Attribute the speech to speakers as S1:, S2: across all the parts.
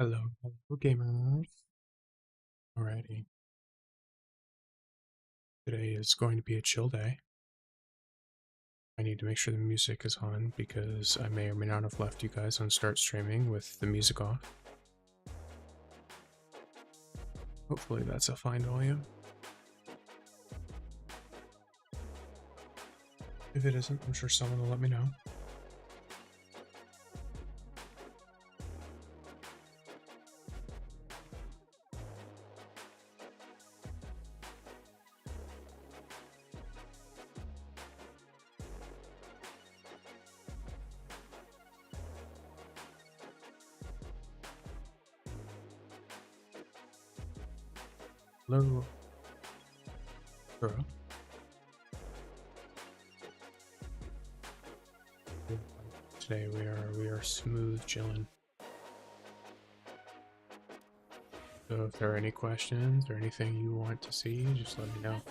S1: Hello, hello gamers. Alrighty. Today is going to be a chill day. I need to make sure the music is on because I may or may not have left you guys on start streaming with the music off. Hopefully that's a fine volume. If it isn't, I'm sure someone will let me know. Hello. Girl. Today we are smooth chilling. So if there are any questions or anything you want to see, just let me know.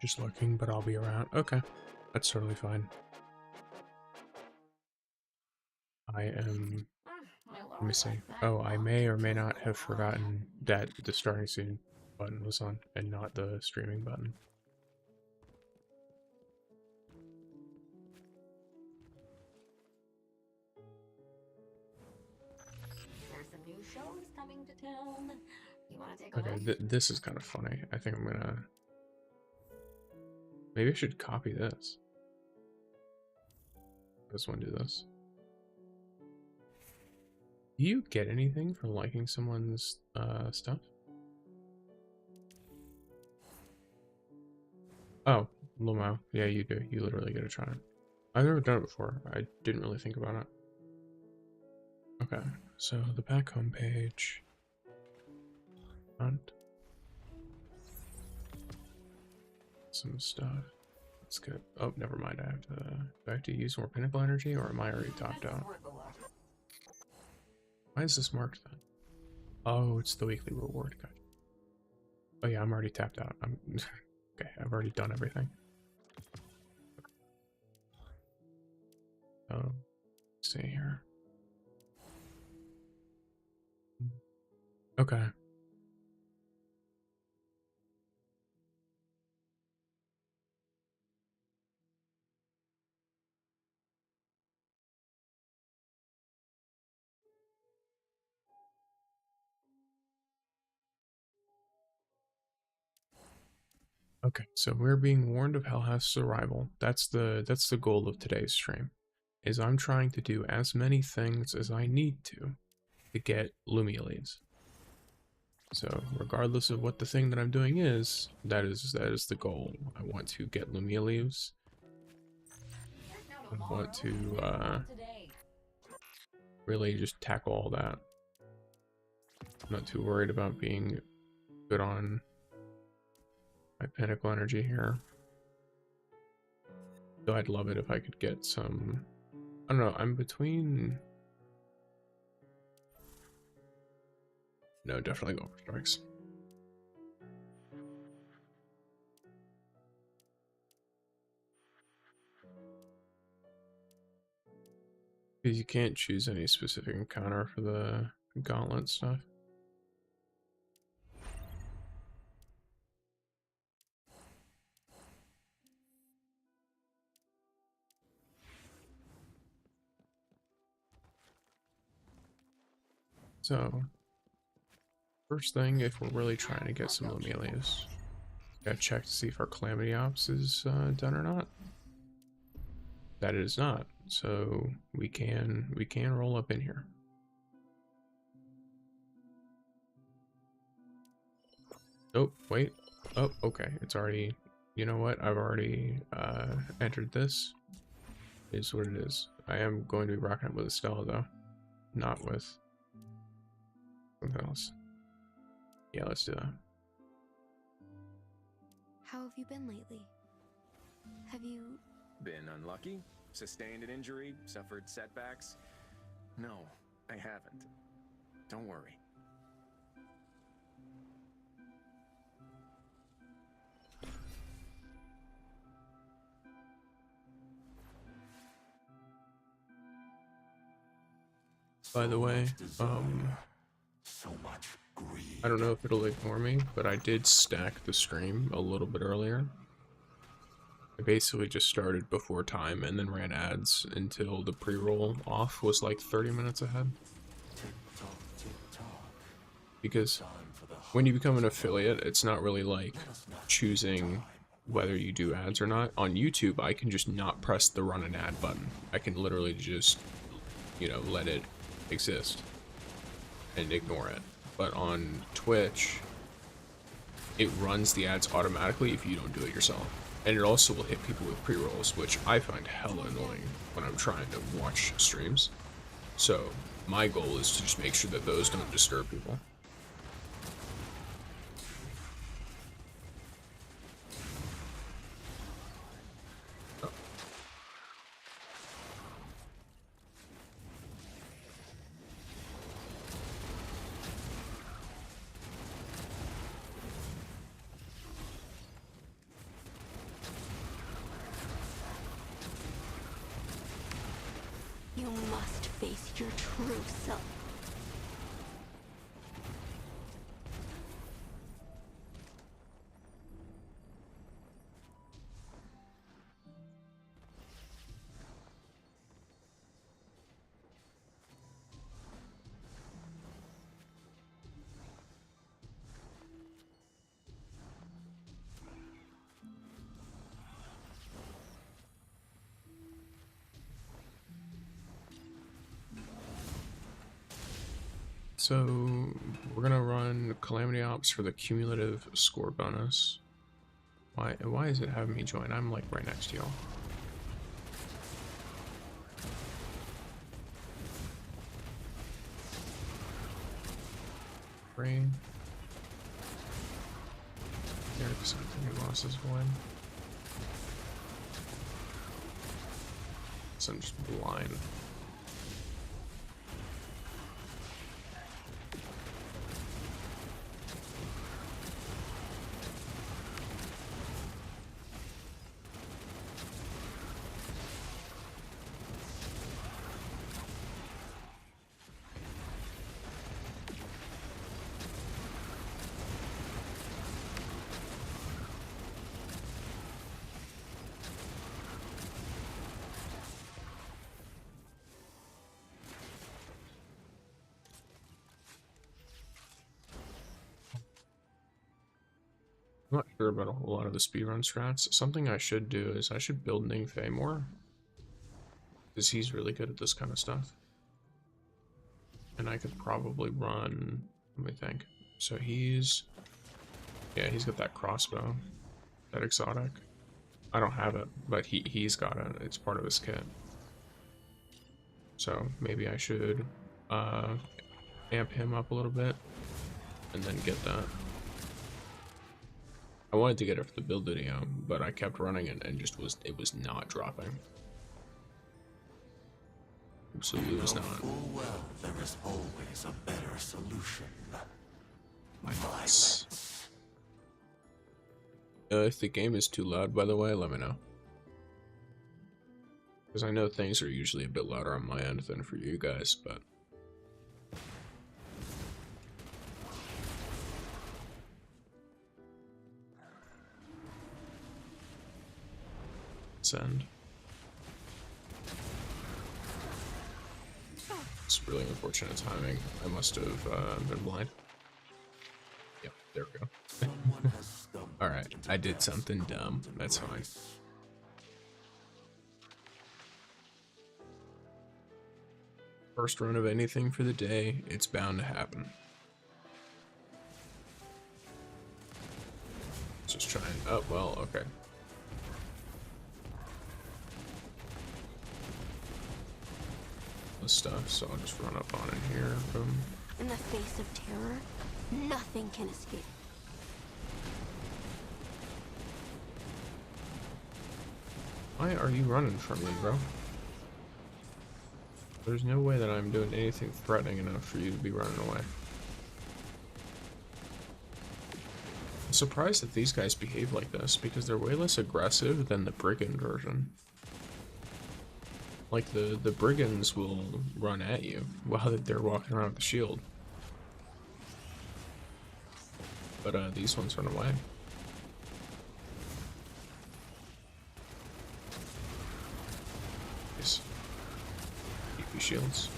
S1: Just lurking, but I'll be around. Okay, that's totally fine. I am. Let me see. Oh, I may or may not have forgotten that the starting scene button was on and not the streaming button.
S2: There's some new shows coming to town. You want to take a
S1: Okay,
S2: look?
S1: this is kind of funny. I think I'm gonna. Maybe I should copy this. This one, do this. Do you get anything from liking someone's stuff? Oh, Lomo. Yeah, you do. You literally get a try. I've never done it before. I didn't really think about it. Okay, so the back home page. Front. Some stuff. Let's get. Oh, never mind. I have to. Do I have to use more pinnacle energy, or am I already topped out? Why is this marked then? Oh, it's the weekly reward. Gotcha. Oh yeah, I'm already tapped out. I'm okay. I've already done everything. Oh, let's see here. Okay. Okay, so we're being warned of HELHEST's arrival. That's the goal of today's stream. Is I'm trying to do as many things as I need to get Lumia leaves. So regardless of what the thing that I'm doing is, that is the goal. I want to get Lumia leaves. I want to really just tackle all that. I'm not too worried about being good on my pinnacle energy here. Though I'd love it if I could get some. I don't know, I'm between. No, definitely go for strikes. Because you can't choose any specific encounter for the gauntlet stuff. So, first thing, if we're really trying to get some Lumilius, gotta check to see if our Calamity Ops is done or not. That it is not, so we can roll up in here. Oh, wait. Oh, okay. It's already... You know what? I've already entered this. It is what it is. I am going to be rocking it with Estella, though. Not with something else. Yeah, let's do that.
S3: How have you been lately? Have you...
S4: Been unlucky? Sustained an injury? Suffered setbacks? No, I haven't. Don't worry.
S1: by the way. I don't know if it'll ignore me, but I did stack the stream a little bit earlier. I basically just started before time and then ran ads until the pre-roll off was like 30 minutes ahead. Because when you become an affiliate, it's not really like choosing whether you do ads or not. On YouTube, I can just not press the run an ad button. I can literally just, you know, let it exist and ignore it. But on Twitch, it runs the ads automatically if you don't do it yourself. And it also will hit people with pre-rolls, which I find hella annoying when I'm trying to watch streams. So my goal is to just make sure that those don't disturb people.
S3: You must face your true self.
S1: So we're gonna run Calamity Ops for the cumulative score bonus. Why is it having me join? I'm like right next to y'all. Brain. There's something he lost his one. So I'm just blind. I'm not sure about a whole lot of the speedrun strats. Something I should do is I should build Ning Fei more. Because he's really good at this kind of stuff. And I could probably run... Let me think. So he's... Yeah, he's got that crossbow. That exotic. I don't have it, but he's got it. It's part of his kit. So maybe I should amp him up a little bit. And then get that. I wanted to get it for the build video, but I kept running it and it was not dropping. Absolutely was not.
S5: Full well, there is always a better solution.
S1: Violence. If the game is too loud, by the way, let me know. Because I know things are usually a bit louder on my end than for you guys, but... Send. It's really unfortunate timing. I must have been blind. Yep, there we go. Alright, I did something dumb. That's fine. First run of anything for the day, it's bound to happen. Just trying. Oh, well, okay. This stuff, so I'll just run up on it here. Boom.
S3: In the face of terror, nothing can escape.
S1: Why are you running from me, bro? There's no way that I'm doing anything threatening enough for you to be running away. I'm surprised that these guys behave like this, because they're way less aggressive than the brigand version. Like the brigands will run at you while they're walking around with the shield. But these ones run away. Nice. EP shields.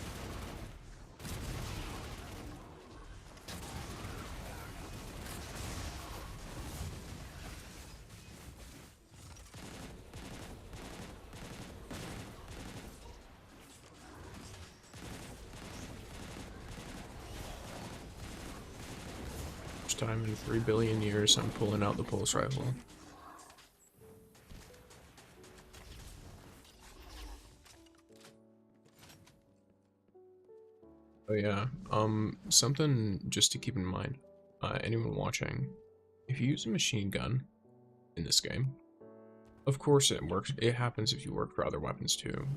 S1: First time in 3 billion years I'm pulling out the pulse rifle. Oh yeah, something just to keep in mind, anyone watching, if you use a machine gun in this game, of course it works, it happens if you work for other weapons too.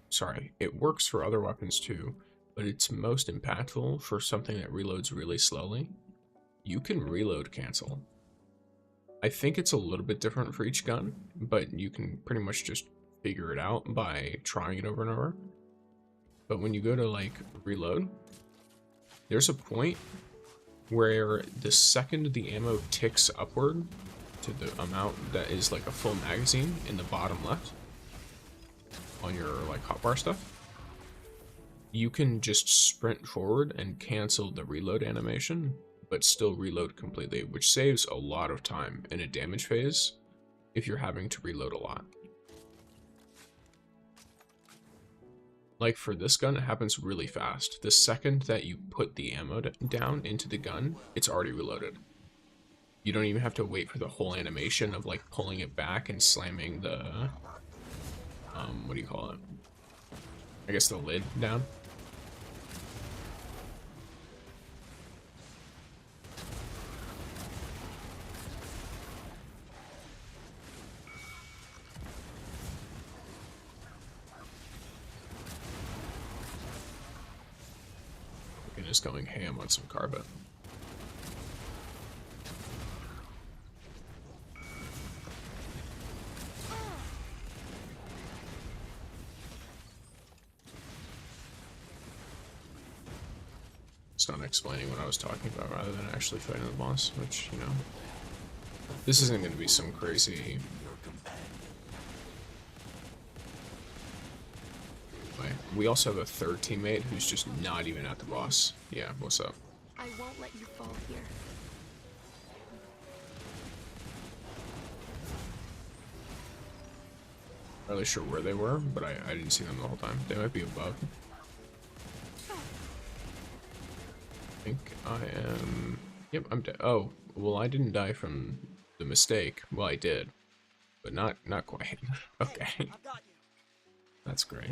S1: Sorry, it works for other weapons too, but it's most impactful for something that reloads really slowly. You can reload cancel. I think it's a little bit different for each gun, but you can pretty much just figure it out by trying it over and over. But when you go to like reload, there's a point where the second the ammo ticks upward to the amount that is like a full magazine in the bottom left on your like hotbar stuff, you can just sprint forward and cancel the reload animation, but still reload completely, which saves a lot of time in a damage phase if you're having to reload a lot. Like for this gun, it happens really fast. The second that you put the ammo down into the gun, it's already reloaded. You don't even have to wait for the whole animation of like pulling it back and slamming the, what do you call it? I guess the lid down. Is going ham on some carbon. It's not explaining what I was talking about rather than actually fighting the boss, which, you know, this isn't going to be some crazy. We also have a third teammate who's just not even at the boss. Yeah, what's up?
S3: I won't let you fall here.
S1: Not really sure where they were, but I didn't see them the whole time. They might be above. I think I am... Yep, I'm dead. Oh, well, I didn't die from the mistake. Well, I did, but not quite. Okay. That's great.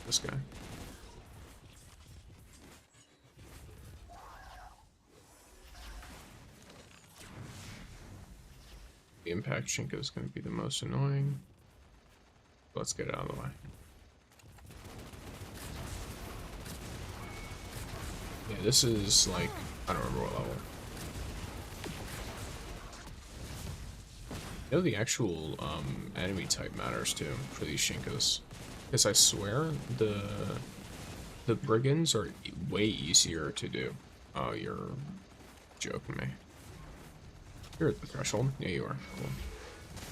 S1: This guy. The impact Shinko is going to be the most annoying. Let's get it out of the way. Yeah, this is like, I don't remember what level. You know, the actual enemy type matters too for these Shinkos. Because I swear the brigands are way easier to do. Oh, you're joking me. You're at the threshold. Yeah, you are. Cool.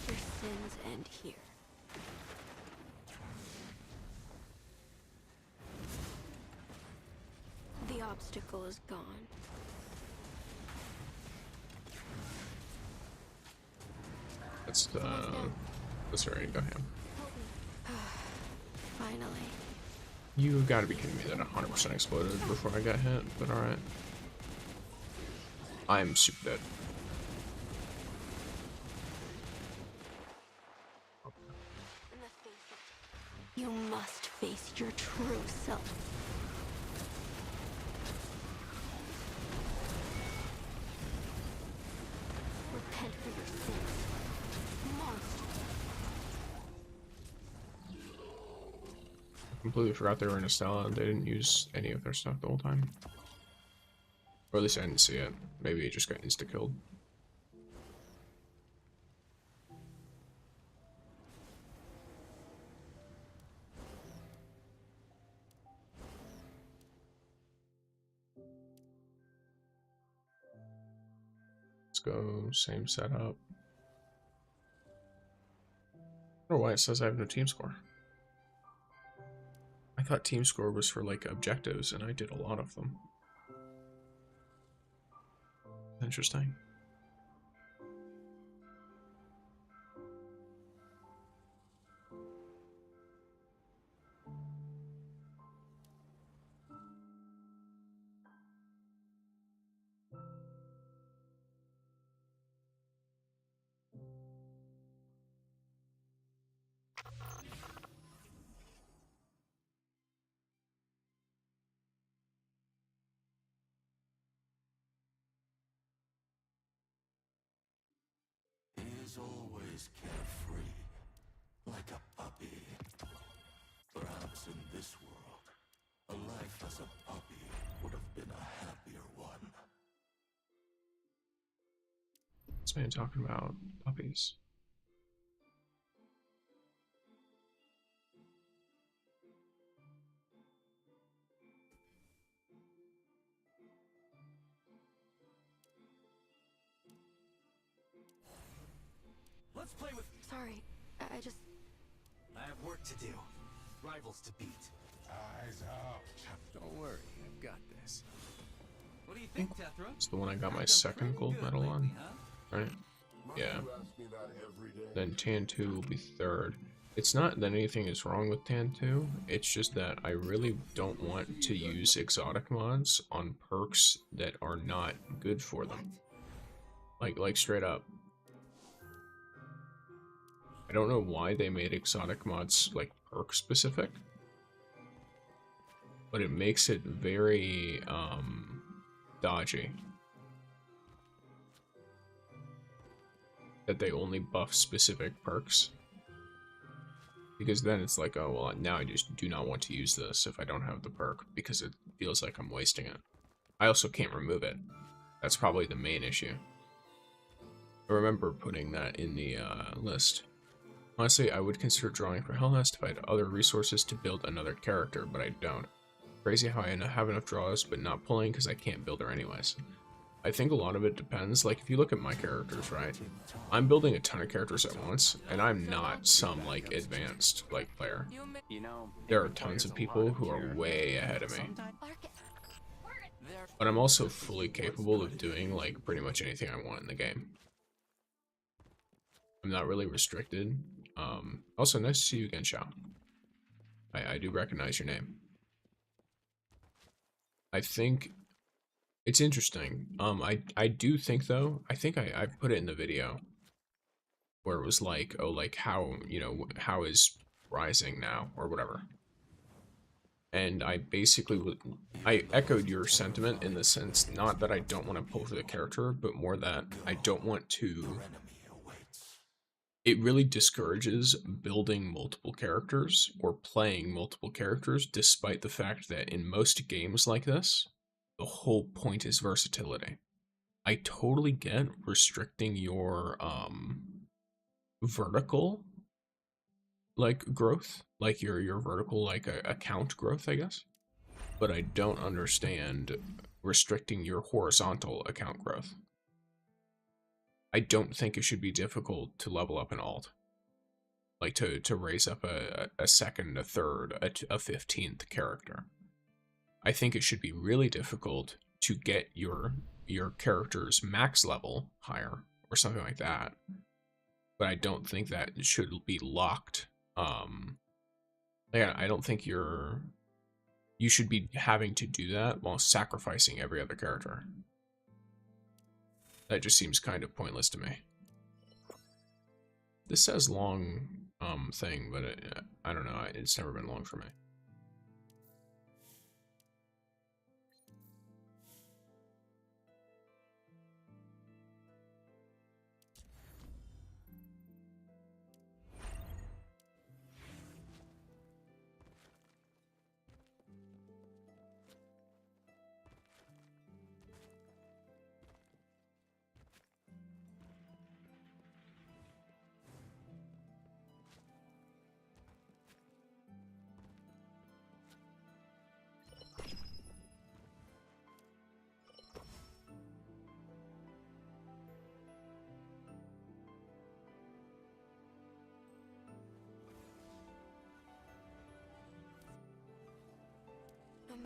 S3: Your sins end here. The obstacle is gone.
S1: That's ready to go ham.
S3: Finally.
S1: You gotta be kidding me that 100% exploded before I got hit, but alright. I'm super dead.
S3: You must face your true self. Repent for your sins.
S1: Completely forgot they were in Estella and they didn't use any of their stuff the whole time. Or at least I didn't see it. Maybe it just got insta-killed. Let's go, same setup. I don't know why it says I have no team score. I thought team score was for like objectives and I did a lot of them. Interesting.
S5: He is always carefree, like a puppy. Perhaps in this world, a life as a puppy would have been a happier one.
S1: This man talking about puppies.
S6: Let's play with.
S3: Sorry, I just...
S6: I have work to do. Rivals to beat.
S5: Eyes up.
S4: Don't worry, I've got this.
S6: What do you think, Tethra?
S1: It's the one I got my second gold medal on, right? Yeah. Then Tan 2 will be third. It's not that anything is wrong with Tan 2, it's just that I really don't want to use exotic mods on perks that are not good for them. Like straight up. I don't know why they made exotic mods like perk specific, but it makes it very dodgy that they only buff specific perks, because then it's like, oh well, now I just do not want to use this if I don't have the perk because it feels like I'm wasting it. I also can't remove it. That's probably the main issue. I remember putting that in the list. Honestly, I would consider drawing for HELHEST if I had other resources to build another character, but I don't. Crazy how I have enough draws, but not pulling because I can't build her anyways. I think a lot of it depends. Like, if you look at my characters, right? I'm building a ton of characters at once, and I'm not some, like, advanced, like, player.
S4: You know,
S1: There are tons of people who are way ahead of me. But I'm also fully capable of doing, like, pretty much anything I want in the game. I'm not really restricted. Also, nice to see you again, Shao. I do recognize your name. I think it's interesting. I do think, though, I think I've put it in the video where it was like, oh, like, how, you know, how is Rising now, or whatever. And I basically, I echoed your sentiment in the sense, not that I don't want to pull for the character, but more that I don't want to... It really discourages building multiple characters or playing multiple characters, despite the fact that in most games like this, the whole point is versatility. I totally get restricting your vertical like growth, like your vertical like account growth, I guess. But I don't understand restricting your horizontal account growth. I don't think it should be difficult to level up an alt. Like to raise up a second, a third, a 15th character. I think it should be really difficult to get your character's max level higher or something like that. But I don't think that it should be locked. Yeah, I don't think you should be having to do that while sacrificing every other character. That just seems kind of pointless to me. This says long thing, but I don't know. It's never been long for me.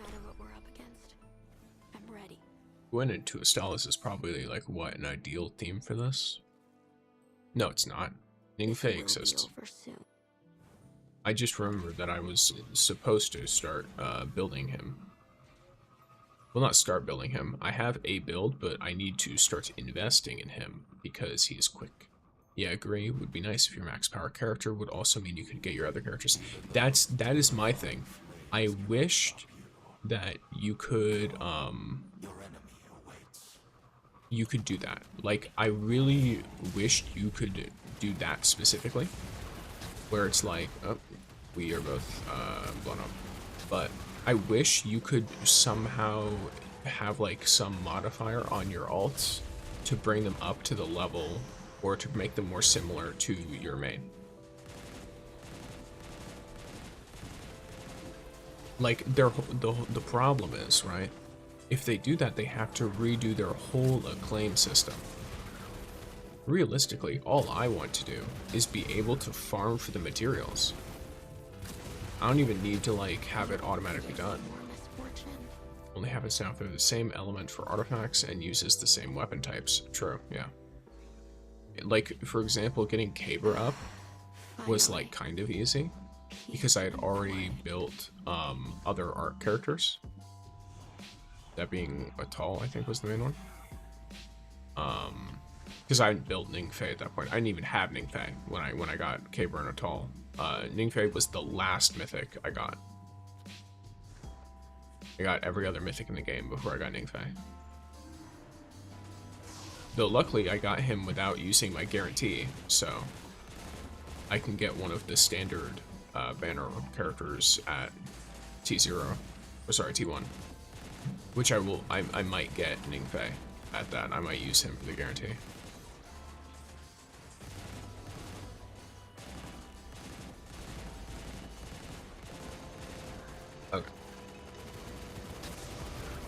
S3: matter what we're up against. I'm ready.
S1: Gwyn into Astellas is probably like what, an ideal theme for this? No, it's not.
S3: This will
S1: Ningfei
S3: be
S1: exists.
S3: over soon.
S1: I just remembered that I was supposed to start building him. Well, not start building him. I have a build, but I need to start investing in him because he is quick. Yeah, agree. Would be nice if your max power character would also mean you could get your other characters. That is my thing. I wished that you could do that. Like, I really wished you could do that specifically, where it's like, oh, we are both blown up. But I wish you could somehow have like some modifier on your alts to bring them up to the level or to make them more similar to your main. Like, the problem is, right? If they do that, they have to redo their whole acclaim system. Realistically, all I want to do is be able to farm for the materials. I don't even need to like have it automatically done.
S3: More misfortune.
S1: Only happens now if they're the same element for artifacts and uses the same weapon types. True, yeah. Like, for example, getting Caber up was like kind of easy because I had already built other art characters. That being Atal, I think, was the main one. Because I hadn't built Ningfei at that point. I didn't even have Ningfei when I got Caber and Atal. Ningfei was the last mythic I got. I got every other mythic in the game before I got Ningfei. Though luckily I got him without using my guarantee, so I can get one of the standard banner characters at T0, or sorry, T1. Which I might get Ningfei at that. I might use him for the guarantee. Okay.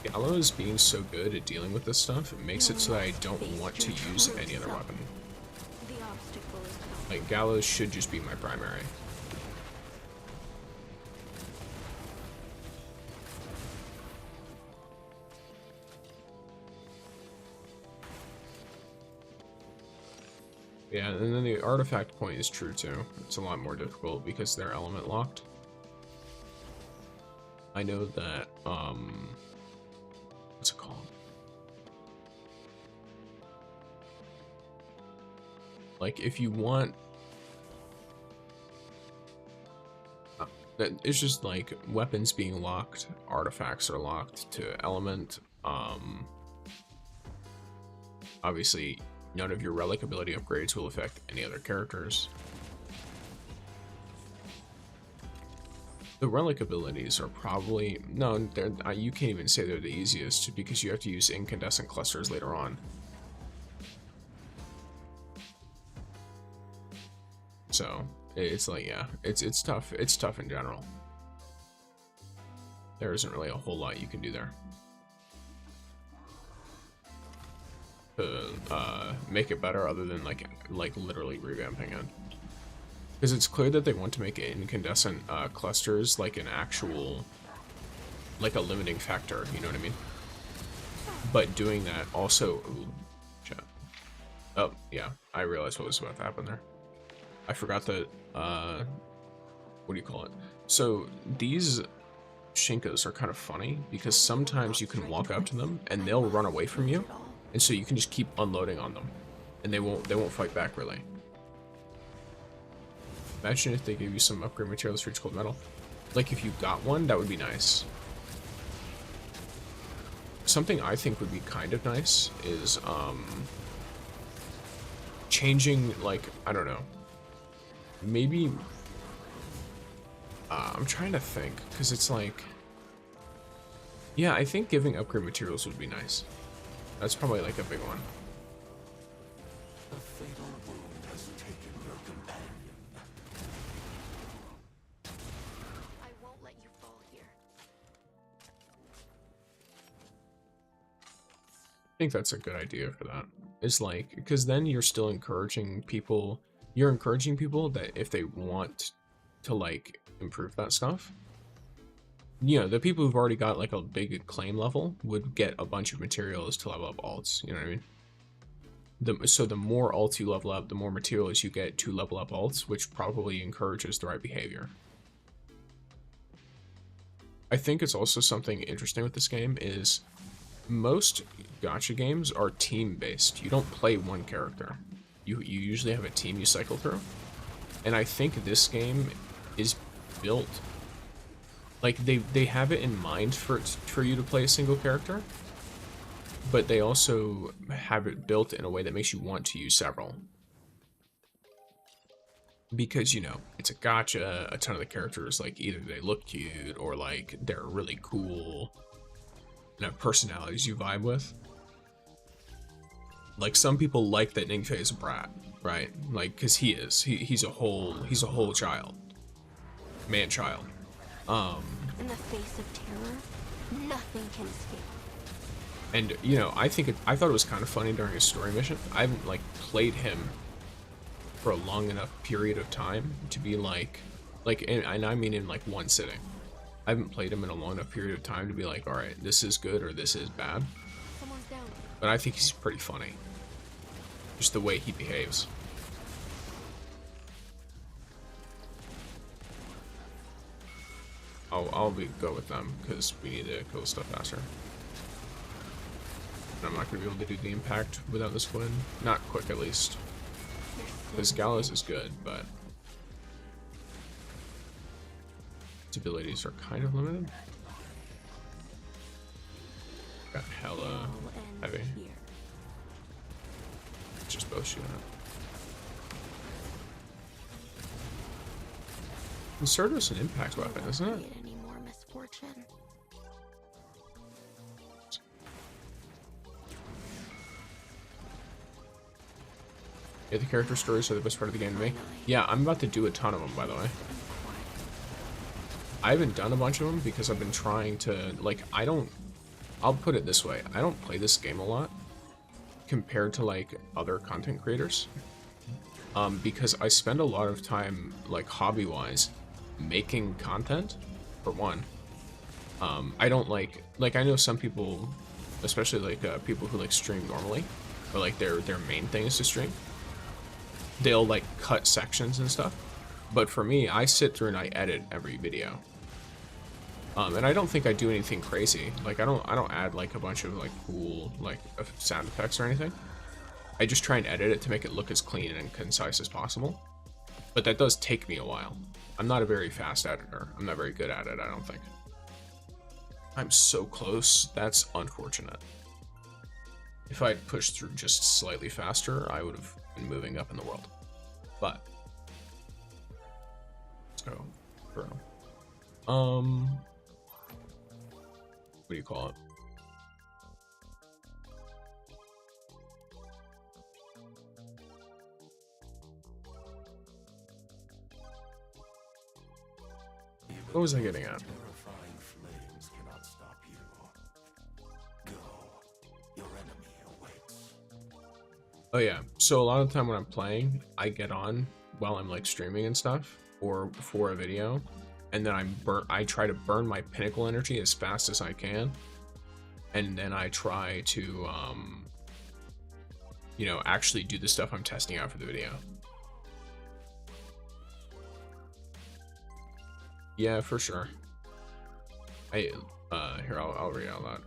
S1: Gallows being so good at dealing with this stuff, it makes it so that I don't want to use any other weapon.
S3: The obstacle is gone.
S1: Like, Gallows should just be my primary. Yeah, and then the artifact point is true too. It's a lot more difficult because they're element locked. I know that, what's it called? Like, if you want, it's just like weapons being locked, artifacts are locked to element. Obviously, none of your relic ability upgrades will affect any other characters. The relic abilities are probably, no, you can't even say they're the easiest because you have to use incandescent clusters later on. So it's like, yeah, it's tough. It's tough in general. There isn't really a whole lot you can do there to make it better, other than like literally revamping it. Because it's clear that they want to make incandescent clusters like an actual, like a limiting factor, you know what I mean? But doing that also, ooh, chat. Oh, yeah, I realized what was about to happen there. I forgot that, what do you call it? So these Shinkas are kind of funny because sometimes you can walk up to them and they'll run away from you. And so you can just keep unloading on them, and they won't fight back really. Imagine if they gave you some upgrade materials for each cold metal. Like if you got one, that would be nice. Something I think would be kind of nice is changing, like, I don't know. Maybe I'm trying to think, because it's like, yeah, I think giving upgrade materials would be nice. That's probably like a big one.
S5: The fatal wound has taken your companion.
S3: I won't let you fall here.
S1: I think that's a good idea for that. It's like, because then you're still encouraging people. You're encouraging people that if they want to like improve that stuff, you know, the people who've already got like a big acclaim level would get a bunch of materials to level up alts. You know what I mean? So the more alts you level up, the more materials you get to level up alts, which probably encourages the right behavior. I think it's also something interesting with this game is most gacha games are team-based. You don't play one character. You usually have a team you cycle through. And I think this game is built like they have it in mind for you to play a single character, but they also have it built in a way that makes you want to use several. Because, you know, it's a gacha, a ton of the characters, like, either they look cute or, like, they're really cool and have personalities you vibe with. Like, some people like that Ningfei is a brat, right? Like, because he is. He's a whole child. Man-child.
S3: In the face of terror, nothing can escape.
S1: And, you know, I thought it was kind of funny during his story mission. I haven't, like, played him for a long enough period of time to be like, and I mean in, like, one sitting. I haven't played him in a long enough period of time to be like, alright, this is good or this is bad.
S3: Someone's down.
S1: But I think he's pretty funny. Just the way he behaves. I'll go with them, because we need to kill stuff faster. And I'm not going to be able to do the impact without this win. Not quick, at least. Because Gallows is good, but its abilities are kind of limited. Got hella heavy. Just both shoot at. Inserto's an impact weapon, isn't it?
S3: Any more misfortune?
S1: Yeah, the character stories are the best part of the game to me. Yeah, I'm about to do a ton of them, by the way. I haven't done a bunch of them because I've been trying to, like, I'll put it this way. I don't play this game a lot compared to, like, other content creators. Because I spend a lot of time, like, hobby-wise, making content, for one. I don't like I know some people, especially, like, people who, like, stream normally, or, like, their main thing is to stream. They'll, like, cut sections and stuff. But for me, I sit through and I edit every video. And I don't think I do anything crazy. Like, I don't add, like, a bunch of, like, cool, like, sound effects or anything. I just try and edit it to make it look as clean and concise as possible. But that does take me a while. I'm not a very fast editor. I'm not very good at it, I don't think. I'm so close. That's unfortunate. If I'd pushed through just slightly faster, I would have been moving up in the world. But let's go through. What do you call it? What was I getting at?
S5: Terrifying flames cannot stop you. Go. Your enemy awaits.
S1: Oh yeah, so a lot of the time when I'm playing, I get on while I'm like streaming and stuff, or before a video, and then I try to burn my pinnacle energy as fast as I can, and then I try to, you know, actually do the stuff I'm testing out for the video. Yeah, for sure. Here, I'll read out loud.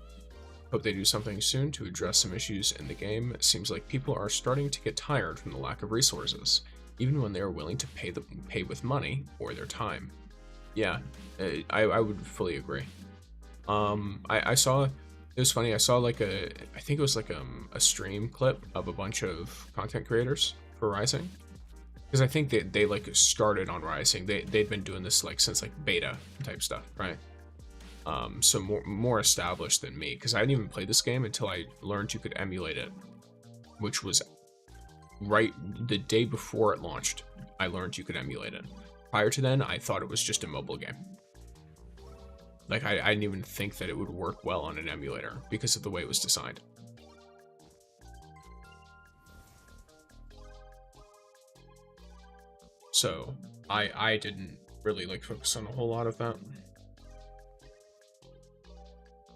S1: Hope they do something soon to address some issues in the game. It seems like people are starting to get tired from the lack of resources, even when they are willing to pay with money or their time. Yeah, I would fully agree. I saw, it was funny, I saw like I think it was like a stream clip of a bunch of content creators for Rising. Because I think they like started on Rising. They'd been doing this like since like beta type stuff, right? So more established than me, because I didn't even play this game until I learned you could emulate it, which was right the day before it launched. I learned you could emulate it. Prior to then, I thought it was just a mobile game. Like I didn't even think that it would work well on an emulator because of the way it was designed. So I didn't really like focus on a whole lot of that.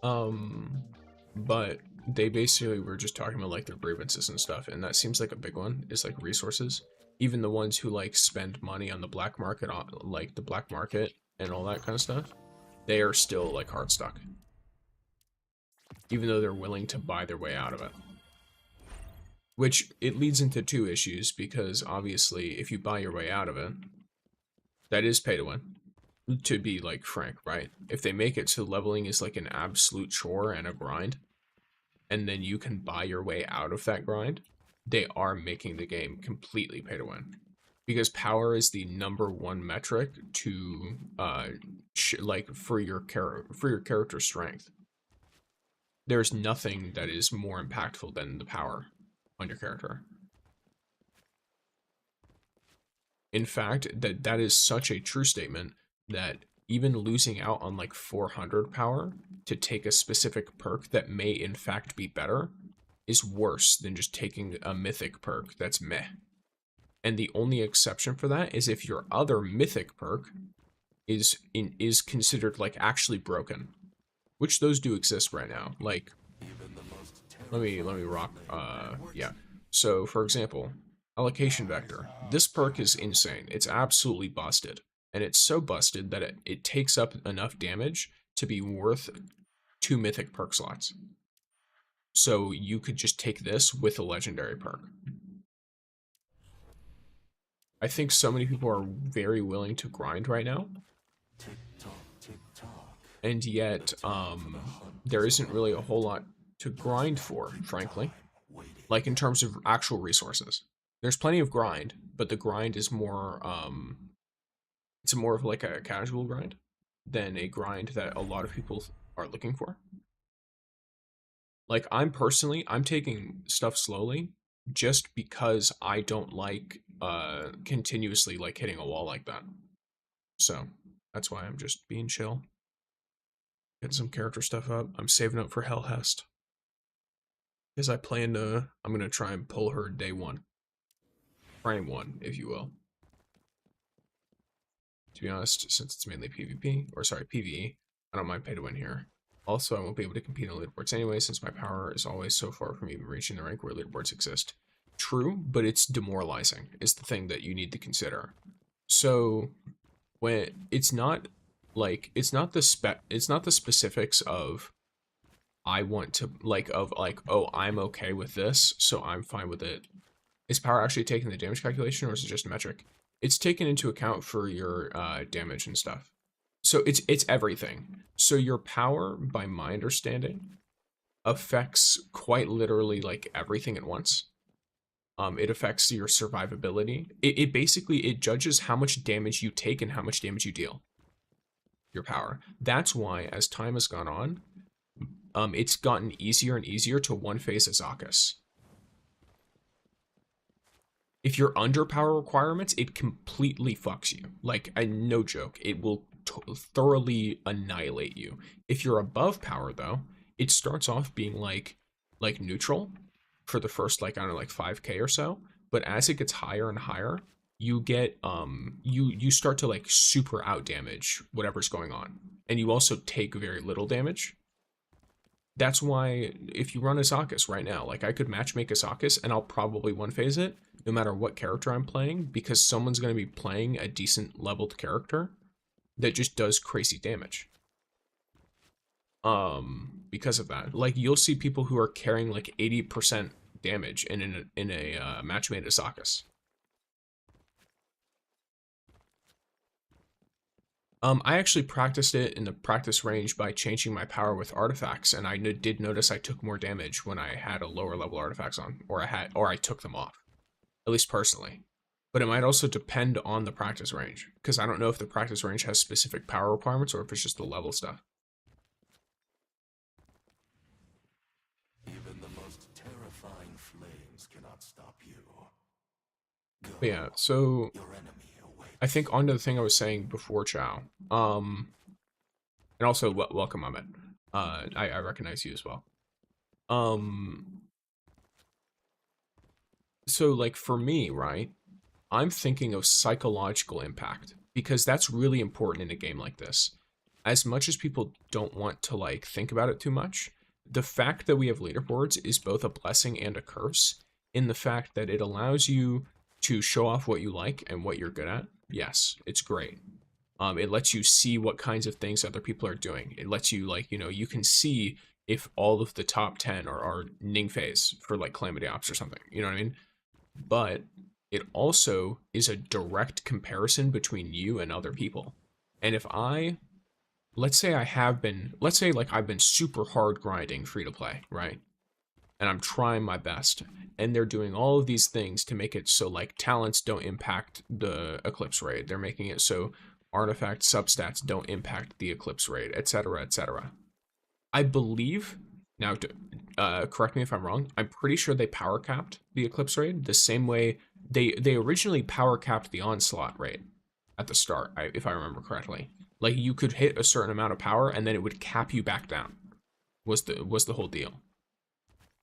S1: But they basically were just talking about like their grievances and stuff, and that seems like a big one is like resources. Even the ones who like spend money on the black market, on like the black market and all that kind of stuff, they are still like hard stuck, even though they're willing to buy their way out of it. Which it leads into two issues, because obviously if you buy your way out of it, that is pay to win. To be like frank, right? If they make it so leveling is like an absolute chore and a grind, and then you can buy your way out of that grind, they are making the game completely pay to win. Because power is the #1 metric to like for your character strength. There's nothing that is more impactful than the power on your character. In fact, that is such a true statement that even losing out on like 400 power to take a specific perk that may in fact be better is worse than just taking a mythic perk that's meh. And the only exception for that is if your other mythic perk is considered like actually broken, which those do exist right now. Like, let me rock. Yeah. So for example, allocation vector. This perk is insane. It's absolutely busted. And it's so busted that it takes up enough damage to be worth 2 mythic perk slots. So you could just take this with a legendary perk. I think so many people are very willing to grind right now. And yet, there isn't really a whole lot to grind for, frankly. Like in terms of actual resources. There's plenty of grind, but the grind is more, it's more of like a casual grind than a grind that a lot of people are looking for. Like I'm taking stuff slowly just because I don't like continuously like hitting a wall like that. So that's why I'm just being chill. Getting some character stuff up. I'm saving up for HELHEST. Because I plan to, I'm going to try and pull her day 1. Frame 1, if you will. To be honest, since it's mainly PvP, or sorry, PvE, I don't mind pay to win here. Also, I won't be able to compete on leaderboards anyway, since my power is always so far from even reaching the rank where leaderboards exist. True, but it's demoralizing, is the thing that you need to consider. So, when it's not like, it's not the specifics of, I want to, oh, I'm okay with this, so I'm fine with it. Is power actually taking the damage calculation, or is it just a metric? It's taken into account for your damage and stuff. So it's everything. So your power, by my understanding, affects quite literally like everything at once. It affects your survivability. It basically judges how much damage you take and how much damage you deal. Your power. That's why, as time has gone on, it's gotten easier and easier to one-phase Azakus. If you're under power requirements, it completely fucks you. Like, no joke, it will thoroughly annihilate you. If you're above power, though, it starts off being like neutral for the first, like, I don't know, like 5k or so. But as it gets higher and higher, you get, you start to, like, super out damage whatever's going on. And you also take very little damage. That's why if you run Azakus right now, like I could matchmake Azakus and I'll probably one-phase it no matter what character I'm playing, because someone's going to be playing a decent leveled character that just does crazy damage. Because of that, like you'll see people who are carrying like 80% damage in a matchmade Azakus. I actually practiced it in the practice range by changing my power with artifacts, and I did notice I took more damage when I had a lower level artifacts on, or I took them off, at least personally. But it might also depend on the practice range, because I don't know if the practice range has specific power requirements or if it's just the level stuff.
S5: Even the most terrifying flames cannot stop you.
S1: But yeah, so I think onto the thing I was saying before, Chow. And also welcome, Ahmed. I recognize you as well. So like for me, right? I'm thinking of psychological impact, because that's really important in a game like this. as much as people don't want to like think about it too much, the fact that we have leaderboards is both a blessing and a curse in the fact that it allows you to show off what you like and what you're good at. Yes, it's great. It lets you see what kinds of things other people are doing. It lets you like, you know, you can see if all of the top 10 are Ning phase for like Calamity Ops or something, you know what I mean? But it also is a direct comparison between you and other people. And if let's say like I've been super hard grinding free to play, right? And I'm trying my best, and they're doing all of these things to make it so like talents don't impact the eclipse rate. They're making it so artifact substats don't impact the eclipse rate, etc., etc. I believe, now correct me if I'm wrong, I'm pretty sure they power capped the eclipse rate the same way they originally power capped the onslaught rate at the start, if I remember correctly. Like you could hit a certain amount of power and then it would cap you back down. Was the whole deal.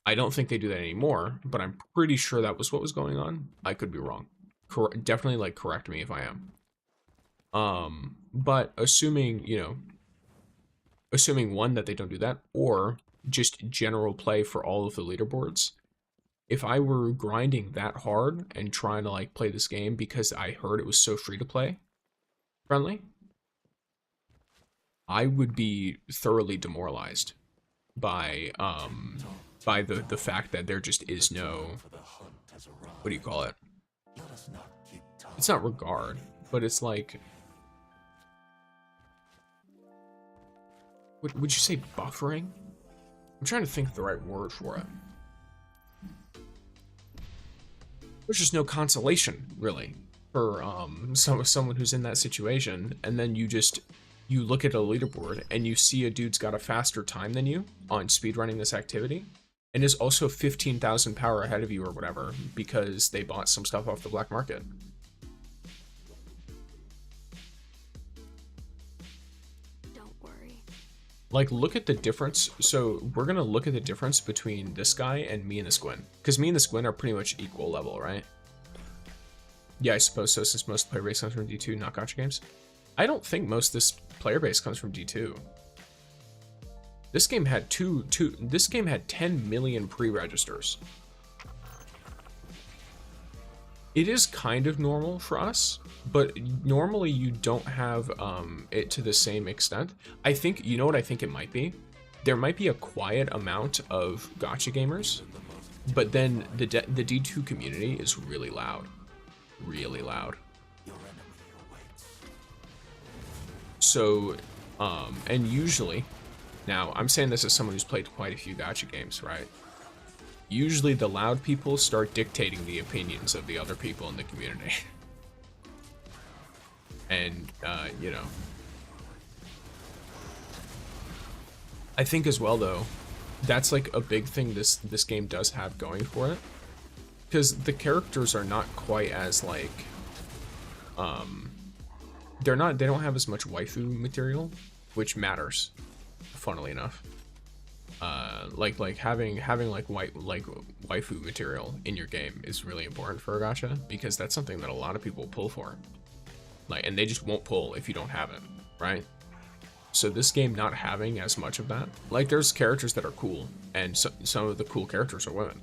S1: I don't think they do that anymore, but I'm pretty sure that was what was going on. I could be wrong. Definitely like correct me if I am. But assuming, you know, assuming one, that they don't do that, or just general play for all of the leaderboards, if I were grinding that hard and trying to like play this game because I heard it was so free to play friendly, I would be thoroughly demoralized by the fact that there just is no, what do you call it? It's not regard, but it's like, would you say buffering? I'm trying to think of the right word for it. There's just no consolation, really, for someone who's in that situation, and then you look at a leaderboard and you see a dude's got a faster time than you on speedrunning this activity, and is also 15,000 power ahead of you or whatever because they bought some stuff off the black market.
S3: Don't worry.
S1: Like, look at the difference. So we're gonna look at the difference between this guy and me and the Squin, because me and the Squin are pretty much equal level, right? Yeah, I suppose so, since most player base comes from D2, not gacha games. I don't think most of this player base comes from D2. This game had this game had 10 million pre-registers. It is kind of normal for us, but normally you don't have it to the same extent. I think, you know what I think it might be? There might be a quiet amount of gacha gamers, but then the D2 community is really loud. Really loud. So, and usually, now I'm saying this as someone who's played quite a few gacha games, right? Usually the loud people start dictating the opinions of the other people in the community. And, you know. I think as well, though, that's like a big thing this game does have going for it. Because the characters are not quite as like, they don't have as much waifu material, which matters, funnily enough. Like having like waifu material in your game is really important for a gacha, because that's something that a lot of people pull for. Like, and they just won't pull if you don't have it, right? So this game not having as much of that, like there's characters that are cool, and some of the cool characters are women,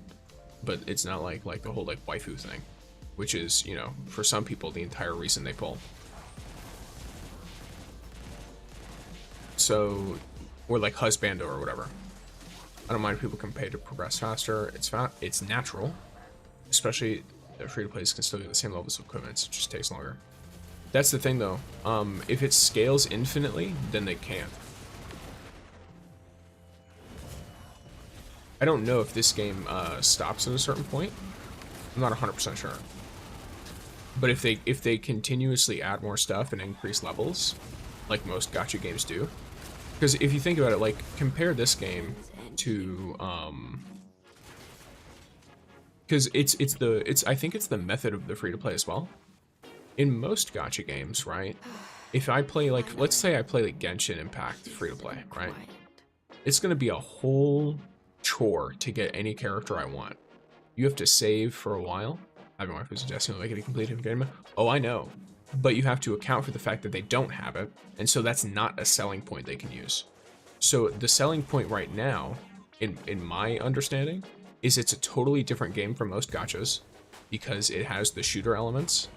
S1: but it's not like the whole like waifu thing, which is, you know, for some people the entire reason they pull. So, or like husbando or whatever. I don't mind if people can pay to progress faster. It's natural, especially free-to-plays can still get the same levels of equipment. It just takes longer. That's the thing, though. If it scales infinitely, then they can't. I don't know if this game stops at a certain point. I'm not 100% sure. But if they continuously add more stuff and increase levels, like most gacha games do, because if you think about it, like compare this game to because I think it's the method of the free-to-play as well. In most gacha games, right? If I play like, let's say I play like Genshin Impact free-to-play, right? It's gonna be a whole chore to get any character I want. You have to save for a while. I have my wife suggesting like a complete game. Oh, I know. but you have to account for the fact that they don't have it, and so that's not a selling point they can use. So the selling point right now, in my understanding, is it's a totally different game from most gachas because it has the shooter elements.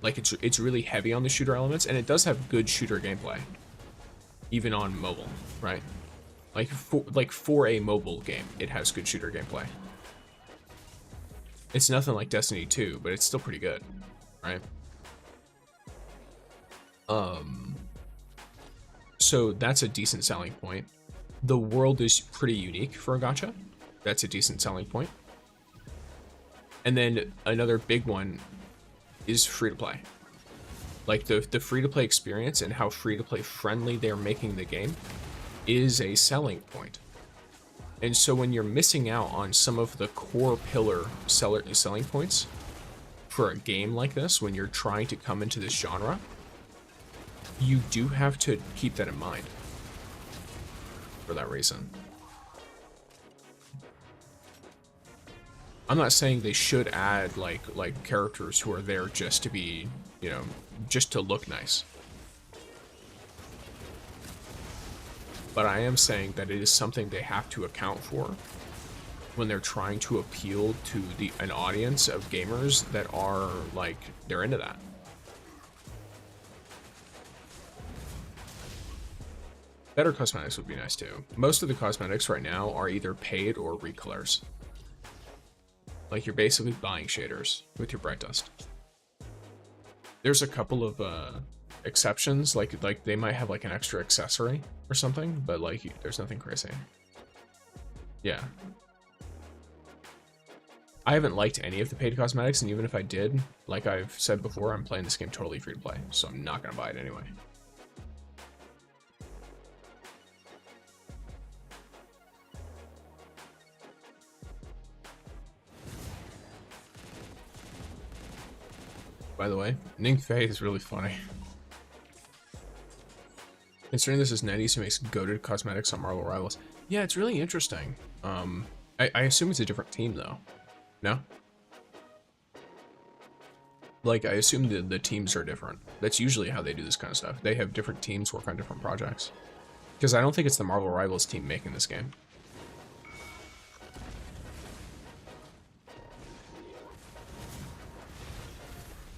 S1: Like it's really heavy on the shooter elements, and it does have good shooter gameplay, even on mobile, right? Like for a mobile game, it has good shooter gameplay. It's nothing like Destiny 2, but it's still pretty good, right? So that's a decent selling point. The world is pretty unique for a gacha. That's a decent selling point. And then another big one is free-to-play. Like the free-to-play experience and how free-to-play friendly they're making the game is a selling point. And so when you're missing out on some of the core pillar selling points for a game like this, when you're trying to come into this genre, you do have to keep that in mind for that reason. I'm not saying they should add like characters who are there just to be, you know, just to look nice. But I am saying that it is something they have to account for when they're trying to appeal to an audience of gamers that are like, they're into that. Better cosmetics would be nice too. Most of the cosmetics right now are either paid or recolors. Like you're basically buying shaders with your bright dust. There's a couple of exceptions, like they might have like an extra accessory or something, but like there's nothing crazy. Yeah. I haven't liked any of the paid cosmetics, and even if I did, like I've said before, I'm playing this game totally free to play, so I'm not gonna buy it anyway. By the way, Ning Fei is really funny. Considering this is Netties who makes goated cosmetics on Marvel Rivals. Yeah, it's really interesting. I assume it's a different team though. No? Like, I assume the teams are different. That's usually how they do this kind of stuff. They have different teams work on different projects. Because I don't think it's the Marvel Rivals team making this game.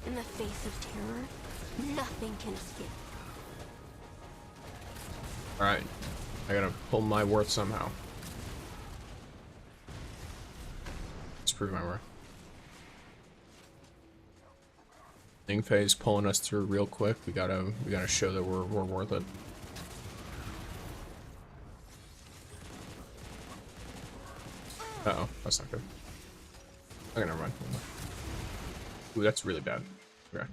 S3: In the face of terror, nothing can escape.
S1: Alright. I gotta pull my worth somehow. Let's prove my worth. Ning Fei's pulling us through real quick. We gotta show that we're worth it. Uh-oh, that's not good. Okay, never mind. Ooh, that's really bad. Okay.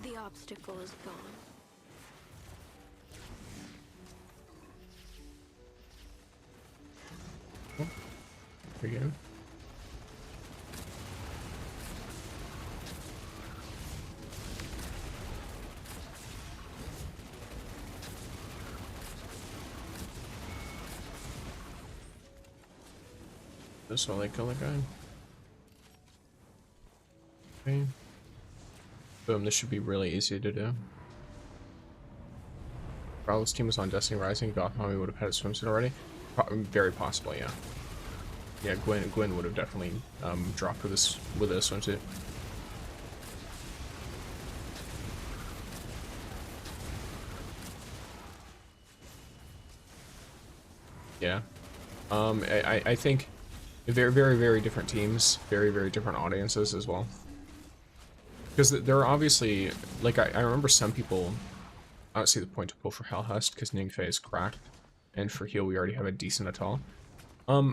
S3: The obstacle is gone.
S1: Here you go. This one, they kill the guy. Okay. Boom, this should be really easy to do. If Rivals team was on Destiny Rising, Gotham would have had a swimsuit already. Very possibly, yeah. Yeah, Gwen would have definitely dropped with a swimsuit. Yeah. I think very different teams, very different audiences as well. Because there are obviously, like, I remember some people, I don't see the point to pull for HELHEST because Ning Fei is cracked, and for heal we already have a decent Atal.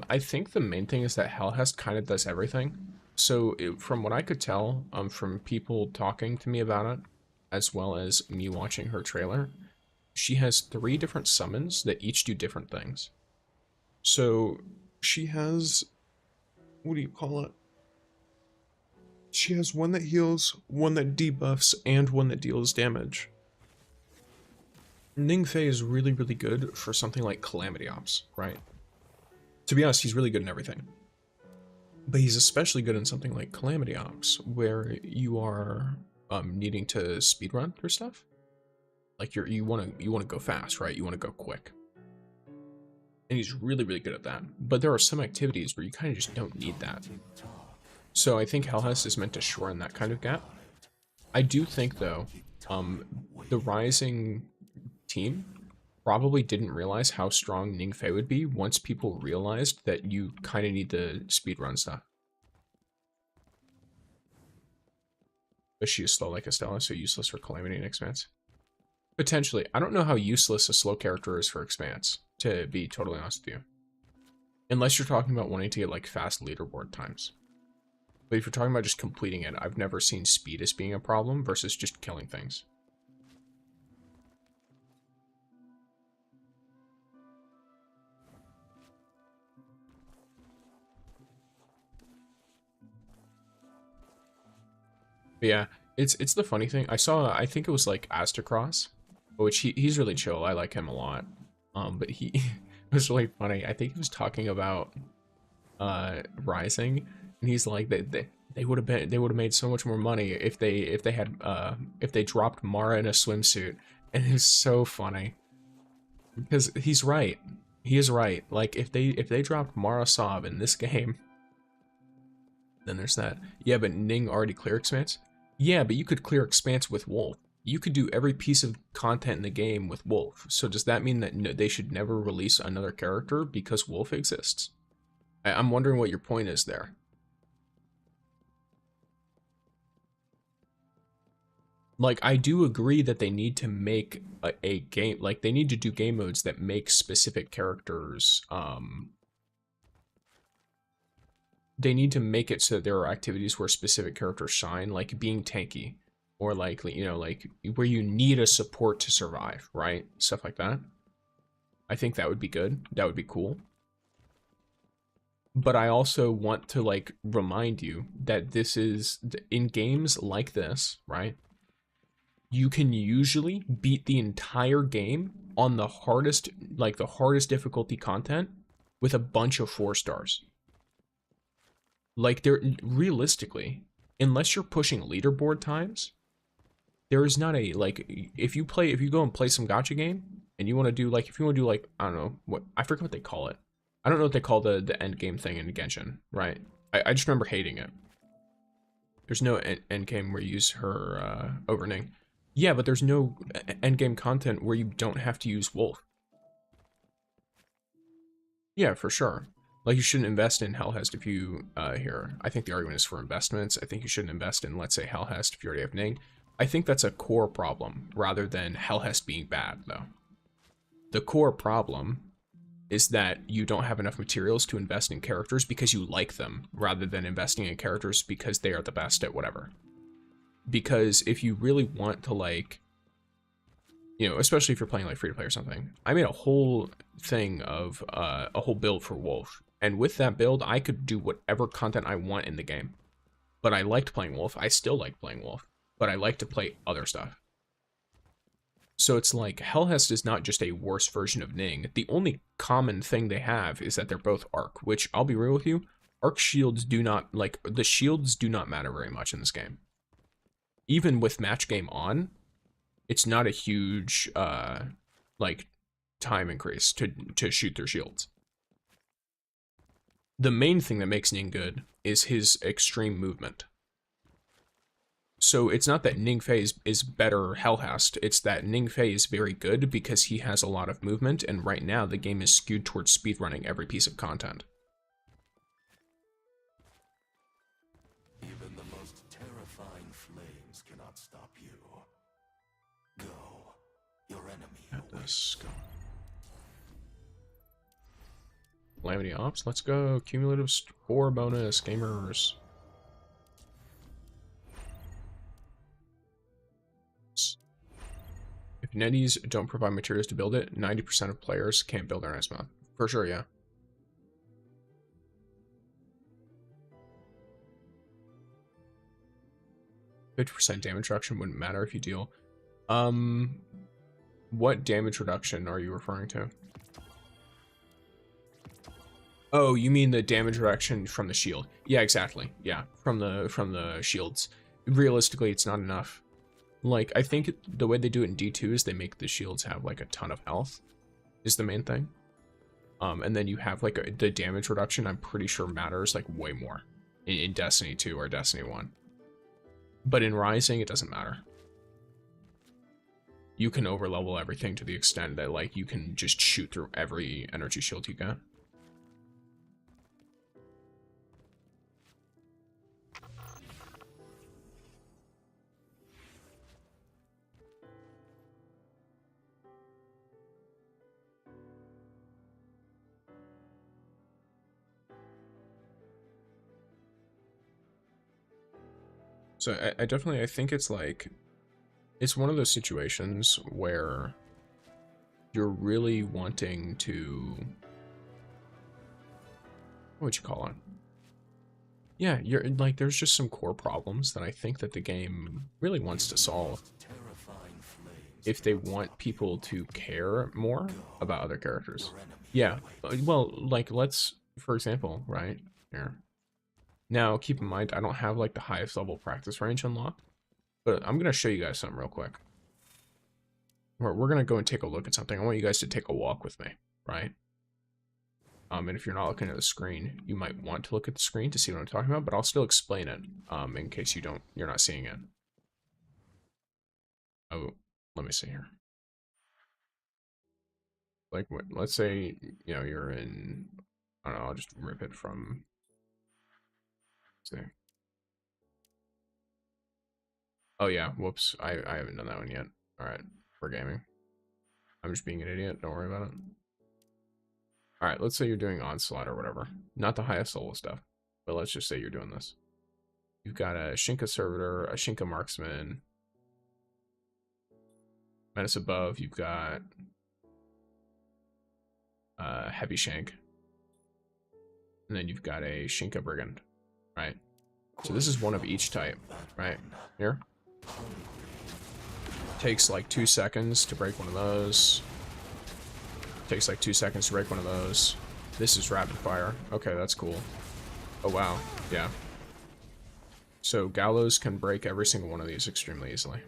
S1: I think the main thing is that HELHEST kind of does everything. So from what I could tell, from people talking to me about it, as well as me watching her trailer, she has 3 different summons that each do different things. So she has, what do you call it? She has one that heals, one that debuffs, and one that deals damage. Ning Fei is really good for something like Calamity Ops, right? To be honest, he's really good in everything. But he's especially good in something like Calamity Ops, where you are needing to speedrun through stuff. Like you want to go fast, right? You want to go quick. And he's really, really good at that. But there are some activities where you kind of just don't need that. So I think HELHEST is meant to shorten that kind of gap. I do think, though, the Rising team probably didn't realize how strong Ningfei would be once people realized that you kind of need the speedrun stuff. But she is slow like Estella, so useless for Calamity and Expanse. Potentially. I don't know how useless a slow character is for Expanse, to be totally honest with you. Unless you're talking about wanting to get, like, fast leaderboard times. But if you're talking about just completing it, I've never seen speed as being a problem versus just killing things. But yeah, it's the funny thing. I think it was like Astacross, which he's really chill. I like him a lot. But he it was really funny. I think he was talking about Rising, and he's like they would have made so much more money if they dropped Mara in a swimsuit. And it's so funny because he's right. He is right. Like if they dropped Mara Sob in this game, then there's that. Yeah, but Ning already clear Expanse. Yeah, but you could clear Expanse with Wolf. You could do every piece of content in the game with Wolf. So does that mean that they should never release another character because Wolf exists? I'm wondering what your point is there. Like, I do agree that they need to make a game, like, they need to do game modes that make specific characters, they need to make it so there are activities where specific characters shine, like being tanky, or like, you know, like where you need a support to survive, right? Stuff like that. I think that would be good. That would be cool. But I also want to like remind you that this is in games like this, right? You can usually beat the entire game on the hardest, like the hardest difficulty content with a bunch of 4 stars. Like, there, realistically, unless you're pushing leaderboard times, there is not a, like, if you go and play some gacha game, and you want to do, like, if you want to do, like, I don't know, what, I forget what they call it. I don't know what they call the end game thing in Genshin, right? I just remember hating it. There's no end game where you use her, overning. Yeah, but there's no end game content where you don't have to use Wolf. Yeah, for sure. Like, you shouldn't invest in HELHEST if you, here, I think the argument is for investments. I think you shouldn't invest in, let's say, HELHEST if you already have Ning. I think that's a core problem, rather than HELHEST being bad, though. The core problem is that you don't have enough materials to invest in characters because you like them, rather than investing in characters because they are the best at whatever. Because if you really want to, like, you know, especially if you're playing, like, free-to-play or something, I made a whole thing of, a whole build for Wolf. And with that build, I could do whatever content I want in the game. But I liked playing Wolf. I still like playing Wolf. But I like to play other stuff. So it's like, HELHEST is not just a worse version of Ning. The only common thing they have is that they're both arc, which, I'll be real with you, arc shields do not, like, the shields do not matter very much in this game. Even with match game on, it's not a huge, like, time increase to shoot their shields. The main thing that makes Ning good is his extreme movement. So it's not that Ningfei is better HELHEST, it's that Ningfei is very good because he has a lot of movement, and right now the game is skewed towards speedrunning every piece of content.
S5: Even the most terrifying flames cannot stop you. Go. Your enemy
S1: Let's go. Calamity Ops, let's go. Cumulative score bonus, gamers. If netties don't provide materials to build it, 90% of players can't build their next mod. For sure, yeah. %, damage reduction wouldn't matter if you deal. What damage reduction are you referring to? Oh, you mean the damage reduction from the shield? Yeah, exactly. Yeah, from the shields. Realistically, it's not enough. Like, I think the way they do it in D2 is they make the shields have like a ton of health, is the main thing. And then you have like the damage reduction, I'm pretty sure matters like way more in Destiny 2 or Destiny 1. But in Rising, it doesn't matter. You can overlevel everything to the extent that like you can just shoot through every energy shield you get. So I think it's like, it's one of those situations where you're really wanting to, what would you call it? Yeah, you're like, there's just some core problems that I think that the game really wants to solve if they want people to care more about other characters. Yeah, well, like, let's, for example, right here. Now, keep in mind, I don't have like the highest level practice range unlocked, but I'm going to show you guys something real quick. We're going to go and take a look at something. I want you guys to take a walk with me, right? And if you're not looking at the screen, you might want to look at the screen to see what I'm talking about, but I'll still explain it in case you're not seeing it. Oh, let me see here. Like, let's say, you know, you're in, I don't know, I'll just rip it from, let's see. Oh yeah, whoops, I haven't done that one yet. All right, for gaming. I'm just being an idiot, don't worry about it. All right, let's say you're doing Onslaught or whatever. Not the highest level stuff, but let's just say you're doing this. You've got a Shinka Servitor, a Shinka Marksman. Menace above, you've got Heavy Shank. And then you've got a Shinka Brigand, right? So this is one of each type, right? Here. Takes like 2 seconds to break one of those. Takes like 2 seconds to break one of those. This is rapid fire. Okay, that's cool. Oh wow, yeah. So Gallows can break every single one of these extremely easily.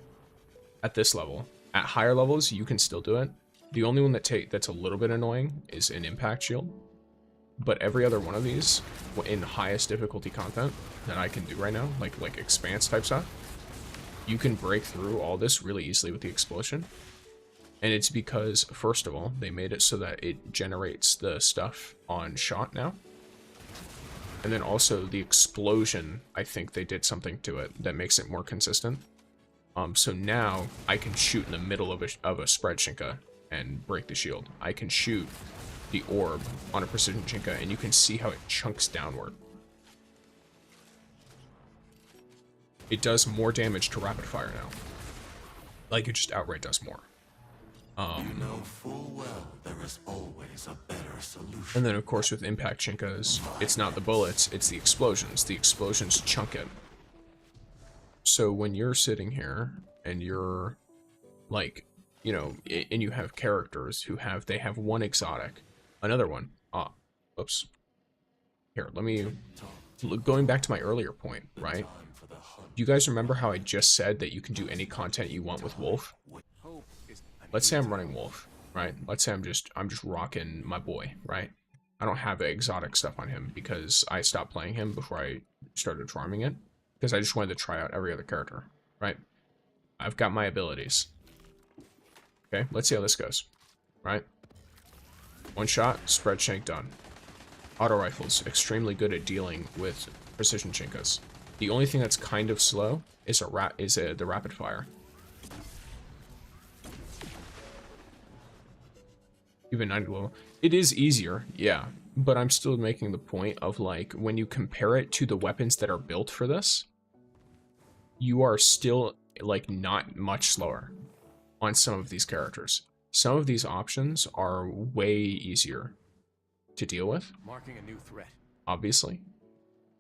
S1: At this level. At higher levels, you can still do it. The only one that's a little bit annoying is an Impact Shield. But every other one of these, in highest difficulty content that I can do right now, like Expanse type stuff, you can break through all this really easily with the Explosion. And it's because, first of all, they made it so that it generates the stuff on shot now. And then also the Explosion, I think they did something to it that makes it more consistent. So now I can shoot in the middle of a spread Shinka and break the shield. I can shoot the orb on a precision Shinka and you can see how it chunks downward. It does more damage to rapid fire now. Like, it just outright does more.
S5: You know full well there is always a better solution.
S1: And then of course with Impact Shinkas, it's not the bullets, it's the explosions. The explosions chunk it. So when you're sitting here and you're like, you know, and you have characters who they have one exotic, another one. Oops. Here, let me, going back to my earlier point, right? Do you guys remember how I just said that you can do any content you want with Wolf? Let's say I'm running Wolf, right? Let's say I'm just rocking my boy, right? I don't have exotic stuff on him because I stopped playing him before I started farming it. Because I just wanted to try out every other character, right? I've got my abilities. Okay, let's see how this goes, right? One shot, spread shank done. Auto rifles, extremely good at dealing with precision Shinkas. The only thing that's kind of slow is the rapid fire. Even 90 level. It is easier, yeah. But I'm still making the point of, like, when you compare it to the weapons that are built for this, you are still, like, not much slower on some of these characters. Some of these options are way easier to deal with.
S4: Marking a new threat.
S1: Obviously.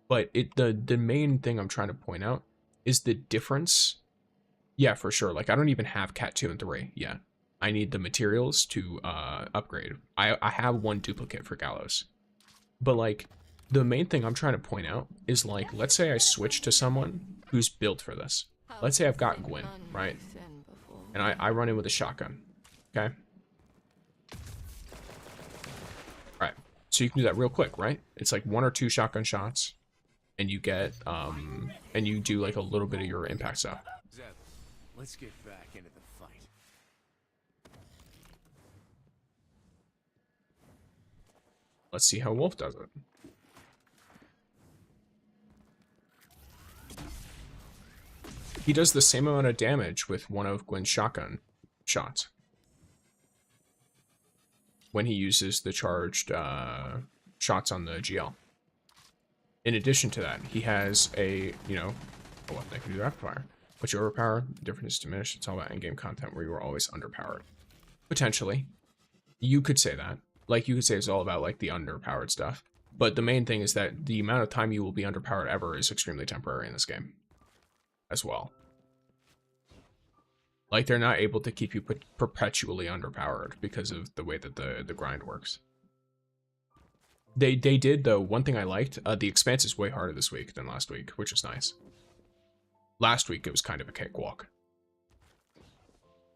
S1: But the main thing I'm trying to point out is the difference. Yeah, for sure. Like, I don't even have Cat 2 and 3 yet. I need the materials to upgrade. I have one duplicate for Gallows. But like, the main thing I'm trying to point out is like, let's say I switch to someone who's built for this. Let's say I've got Gwen, right? And I run in with a shotgun, okay? Right, so you can do that real quick, right? It's like 1 or 2 shotgun shots, and you get, and you do like a little bit of your impact stuff.
S4: Zeb, let's get back into the fight.
S1: Let's see how Wolf does it. He does the same amount of damage with one of Gwen's shotgun shots when he uses the charged shots on the GL. In addition to that, he has a, you know, a weapon that can do rapid fire. But you overpower, the difference is diminished. It's all about in-game content where you are always underpowered. Potentially. You could say that. Like, you could say it's all about, like, the underpowered stuff. But the main thing is that the amount of time you will be underpowered ever is extremely temporary in this game. As well. Like, they're not able to keep you perpetually underpowered because of the way that the grind works. They did, though, one thing I liked, the Expanse is way harder this week than last week, which is nice. Last week, it was kind of a cakewalk.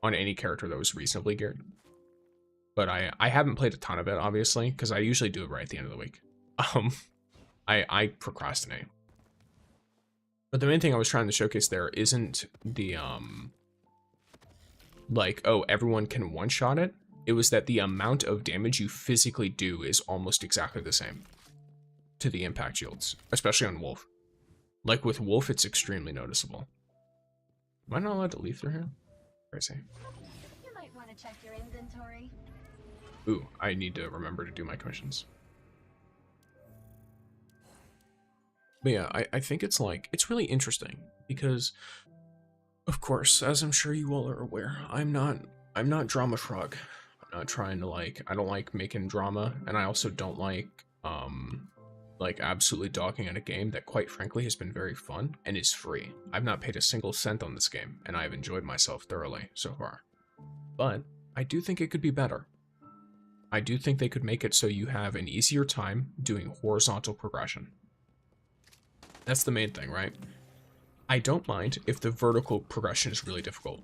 S1: On any character that was reasonably geared. But I haven't played a ton of it, obviously, because I usually do it right at the end of the week. I procrastinate. But the main thing I was trying to showcase there isn't the, like, oh, everyone can one-shot it. It was that the amount of damage you physically do is almost exactly the same to the impact shields, especially on Wolf. Like, with Wolf, it's extremely noticeable. Am I not allowed to leave through here? Crazy.
S2: You might want to check your inventory.
S1: Ooh, I need to remember to do my commissions. But yeah, I think it's like, it's really interesting because, of course, as I'm sure you all are aware, I'm not Drama Frog. I'm not trying to like, I don't like making drama, and I also don't like absolutely dogging on a game that quite frankly has been very fun and is free. I've not paid a single cent on this game, and I've enjoyed myself thoroughly so far. But I do think it could be better. I do think they could make it so you have an easier time doing horizontal progression. That's the main thing, right? I don't mind if the vertical progression is really difficult.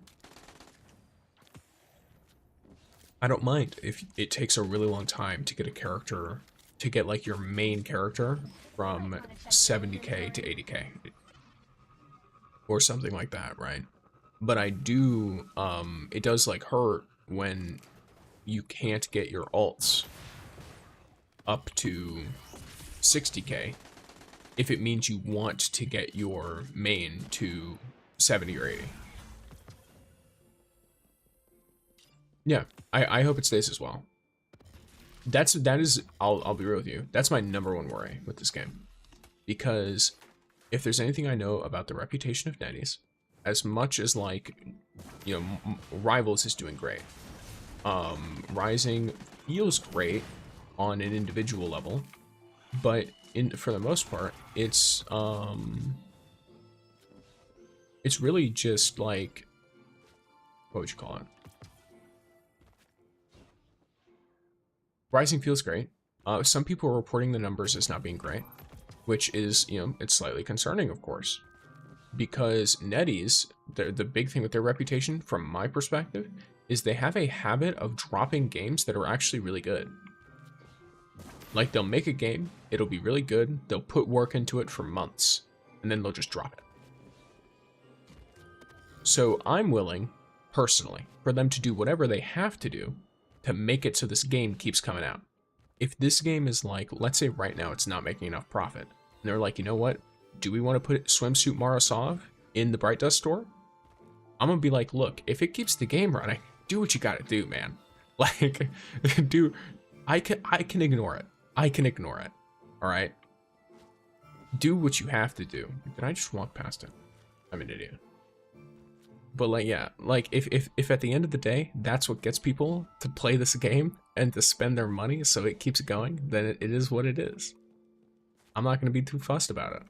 S1: I don't mind if it takes a really long time to get a character, to get like your main character from 70k to 80k. Or something like that, right? But I do, it does like hurt when you can't get your alts up to 60k if it means you want to get your main to 70 or 80. Yeah, I hope it stays as well. That is, I'll be real with you, that's my #1 worry with this game. Because if there's anything I know about the reputation of netties, as much as like, you know, Rivals is doing great. Rising feels great on an individual level, but for the most part, it's really just like, what would you call it? Rising feels great. Some people are reporting the numbers as not being great, which is, you know, it's slightly concerning, of course, because netties, the big thing with their reputation, from my perspective, is they have a habit of dropping games that are actually really good. Like, they'll make a game, it'll be really good, they'll put work into it for months, and then they'll just drop it. So I'm willing, personally, for them to do whatever they have to do to make it so this game keeps coming out. If this game is like, let's say right now it's not making enough profit, and they're like, you know what, do we want to put Swimsuit Marasov in the Bright Dust store? I'm gonna be like, look, if it keeps the game running, do what you gotta do, man. Like, do, I can ignore it. I can ignore it. All right. Do what you have to do. Did I just walk past it? I'm an idiot. But like, yeah, like if at the end of the day, that's what gets people to play this game and to spend their money so it keeps going, then it is what it is. I'm not going to be too fussed about it.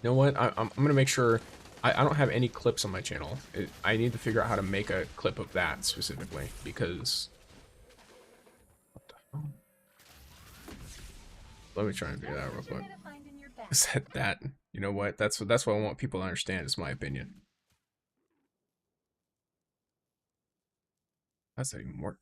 S1: You know what? I'm going to make sure I don't have any clips on my channel. I need to figure out how to make a clip of that specifically, because Let me try and do that real
S2: What you're
S1: quick.
S2: gonna find in your bag.
S1: Is that you know what? That's what I want people to understand. Is my opinion. How's that even work?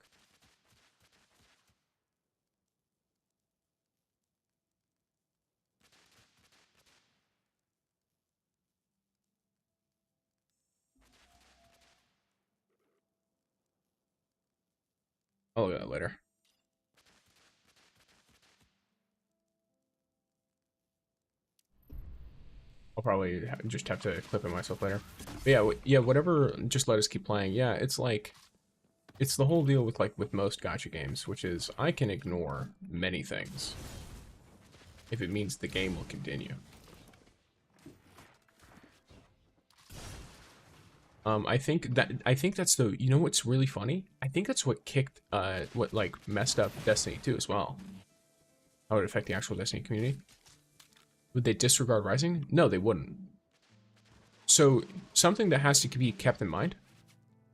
S1: I'll look at that later. I'll probably just have to clip it myself later. But yeah, yeah, whatever. Just let us keep playing. Yeah, it's like, it's the whole deal with like with most gacha games, which is I can ignore many things if it means the game will continue. I think that's the, you know what's really funny? I think that's what kicked what like messed up Destiny 2 as well. How would it affect the actual Destiny community? Would they disregard Rising? No, they wouldn't. So something that has to be kept in mind,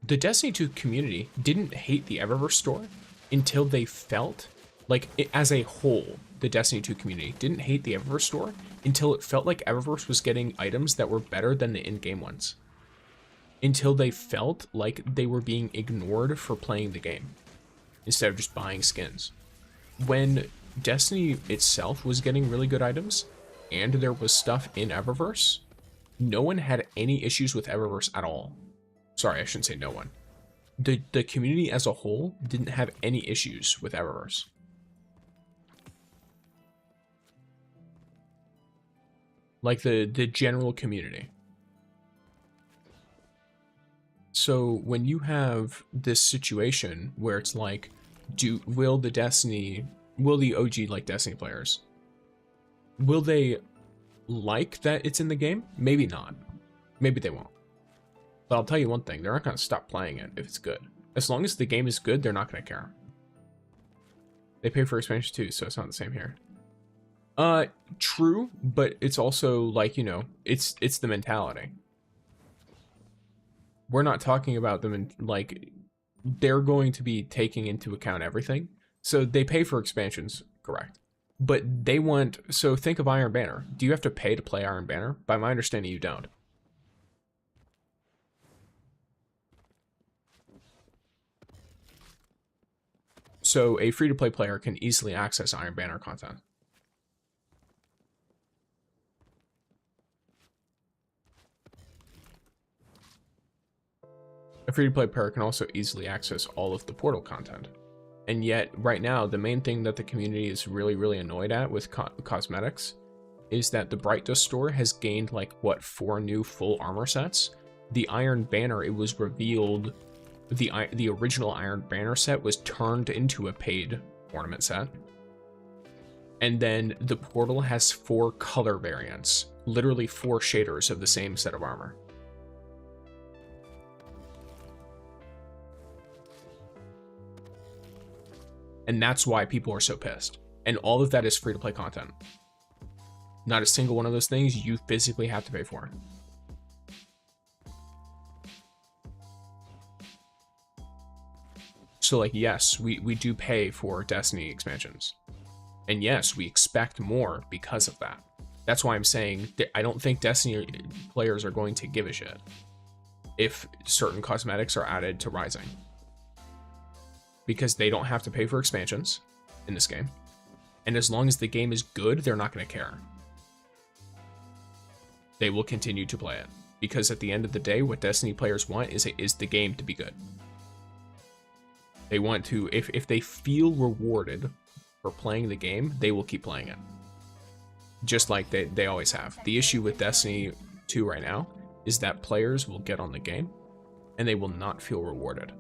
S1: the Destiny 2 community didn't hate the Eververse store until they felt like as a whole, the Destiny 2 community didn't hate the Eververse store until it felt like Eververse was getting items that were better than the in-game ones. Until they felt like they were being ignored for playing the game instead of just buying skins. When Destiny itself was getting really good items and there was stuff in Eververse, no one had any issues with Eververse at all. Sorry, I shouldn't say no one. The community as a whole didn't have any issues with Eververse. Like the general community. So when you have this situation where it's like, will the OG like Destiny players, will they like that it's in the game? Maybe not. Maybe they won't. But I'll tell you one thing, they're not going to stop playing it if it's good. As long as the game is good, they're not going to care. They pay for expansion too, so it's not the same here. True, but it's also like, you know, it's the mentality. We're not talking about them in, like, they're going to be taking into account everything. So they pay for expansions, correct. But they want, so think of Iron Banner. Do you have to pay to play Iron Banner? By my understanding, you don't. So a free-to-play player can easily access Iron Banner content. A free-to-play player can also easily access all of the Portal content. And yet, right now, the main thing that the community is really, really annoyed at with cosmetics is that the Bright Dust store has gained, like, what, 4 new full armor sets? The Iron Banner, it was revealed, the original Iron Banner set was turned into a paid ornament set. And then the Portal has 4 color variants, literally 4 shaders of the same set of armor. And that's why people are so pissed. And all of that is free-to-play content. Not a single one of those things you physically have to pay for. So, like, yes, we do pay for Destiny expansions. And yes, we expect more because of that. That's why I'm saying I don't think Destiny players are going to give a shit if certain cosmetics are added to Rising. Because they don't have to pay for expansions in this game. And as long as the game is good, they're not going to care. They will continue to play it. Because at the end of the day, what Destiny players want is the game to be good. They want to, if they feel rewarded for playing the game, they will keep playing it. Just like they always have. The issue with Destiny 2 right now is that players will get on the game and they will not feel rewarded.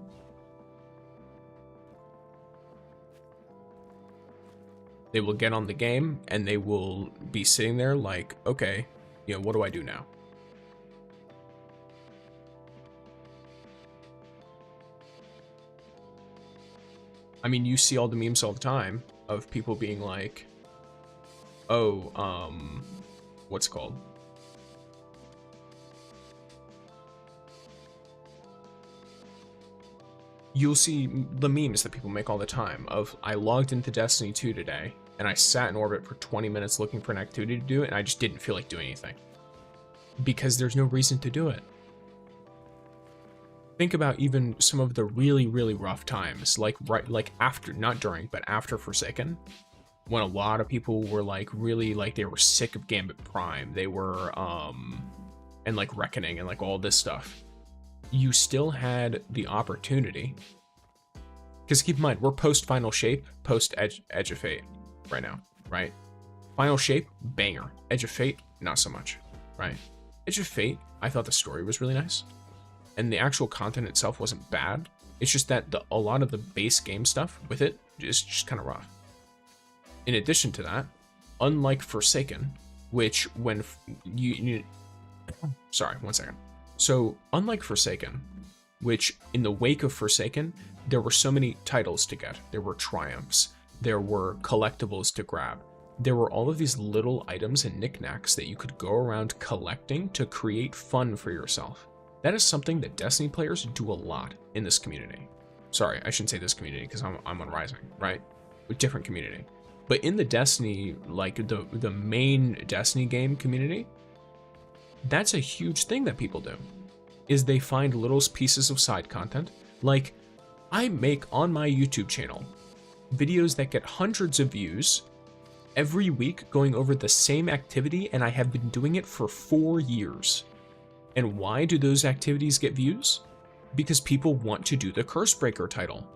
S1: They will get on the game and they will be sitting there like, okay, you know, what do I do now? I mean, you see all the memes all the time of people being like, oh, what's it called? You'll see the memes that people make all the time of, I logged into Destiny 2 today, and I sat in orbit for 20 minutes looking for an activity to do, and I just didn't feel like doing anything. Because there's no reason to do it. Think about even some of the really, really rough times, like after, not during, but after Forsaken, when a lot of people were like really like they were sick of Gambit Prime, they were and like Reckoning and like all this stuff. You still had the opportunity, because keep in mind we're post Final Shape, post Edge of Fate right now, right? Final Shape, banger. Edge of Fate, not so much, right? Edge of Fate, I thought the story was really nice, and the actual content itself wasn't bad. It's just that a lot of the base game stuff with it is just kind of rough. In addition to that, unlike Forsaken, which when sorry, one second. So unlike Forsaken, which in the wake of Forsaken, there were so many titles to get. There were triumphs, there were collectibles to grab. There were all of these little items and knickknacks that you could go around collecting to create fun for yourself. That is something that Destiny players do a lot in this community. Sorry, I shouldn't say this community because I'm on Rising, right? A different community. But in the Destiny, like the main Destiny game community, that's a huge thing that people do, is they find little pieces of side content. Like, I make on my YouTube channel videos that get hundreds of views every week going over the same activity, and I have been doing it for 4 years. And why do those activities get views? Because people want to do the Cursebreaker title.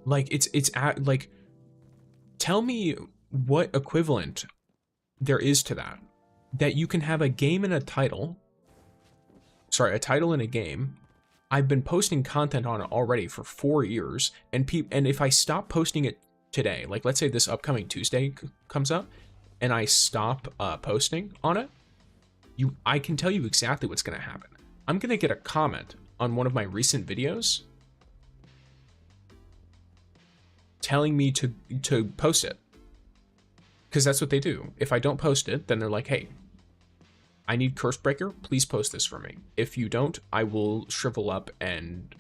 S1: Like, like, tell me what equivalent there is to that. That you can have a game and a title. Sorry, a title in a game. I've been posting content on it already for 4 years, and if I stop posting it today, like let's say this upcoming Tuesday comes up, and I stop posting on it, I can tell you exactly what's going to happen. I'm going to get a comment on one of my recent videos telling me to post it, because that's what they do. If I don't post it, then they're like, hey, I need Cursebreaker, please post this for me. If you don't, I will shrivel up and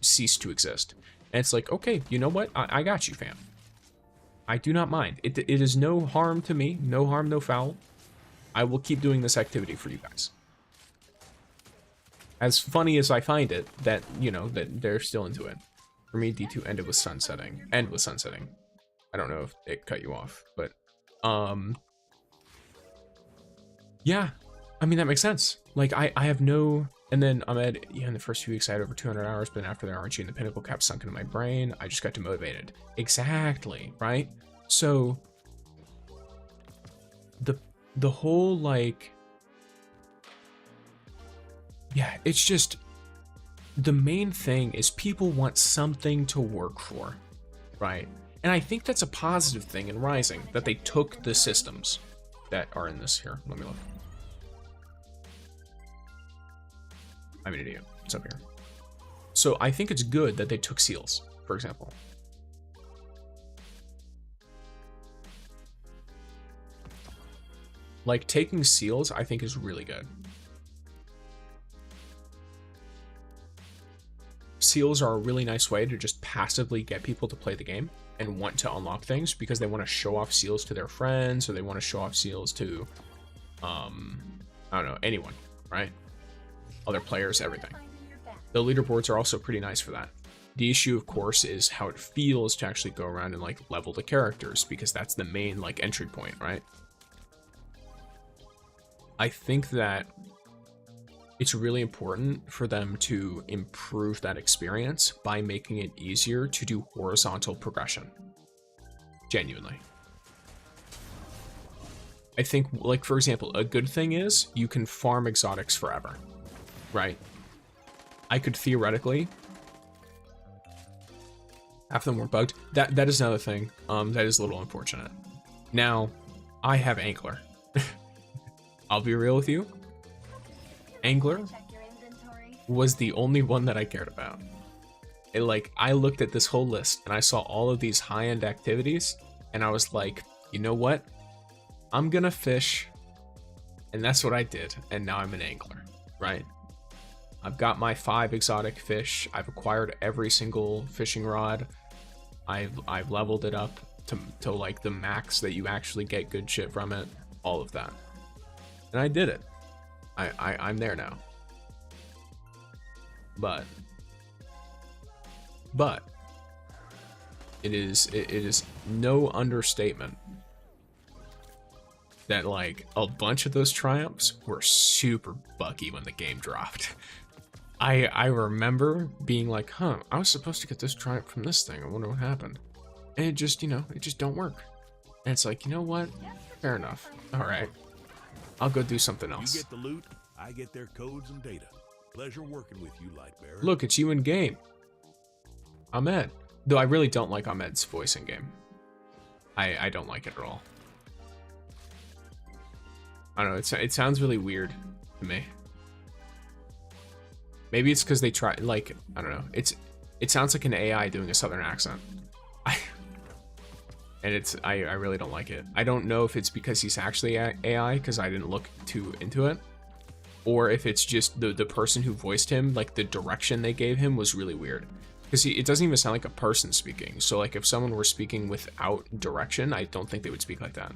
S1: cease to exist. And it's like, okay, you know what? I got you, fam. I do not mind. It is no harm to me. No harm, no foul. I will keep doing this activity for you guys. As funny as I find it, that, you know, that they're still into it. For me, D2 ended with sunsetting. End with sunsetting. I don't know if it cut you off, but, yeah. I mean, that makes sense. Like, I have no... And then Ahmed, yeah, in the first few weeks, I had over 200 hours, but after the RNG and the Pinnacle cap sunk into my brain, I just got demotivated. Exactly, right? So, the whole, like... Yeah, it's just... The main thing is people want something to work for, right? And I think that's a positive thing in Rising, that they took the systems that are in this here. Let me look. I'm an idiot. It's up here. So I think it's good that they took seals, for example. Like, taking seals, I think, is really good. Seals are a really nice way to just passively get people to play the game and want to unlock things, because they want to show off seals to their friends, or they want to show off seals to, I don't know, anyone, right? Other players, everything. The leaderboards are also pretty nice for that. The issue, of course, is how it feels to actually go around and, like, level the characters, because that's the main, like, entry point, right? I think that it's really important for them to improve that experience by making it easier to do horizontal progression. Genuinely. I think, like, for example, a good thing is you can farm exotics forever, right? I could theoretically have them more bugged. That is another thing. That is a little unfortunate. Now, I have Angler. I'll be real with you. Angler was the only one that I cared about. I looked at this whole list and I saw all of these high-end activities, and I was like, you know what? I'm gonna fish. And that's what I did. And now I'm an angler, right? I've got my 5 exotic fish. I've acquired every single fishing rod. I've leveled it up to like the max that you actually get good shit from it. All of that. And I did it. I'm there now. But it is no understatement that like a bunch of those triumphs were super buggy when the game dropped. I remember being like, huh, I was supposed to get this triumph from this thing. I wonder what happened. And it just, it just don't work. And it's like, you know what? Fair enough. All right. I'll go do something else.
S7: You get the loot, I get their codes and data. Pleasure working with you, Lightbearer.
S1: Look, it's you in game. Ahmed. Though I really don't like Ahmed's voice in game. I don't like it at all. I don't know, it sounds really weird to me. Maybe it's because they try, like, I don't know. It sounds like an AI doing a southern accent. And I really don't like it. I don't know if it's because he's actually AI, because I didn't look too into it. Or if it's just the person who voiced him, like the direction they gave him was really weird. Because it doesn't even sound like a person speaking. So like if someone were speaking without direction, I don't think they would speak like that.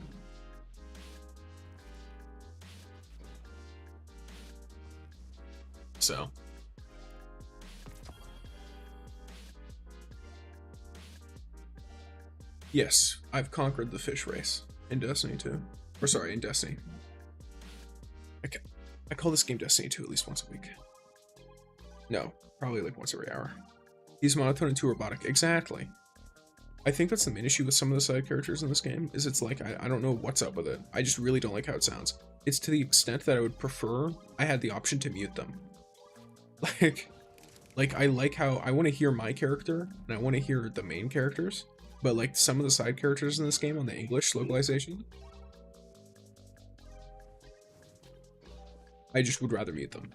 S1: So. Yes, I've conquered the fish race in Destiny 2. Or sorry, in Destiny. I call this game Destiny 2 at least once a week. No, probably like once every hour. He's monotone and too robotic. Exactly. I think that's the main issue with some of the side characters in this game, is it's like, I don't know what's up with it. I just really don't like how it sounds. It's to the extent that I would prefer I had the option to mute them. Like I like how I want to hear my character, and I want to hear the main characters, but like some of the side characters in this game on the English localization, I just would rather mute them.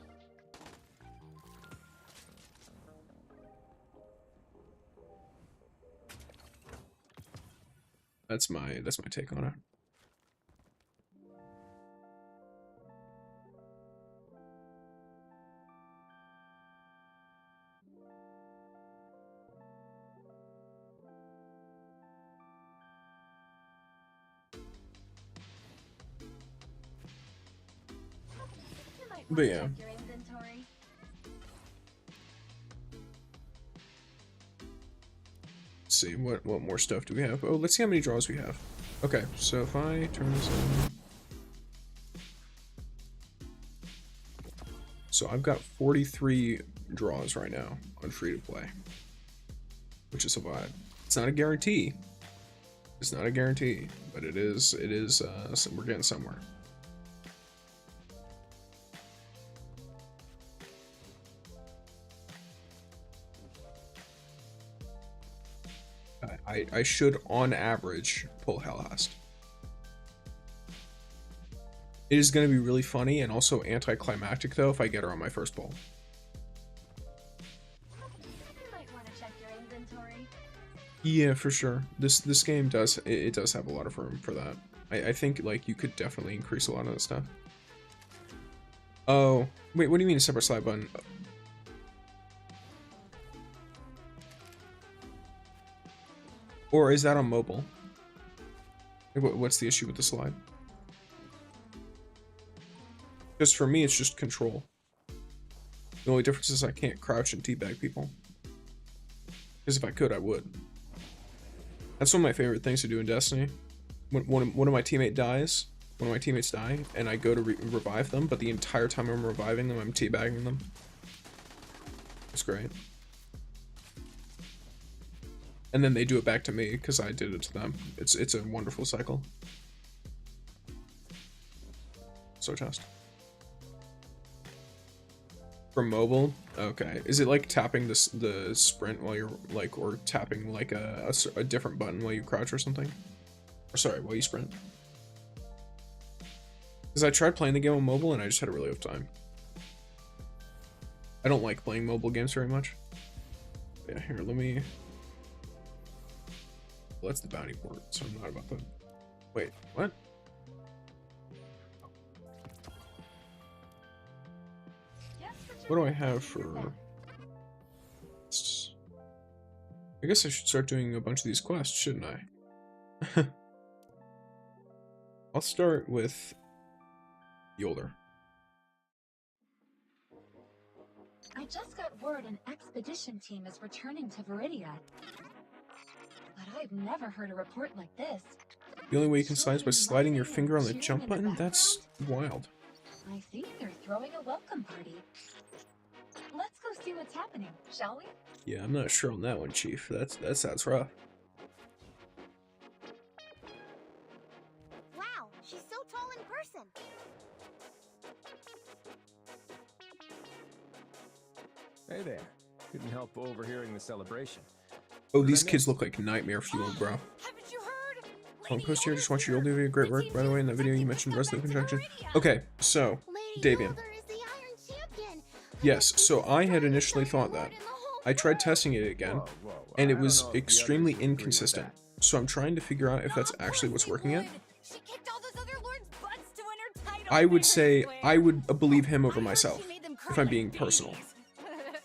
S1: That's my take on it. But yeah. Let's see, what more stuff do we have? Oh, let's see how many draws we have. Okay, so if I turn this on. So I've got 43 draws right now on free to play, which is a vibe. It's not a guarantee. It's not a guarantee, but it is, we're getting somewhere. I should, on average, pull HELHEST. It is going to be really funny and also anticlimactic, though, if I get her on my first pull. Yeah, for sure. This game does, it does have a lot of room for that. I think, like, you could definitely increase a lot of this stuff. Oh, wait, what do you mean a separate slide button? Or is that on mobile? What's the issue with the slide? Because for me, it's just control. The only difference is I can't crouch and teabag people. Because if I could, I would. That's one of my favorite things to do in Destiny. When one of my teammates die, and I go to revive them, but the entire time I'm reviving them, I'm teabagging them. It's great. And then they do it back to me because I did it to them. It's a wonderful cycle. So test. For mobile, okay. Is it like tapping the sprint while you're like, or tapping like a different button while you crouch or something? Or sorry, while you sprint? Because I tried playing the game on mobile and I just had a really rough time. I don't like playing mobile games very much. Yeah, here, let me... Well, that's the bounty port, so I'm not about to... Wait, what? What do I have for... I guess I should start doing a bunch of these quests, shouldn't I? I'll start with Yolder.
S8: I just got word an expedition team is returning to Viridia. But I've never heard a report like this.
S1: The only way you can slide is by sliding your finger on the jump button? That's wild.
S8: I think they're throwing a welcome party. Let's go see what's happening, shall we?
S1: Yeah, I'm not sure on that one, Chief. That sounds rough.
S3: Wow, she's so tall in person.
S9: Hey there. Couldn't help overhearing the celebration.
S1: Oh, these kids look like nightmare fuel, bro.
S3: Haven't you heard?
S1: I'll post here, just want you all to do great work. By the way, in that video you mentioned Resident Conjunction. Okay, so, Davian. Yes, so I had initially thought that. I tried testing it again, and it was extremely inconsistent. So I'm trying to figure out if that's actually what's working it. I would say I would believe him over myself, if I'm being personal.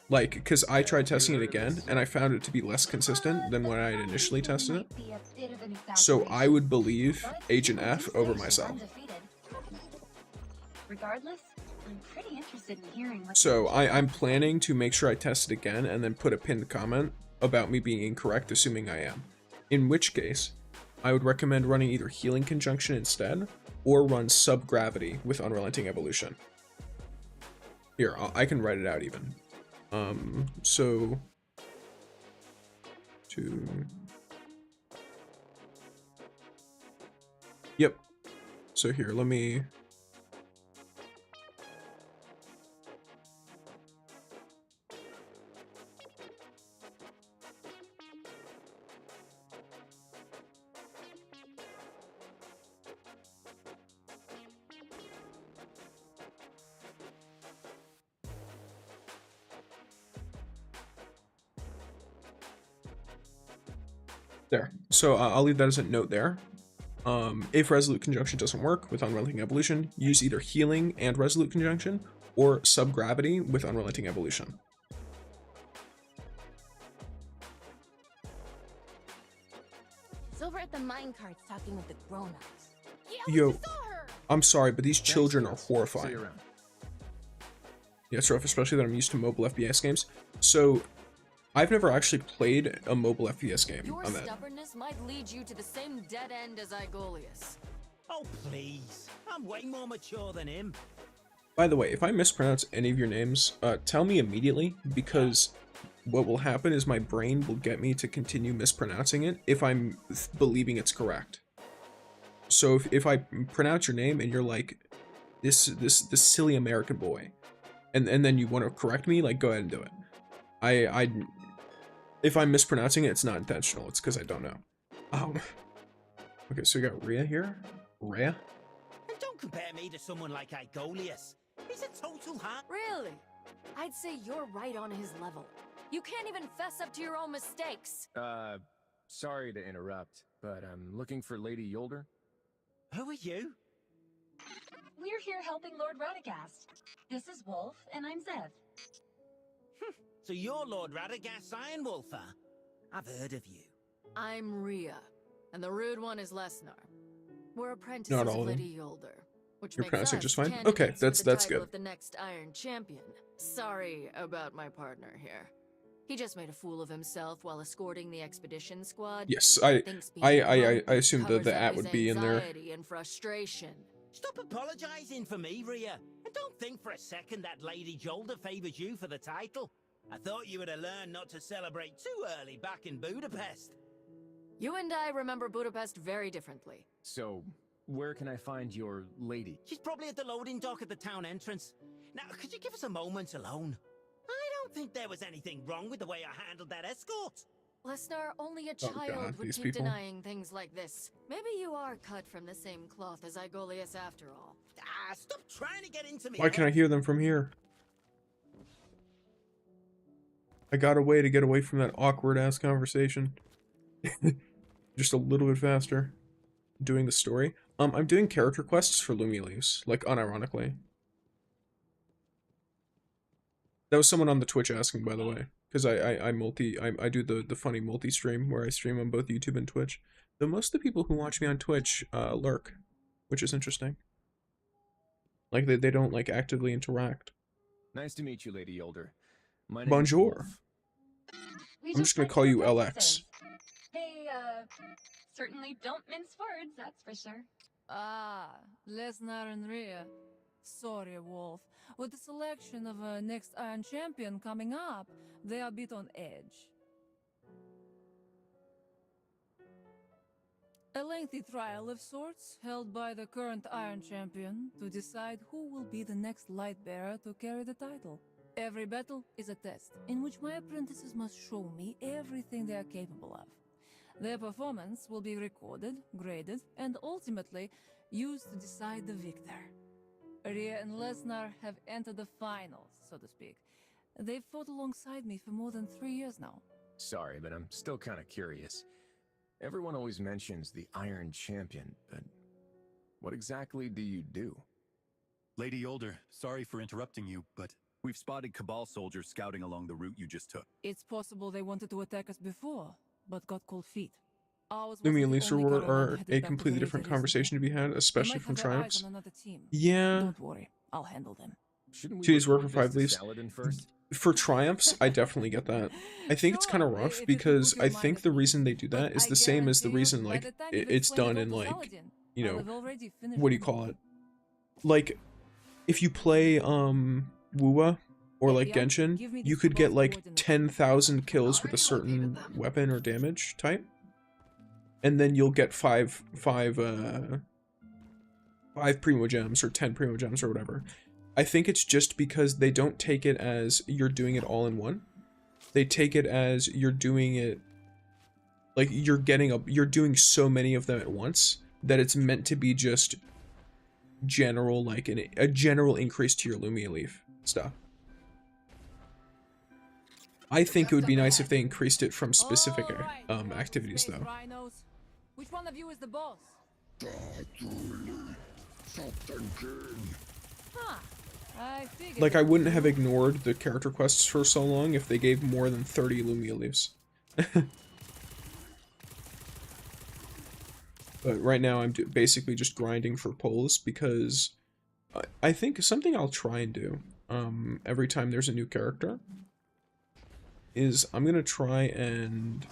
S1: Like, because I tried testing it again, and I found it to be less consistent than when I had initially tested it. So I would believe Agent F over myself.
S8: Regardless, I'm pretty interested in hearing what.
S1: So I'm planning to make sure I test it again and then put a pinned comment about me being incorrect, assuming I am. In which case, I would recommend running either Healing Conjunction instead, or run Sub-Gravity with Unrelenting Evolution. Here, I can write it out even. So... Yep. So here, let me... There. So I'll leave that as a note there. If Resolute Conjunction doesn't work with Unrelenting Evolution, use either Healing and Resolute Conjunction, or Sub-Gravity with Unrelenting Evolution.
S3: It's over at the minecarts talking with the grown-ups.
S1: Yo, I'm sorry, but these children are
S9: See you
S1: horrifying.
S9: around.
S1: Yeah, it's rough, especially that I'm used to mobile FPS games. So, I've never actually played a mobile FPS game
S2: Your
S1: on that.
S2: stubbornness might lead you to the same dead end as Igolius.
S6: Oh, please. I'm way more mature than him.
S1: By the way, if I mispronounce any of your names, tell me immediately, because what will happen is my brain will get me to continue mispronouncing it if I'm believing it's correct. So if I pronounce your name and you're like, this silly American boy, and then you want to correct me, like, go ahead and do it. If I'm mispronouncing it, it's not intentional. It's because I don't know. Okay, so we got Rhea here. Rhea?
S6: And don't compare me to someone like Igolius. He's a total hat.
S2: Really? I'd say you're right on his level. You can't even fess up to your own mistakes.
S9: Sorry to interrupt, but I'm looking for Lady Yolder.
S6: Who are you?
S8: We're here helping Lord Radagast. This is Wolf, and I'm Zev.
S6: So you're Lord Radagast Ironwolfer. I've heard of you.
S2: I'm Rhea, and the rude one is Lesnar. We're apprentices
S1: Not
S2: of
S1: all of them.
S2: Lady Yolder, which
S1: You're
S2: makes
S1: pronouncing
S2: us
S1: just fine?
S2: candidates
S1: Okay,
S2: for
S1: that's
S2: the title
S1: good.
S2: of the next Iron Champion. Sorry about my partner here. He just made a fool of himself while escorting the expedition squad.
S1: Yes, I assumed
S2: covers
S1: the
S2: up
S1: at
S2: his
S1: would be in there.
S2: anxiety and frustration.
S6: Stop apologizing for me, Rhea. And don't think for a second that Lady Yolder favors you for the title. I thought you would have learned not to celebrate too early back in Budapest.
S2: You and I remember Budapest very differently.
S9: So, where can I find your lady?
S6: She's probably at the loading dock at the town entrance. Now, could you give us a moment alone? I don't think there was anything wrong with the way I handled that escort.
S2: Lesnar, only a
S1: Oh,
S2: child
S1: God,
S2: would
S1: these
S2: keep
S1: people.
S2: denying things like this. Maybe you are cut from the same cloth as Igolius after all.
S6: Stop trying to get into me.
S1: Why can I hear them from here? I got a way to get away from that awkward-ass conversation. Just a little bit faster. Doing the story. I'm doing character quests for Lumilius, like, unironically. That was someone on the Twitch asking, by the way, because I do the funny multi stream where I stream on both YouTube and Twitch. Though most of the people who watch me on Twitch lurk, which is interesting. Like they don't like actively interact.
S9: Nice to meet you, Lady Older. My name
S1: Bonjour.
S9: Is
S8: We
S1: I'm just gonna
S8: like
S1: call
S8: your
S1: you LX.
S8: preferences. They, certainly don't mince words, that's for sure.
S10: Ah, Lesnar and Rhea. Sorry, Wolf. With the selection of a next Iron Champion coming up, they are a bit on edge. A lengthy trial of sorts, held by the current Iron Champion, to decide who will be the next light bearer to carry the title. Every battle is a test, in which my apprentices must show me everything they are capable of. Their performance will be recorded, graded, and ultimately used to decide the victor. Rhea and Lesnar have entered the finals, so to speak. They've fought alongside me for more than 3 years now.
S9: sorry, but I'm still kind of curious. Everyone always mentions the Iron Champion, but what exactly do you do?
S11: Lady Older, sorry for interrupting you, but we've spotted Cabal soldiers scouting along the route you just took.
S10: It's possible they wanted to attack us before, but got cold feet.
S1: Lumi and Lisa are a completely different conversation to be had, especially from Triumphs. Yeah.
S10: Don't worry, I'll handle them.
S1: 2 days work for 5 leaves. For Triumphs, I definitely get that. I think it's kind of rough because I think the reason they do that is the same as the reason, like, it's done in, like, you know, what do you call it? Like, if you play, Wuwa or, like, Genshin, you could get, like, 10,000 kills with a certain weapon or damage type. And then you'll get 5 Primo Gems or 10 Primo Gems or whatever. I think it's just because they don't take it as you're doing it all in one. They take it as you're doing it, like you're doing so many of them at once that it's meant to be just general, like a general increase to your Lumia Leaf stuff. I think it would be nice if they increased it from specific activities though.
S10: Which one of you is the boss? Huh.
S1: Like, I wouldn't have ignored the character quests for so long if they gave more than 30 Lumia Leaves. But right now I'm basically just grinding for pulls because I think something I'll try and do every time there's a new character is I'm gonna try and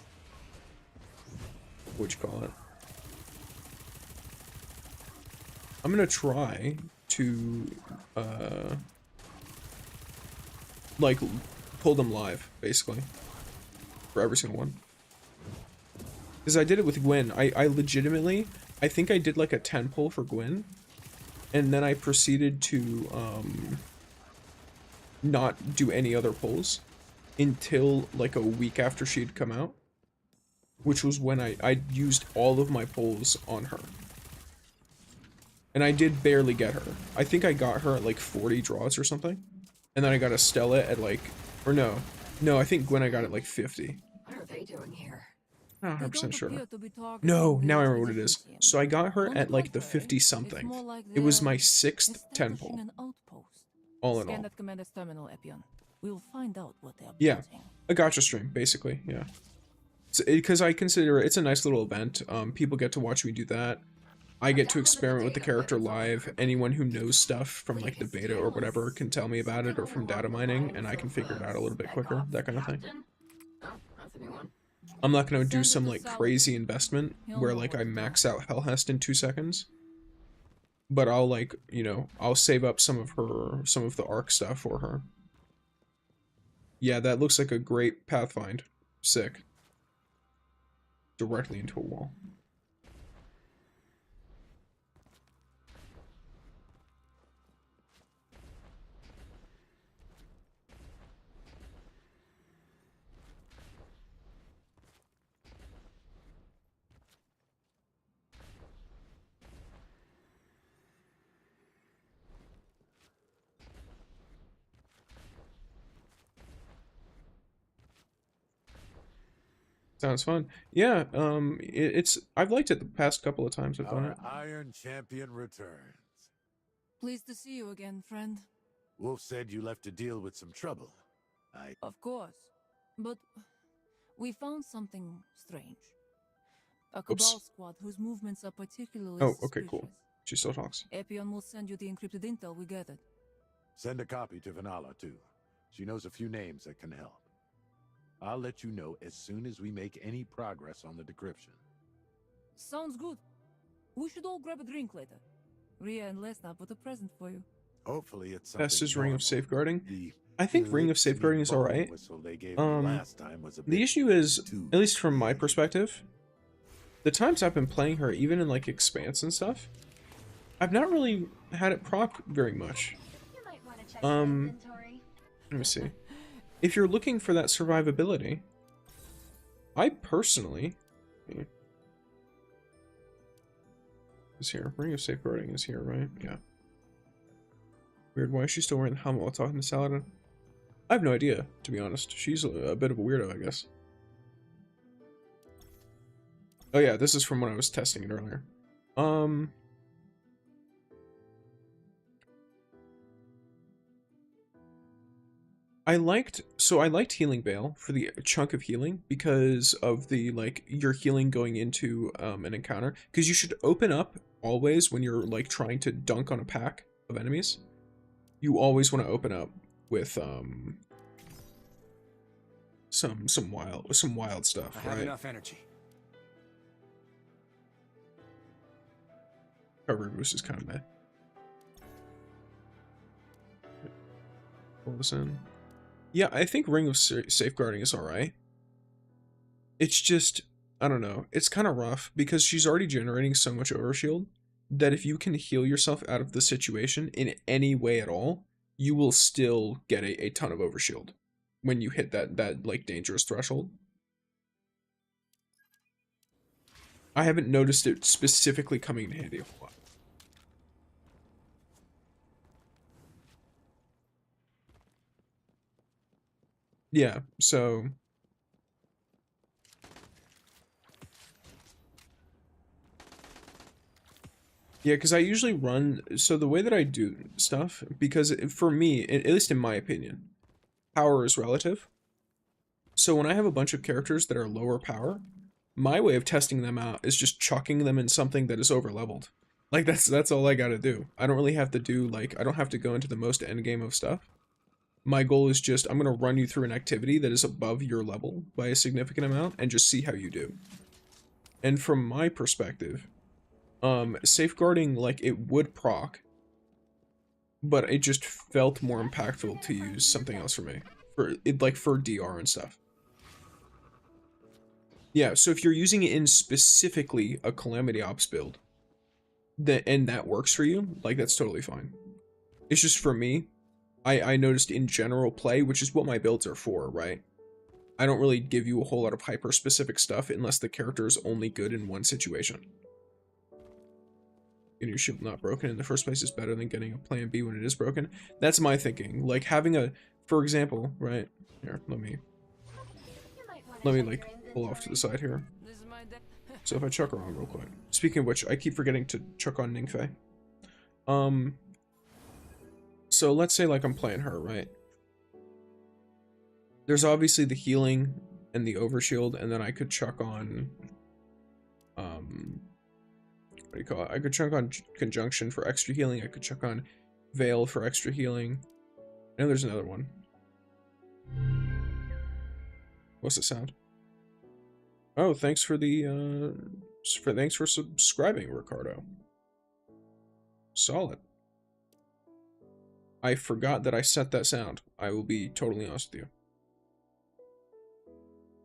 S1: I'm gonna try to like pull them live basically for every single one, because I did it with Gwen. I legitimately, I think I did like a 10 pull for Gwen, and then I proceeded to not do any other pulls until like a week after she'd come out, which was when I used all of my pulls on her. And I did barely get her. I think I got her at like 40 draws or something. And then I got a Stella at like, or no, I think Gwen I got at like 50.
S2: What are they doing here?
S1: I'm not 100% sure. No, now I remember what it is. So I got her at like the 50 something. It was my 6th 10 pull. All in all. Yeah, a gacha stream, basically, yeah. Because I consider it's a nice little event. People get to watch me do that. I get to experiment with the character live. Anyone who knows stuff from like the beta or whatever can tell me about it, or from data mining, and I can figure it out a little bit quicker, that kind of thing. I'm not going to do some like crazy investment where like I max out HELHEST in 2 seconds. But I'll like, you know, I'll save up some of the ARC stuff for her. Yeah, that looks like a great Pathfind. Sick. Directly into a wall. Sounds fun. Yeah, I've liked it the past couple of times I've done it.
S12: Iron Champion returns.
S10: Pleased to see you again, friend.
S12: Wolf said you left to deal with some trouble.
S10: Of course. But we found something strange. A Cabal squad whose movements are particularly
S1: Oh,
S10: suspicious.
S1: okay, cool. She still talks.
S10: Epion will send you the encrypted intel we gathered.
S7: Send a copy to Vanala, too. She knows a few names that can help. I'll let you know as soon as we make any progress on the decryption.
S10: Sounds good. We should all grab a drink later. Rhea and Lesnar put a present for you.
S7: Hopefully it's something
S1: Best's Ring
S7: normal.
S1: of Safeguarding.
S7: The
S1: I think Ring of Safeguarding is alright. The issue is, at least from my perspective, the times I've been playing her, even in like Expanse and stuff, I've not really had it proc very much. Let me see. If you're looking for that survivability, I personally is here. Ring of Safeguarding is here, right? Yeah. Weird. Why is she still wearing the helmet while talking to Saladin? I have no idea, to be honest. She's a bit of a weirdo, I guess. Oh yeah, this is from when I was testing it earlier. I liked Healing Veil for the chunk of healing because of the, like, your healing going into an encounter. Because you should open up always when you're, like, trying to dunk on a pack of enemies. You always want to open up with some wild stuff,
S4: I have
S1: right?
S4: enough energy.
S1: Recovery boost is kind of meh. Pull this in. Yeah, I think Ring of Safeguarding is alright. It's just, I don't know, it's kind of rough because she's already generating so much overshield that if you can heal yourself out of the situation in any way at all, you will still get a ton of overshield when you hit that like dangerous threshold. I haven't noticed it specifically coming in handy a whole lot. Yeah, so yeah, because I usually run, so the way that I do stuff, because for me, at least in my opinion, power is relative. So when I have a bunch of characters that are lower power, my way of testing them out is just chucking them in something that is over leveled. Like that's all I gotta do. I don't really have to do, like, I don't have to go into the most endgame of stuff. My goal is just, I'm going to run you through an activity that is above your level by a significant amount and just see how you do. And from my perspective, Safeguarding, like, it would proc, but it just felt more impactful to use something else for me. For DR and stuff. Yeah, so if you're using it in specifically a Calamity Ops build, and that works for you, like, that's totally fine. It's just for me, I noticed in general play, which is what my builds are for, right? I don't really give you a whole lot of hyper-specific stuff unless the character is only good in one situation. Getting your ship not broken in the first place is better than getting a plan B when it is broken. That's my thinking. Like, having a, for example, right? Here, let me like, pull off to the side here. So if I chuck her on real quick. Speaking of which, I keep forgetting to chuck on Ningfei. So let's say, like, I'm playing her, right? There's obviously the healing and the overshield, and then I could chuck on, what do you call it? I could chuck on Conjunction for extra healing. I could chuck on Veil for extra healing. And there's another one. What's the sound? Oh, thanks for the, thanks for subscribing, Ricardo. Solid. I forgot that I set that sound. I will be totally honest with you.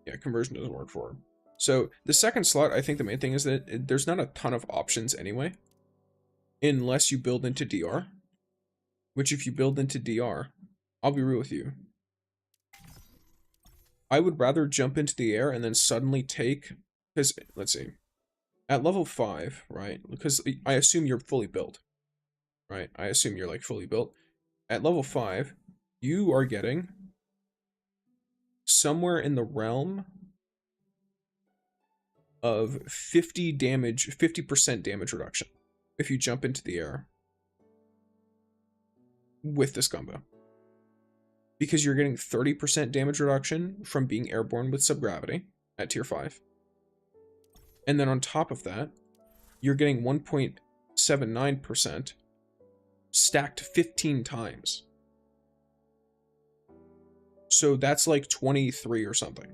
S1: Yeah, conversion doesn't work for him. So the second slot, I think the main thing is that there's not a ton of options anyway. Unless you build into DR. Which if you build into DR, I'll be real with you. I would rather jump into the air and then suddenly take, because, let's see. At level 5, right? Because I assume you're fully built. Right? I assume you're, like, fully built. At level 5, you are getting somewhere in the realm of 50% damage reduction if you jump into the air with this combo. because you're getting 30% damage reduction from being airborne with subgravity at tier 5. And then on top of that, you're getting 1.79% stacked 15 times. So that's like 23 or something.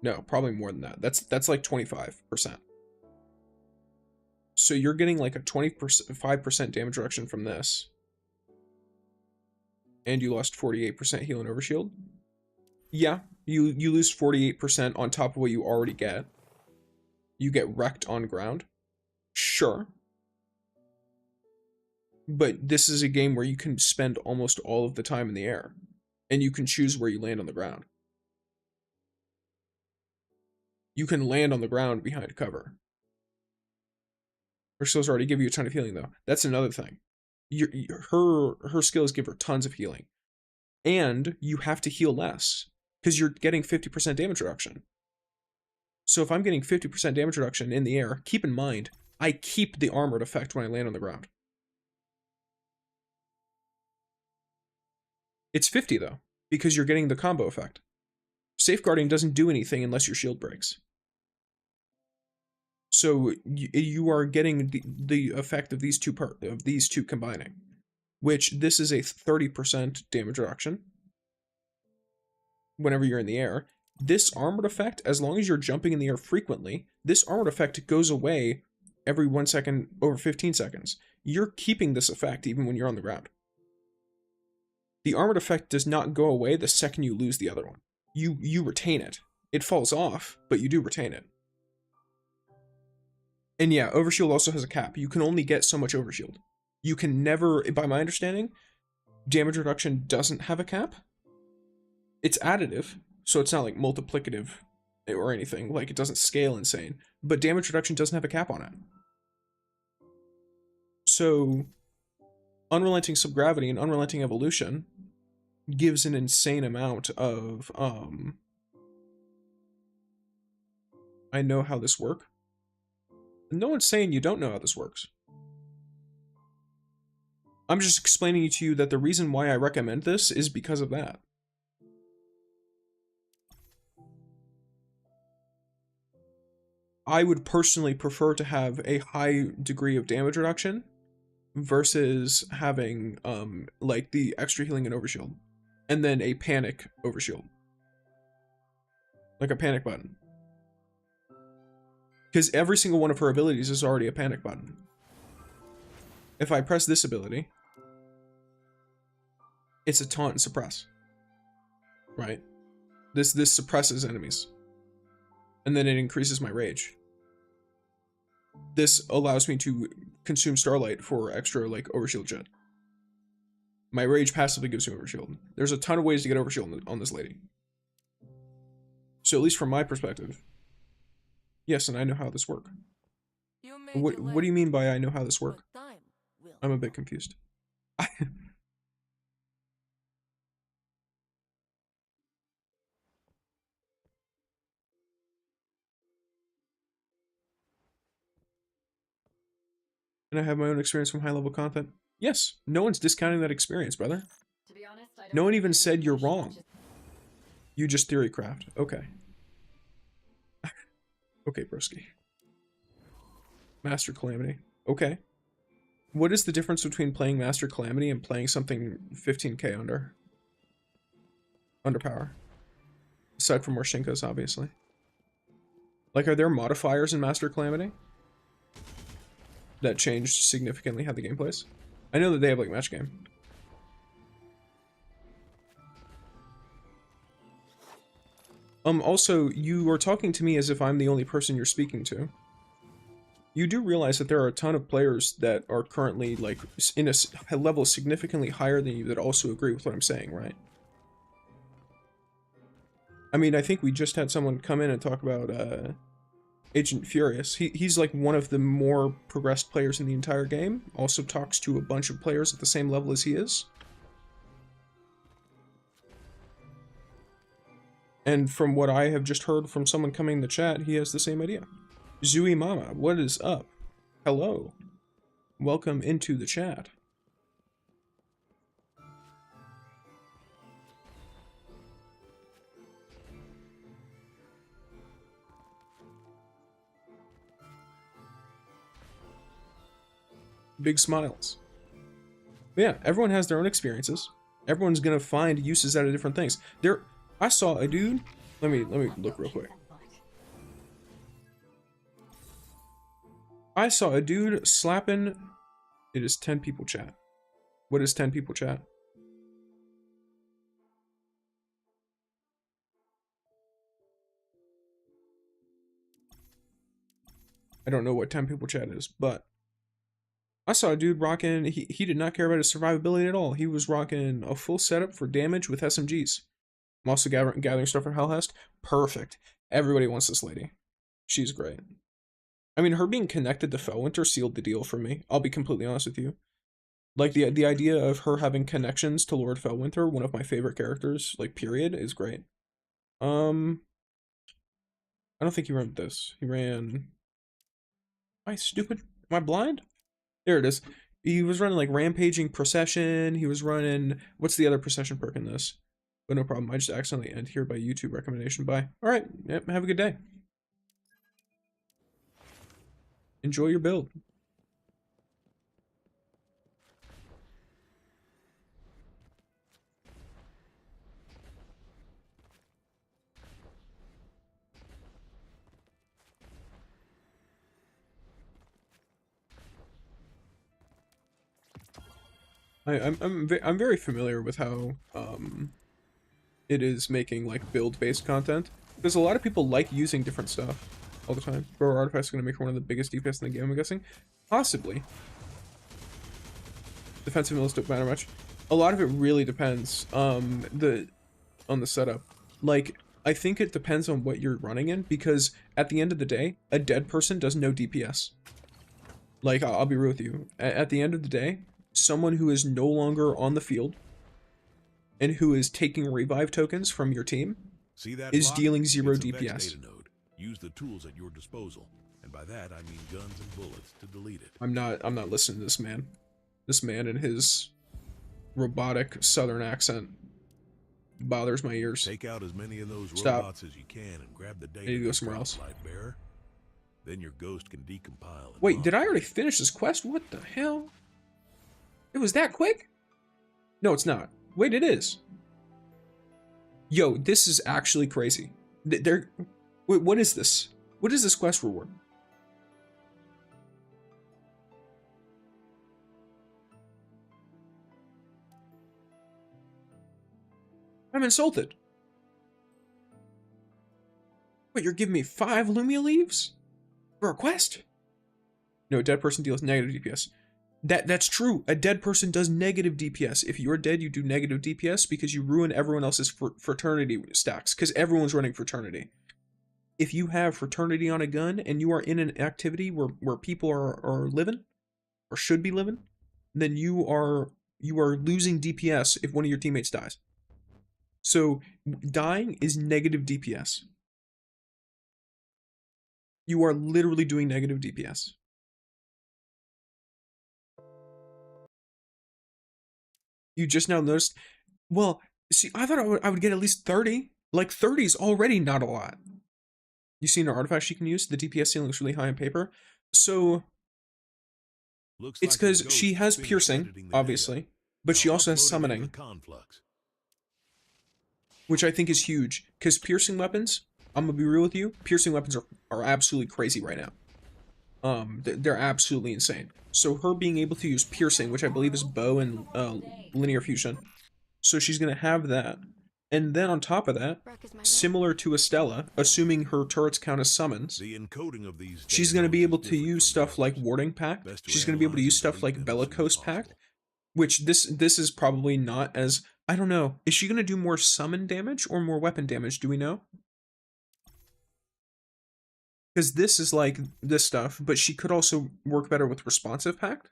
S1: No, probably more than that. That's like 25%. So you're getting like a 25% damage reduction from this. And you lost 48% heal and overshield. Yeah, you lose 48% on top of what you already get. You get wrecked on ground. Sure. But this is a game where you can spend almost all of the time in the air. And you can choose where you land on the ground. You can land on the ground behind cover. Her skills already give you a ton of healing, though. That's another thing. Her skills give her tons of healing. And you have to heal less, because you're getting 50% damage reduction. So if I'm getting 50% damage reduction in the air, keep in mind, I keep the armored effect when I land on the ground. It's 50, though, because you're getting the combo effect. Safeguarding doesn't do anything unless your shield breaks. So you are getting the effect of these two combining, which this is a 30% damage reduction whenever you're in the air. This armored effect, as long as you're jumping in the air frequently, this armored effect goes away every 1 second over 15 seconds. You're keeping this effect even when you're on the ground. The armored effect does not go away the second you lose the other one. You retain it. It falls off, but you do retain it. And yeah, overshield also has a cap. You can only get so much overshield. You can never, by my understanding, damage reduction doesn't have a cap. It's additive, so it's not like multiplicative or anything. Like, it doesn't scale insane. But damage reduction doesn't have a cap on it. So, unrelenting subgravity and unrelenting evolution gives an insane amount of, I know how this works. No one's saying you don't know how this works. I'm just explaining to you that the reason why I recommend this is because of that. I would personally prefer to have a high degree of damage reduction versus having like the extra healing and overshield, and then a panic overshield, like a panic button. Because every single one of her abilities is already a panic button. If I press this ability, it's a taunt and suppress. Right? This suppresses enemies. And then it increases my rage. This allows me to consume Starlight for extra, like, overshield shit. My rage passively gives me overshield. There's a ton of ways to get overshield on this lady. So at least from my perspective, yes, and I know how this works. What do you mean by I know how this works? I'm a bit confused. And I have my own experience from high-level content. Yes, no one's discounting that experience, brother.
S2: To be honest, I don't
S1: No one even
S2: think
S1: said you're
S2: we should
S1: wrong.
S2: just-
S1: You just theory craft. Okay. Okay, broski. Master Calamity. Okay. What is the difference between playing Master Calamity and playing something 15k under? Underpower. Aside from Morshinkas, obviously. Like, are there modifiers in Master Calamity that changed significantly how the game plays? I know that they have, like, match game. Also, you are talking to me as if I'm the only person you're speaking to. You do realize that there are a ton of players that are currently, like, in a level significantly higher than you that also agree with what I'm saying, right? I mean, I think we just had someone come in and talk about, Agent Furious. He's, like, one of the more progressed players in the entire game. Also talks to a bunch of players at the same level as he is. And from what I have just heard from someone coming in the chat, he has the same idea. Zui Mama, what is up? Hello. Welcome into the chat. big smiles. But yeah, everyone has their own experiences. Everyone's gonna find uses out of different things. I saw a dude. Let me look real quick. I saw a dude slapping. It is 10 people chat. What is 10 people chat? I don't know what 10 people chat is, but I saw a dude rocking, he did not care about his survivability at all. He was rocking a full setup for damage with SMGs. I'm also gathering stuff for HELHEST. Perfect. Everybody wants this lady. She's great. I mean, her being connected to Fellwinter sealed the deal for me. I'll be completely honest with you. Like, the idea of her having connections to Lord Fellwinter, one of my favorite characters, like, period, is great. I don't think he ran this. He ran... Am I stupid? Am I blind? There it is. He was running like Rampaging Procession. He was running... What's the other Procession perk in this? But no problem. I just accidentally end here by YouTube recommendation. Bye. Alright. Yep. Have a good day. Enjoy your build. I'm very familiar with how it is making like build-based content, because a lot of people like using different stuff all the time. Bro, Artifacts are gonna make her one of the biggest DPS in the game, I'm guessing. Possibly. Defensive mills don't matter much. A lot of it really depends on the setup. Like, I think it depends on what you're running in, because at the end of the day, a dead person does no DPS. Like, I'll be real with you. At the end of the day, someone who is no longer on the field and who is taking revive tokens from your team is dealing 0 DPS.
S12: Use the tools at your disposal, and by that I mean guns and bullets to delete it.
S1: I'm not listening to this man. This man and his robotic southern accent bothers my ears.
S12: Take out as many of those robots as you can and grab the data.
S1: I need to go somewhere else.
S12: Lightbearer. Then your ghost can decompile.
S1: Wait, did I already finish this quest? What the hell? It was that quick? No, it's not. Wait, it is. Yo, this is actually crazy. Wait, what is this? What is this quest reward? I'm insulted. Wait, you're giving me 5 Lumia leaves for a quest? No, a dead person deals negative DPS. That's true. A dead person does negative DPS. If you're dead, you do negative DPS because you ruin everyone else's fraternity stacks, because everyone's running fraternity. If you have fraternity on a gun and you are in an activity where people are living or should be living, then you are losing DPS if one of your teammates dies. So dying is negative DPS. You are literally doing negative DPS. You just now noticed. Well, see, I thought I would get at least 30. Like 30 is already not a lot. You see an artifact she can use? The DPS ceiling looks really high on paper. So it's because she has piercing, obviously, but she also has summoning, which I think is huge. Because piercing weapons, I'm gonna be real with you, piercing weapons are absolutely crazy right now. They're absolutely insane. So her being able to use piercing, which I believe is bow and linear fusion, so she's gonna have that. And then on top of that, similar to Estella, assuming her turrets count as summons, she's going to be able to use stuff like Warding Pact. She's going to be able to use stuff like Bellicose Pact, which this is probably not as... I don't know. Is she going to do more summon damage or more weapon damage? Do we know? Because this is like this stuff, but she could also work better with Responsive Pact,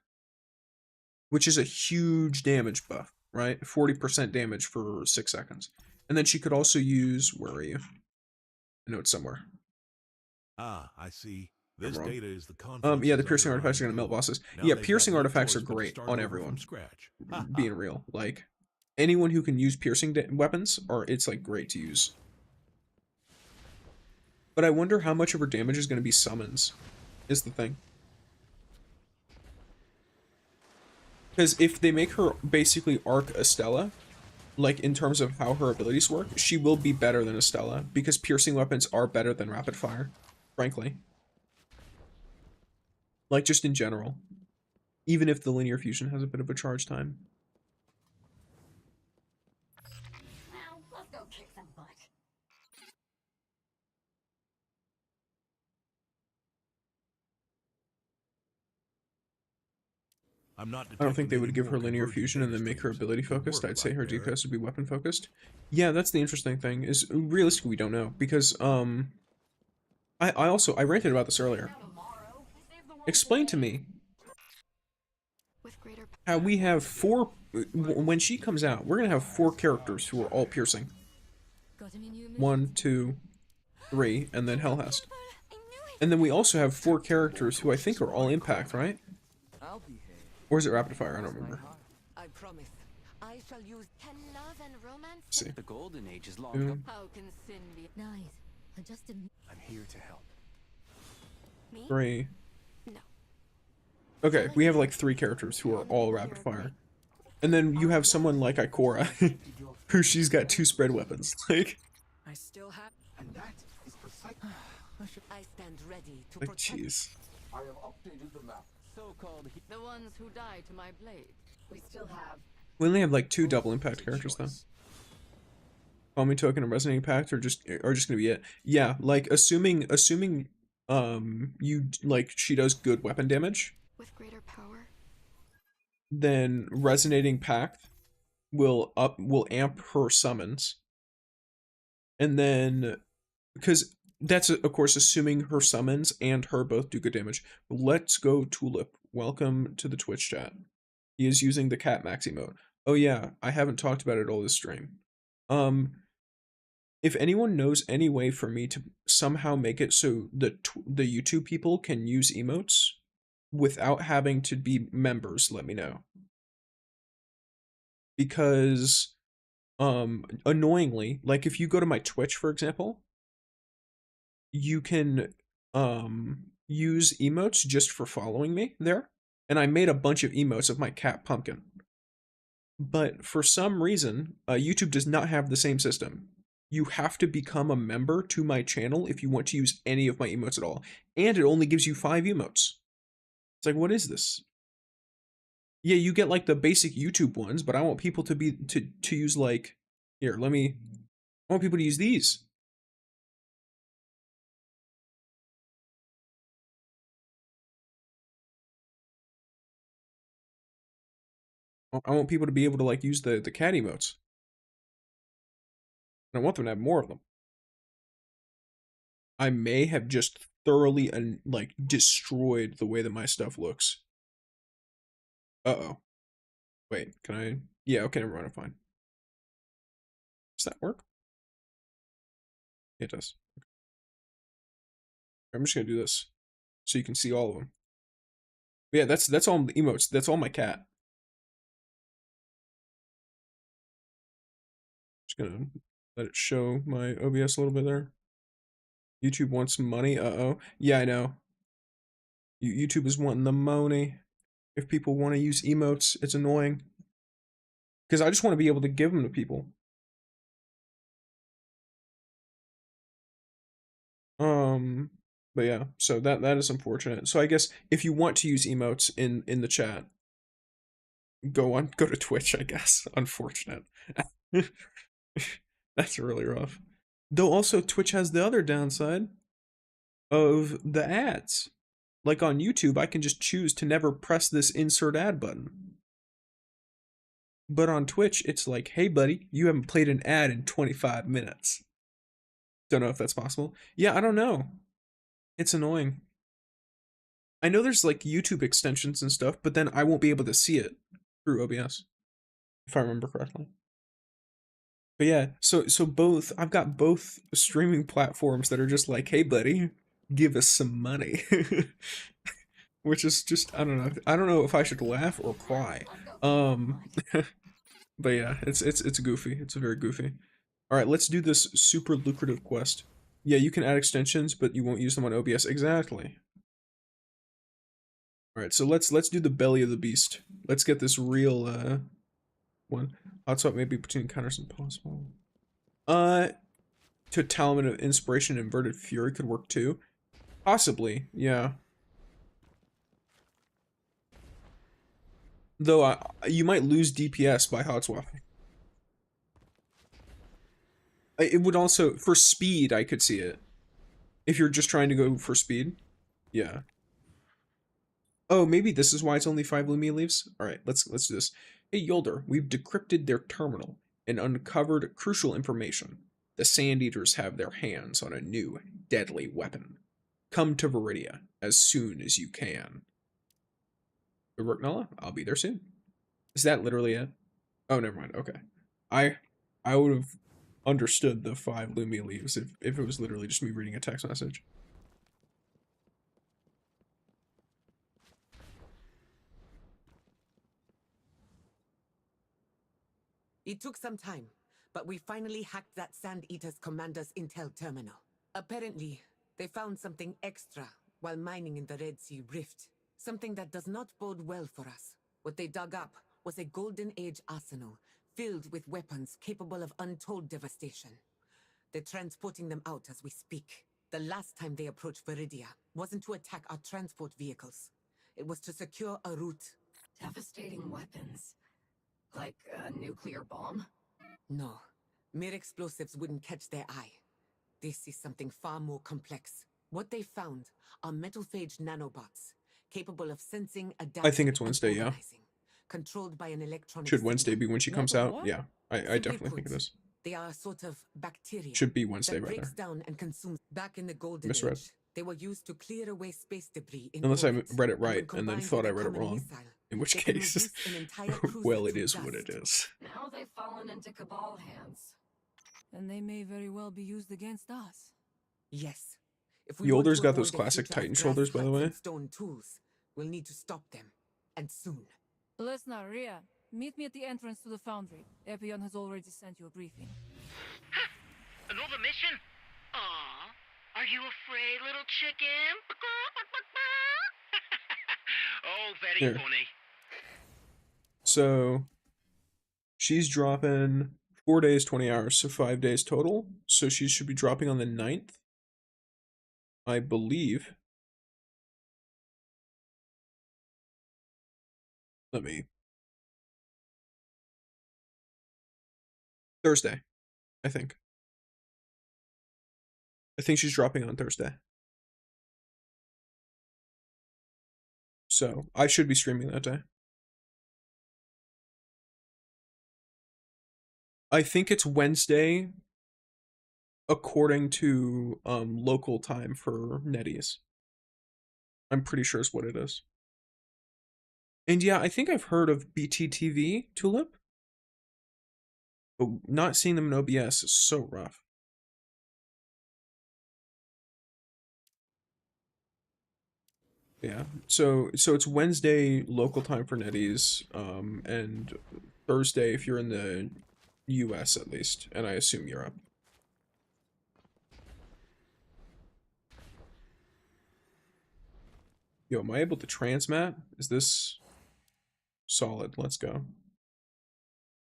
S1: which is a huge damage buff, right? 40% damage for 6 seconds. And then she could also use, where are you? I know it's somewhere.
S12: Ah, I see. This data is the
S1: yeah, the piercing artifacts are gonna melt bosses. Yeah, piercing artifacts are great on everyone. Being real, like anyone who can use piercing weapons, it's like great to use. But I wonder how much of her damage is gonna be summons, is the thing.
S13: Because if they make her basically Arc Estella, like in terms of how her abilities work, she will be better than Estella because piercing weapons are better than rapid fire, frankly. Like just in general. Even if the linear fusion has a bit of a charge time.
S8: Now, let's go kick some butt.
S13: I don't think they would give her linear fusion and then make her ability focused. I'd say her DPS would be weapon focused. Yeah, that's the interesting thing, is realistically we don't know. Because, I ranted about this earlier. Explain to me how we have four, when she comes out, we're gonna have 4 characters who are all piercing. 1, 2, 3, and then HELHEST. And then we also have 4 characters who I think are all impact, right? Or is it rapid fire? I don't remember.
S2: I promise. I shall use love and romance.
S13: See.
S4: The golden age is long.
S2: How can sin be nice?
S4: I'm here to help.
S13: 3.
S3: No.
S13: Okay, we have like 3 characters who are all rapid fire. And then you have someone like Ikora, who she's got 2 spread weapons. Like,
S2: I still have,
S5: And that is precisely.
S2: I stand ready to
S13: like,
S2: protect
S13: jeez.
S5: I have updated the map.
S2: so-called the ones who die to my blade. We still have.
S13: We only have like 2 double impact characters though. Call Me Token and Resonating Pact are just gonna be it. Yeah, like assuming you like she does good weapon damage.
S3: With greater power.
S13: Then Resonating Pact will amp her summons. And then because that's of course assuming her summons and her both do good damage. Let's go Tulip. Welcome to the Twitch chat. He is using the cat max emote. Oh yeah, I haven't talked about it all this stream. If anyone knows any way for me to somehow make it so the YouTube people can use emotes without having to be members, let me know. Because annoyingly, like if you go to my Twitch, for example, you can use emotes just for following me there. And I made a bunch of emotes of my cat Pumpkin. But for some reason, YouTube does not have the same system. You have to become a member to my channel if you want to use any of my emotes at all. And it only gives you 5 emotes. It's like, what is this? Yeah, you get like the basic YouTube ones, but I want people to use like, here, I want people to use these. I want people to be able to like use the cat emotes. And I want them to have more of them. I may have just thoroughly like destroyed the way that my stuff looks. Uh-oh. Wait, can I? Yeah, okay, never mind, I'm fine. Does that work? It does. Okay. I'm just gonna do this so you can see all of them. But yeah, that's all the emotes. That's all my cat. Just gonna let it show my OBS a little bit there. YouTube wants some money. Uh-oh. Yeah, I know. YouTube is wanting the money. If people want to use emotes, it's annoying. Because I just want to be able to give them to people. But yeah, so that is unfortunate. So I guess if you want to use emotes in the chat, go to Twitch, I guess. Unfortunate. That's really rough. Though also Twitch has the other downside of the ads. Like on YouTube, I can just choose to never press this insert ad button. But on Twitch, it's like, hey buddy, you haven't played an ad in 25 minutes. Don't know if that's possible. Yeah, I don't know. It's annoying. I know there's like YouTube extensions and stuff, but then I won't be able to see it through OBS, if I remember correctly. But yeah, so both, I've got both streaming platforms that are just like, hey buddy, give us some money. Which is just, I don't know. I don't know if I should laugh or cry. But yeah, it's goofy. It's very goofy. All right, let's do this super lucrative quest. Yeah, you can add extensions, but you won't use them on OBS. Exactly. All right, so let's do the belly of the beast. Let's get this real one. Hot swap maybe between counters impossible. To Talisman of Inspiration, Inverted Fury could work too. Possibly, yeah. Though you might lose DPS by hot swapping. It would also, for speed, I could see it. If you're just trying to go for speed. Yeah. Oh, maybe this is why it's only 5 Lumia leaves? Alright, let's do this. Hey Yolder, we've decrypted their terminal and uncovered crucial information. The Sand Eaters have their hands on a new, deadly weapon. Come to Viridia as soon as you can. Good work, Nala. I'll be there soon. Is that literally it? Oh, never mind. Okay. I would have understood the 5 Lumia leaves if it was literally just me reading a text message.
S14: It took some time, but we finally hacked that Sand Eater's commander's intel terminal. Apparently, they found something extra while mining in the Red Sea Rift. Something that does not bode well for us. What they dug up was a Golden Age arsenal filled with weapons capable of untold devastation. They're transporting them out as we speak. The last time they approached Viridia wasn't to attack our transport vehicles. It was to secure a route.
S2: Devastating weapons. Like a nuclear bomb?
S14: No, mere explosives wouldn't catch their eye. This is something far more complex. What they found are metal-phage nanobots, capable of sensing, adapting,
S13: I think it's Wednesday, yeah.
S14: Controlled by an electronic
S13: Should Wednesday be when she comes out?
S14: What?
S13: Yeah, I definitely think it is.
S14: They are a sort of bacteria.
S13: Should be Wednesday,
S14: that breaks
S13: rather.
S14: down and consumes. Back in the Golden
S13: Misread.
S14: Age, they were used to clear away space debris in
S13: Unless I
S14: orbit,
S13: read it
S14: and when
S13: right and then
S14: combined
S13: thought
S14: with
S13: I
S14: a
S13: read it
S14: common
S13: wrong.
S14: missile,
S13: In which
S14: they can
S13: case,
S14: reduce an entire cruiser
S13: well, it
S14: to
S13: is
S14: dust.
S13: what it is.
S2: Now they've fallen into Cabal hands.
S10: And they may very well be used against us.
S14: Yes. If we
S13: Yolder's
S14: want to
S13: got those
S14: avoid a
S13: classic
S14: future of
S13: Titan
S14: glass
S13: shoulders, by the
S14: huts
S13: way.
S14: and stone tools, we'll need to stop them, and soon.
S10: Lesnar, Rhea, meet me at the entrance to the foundry. Epion has already sent you a briefing.
S15: Another mission? Aw, are you afraid, little chicken? Oh, very
S13: Here.
S15: funny.
S13: So she's dropping 4 days, 20 hours, so 5 days total. So she should be dropping on the 9th, I believe. Let me. Thursday, I think. I think she's dropping on Thursday. So I should be streaming that day. I think it's Wednesday according to local time for NetEase. I'm pretty sure it's what it is. And yeah, I think I've heard of BTTV Tulip. But not seeing them in OBS is so rough. Yeah, so it's Wednesday local time for NetEase, and Thursday if you're in the US at least, and I assume Europe. Yo, am I able to transmat? Is this solid? Let's go.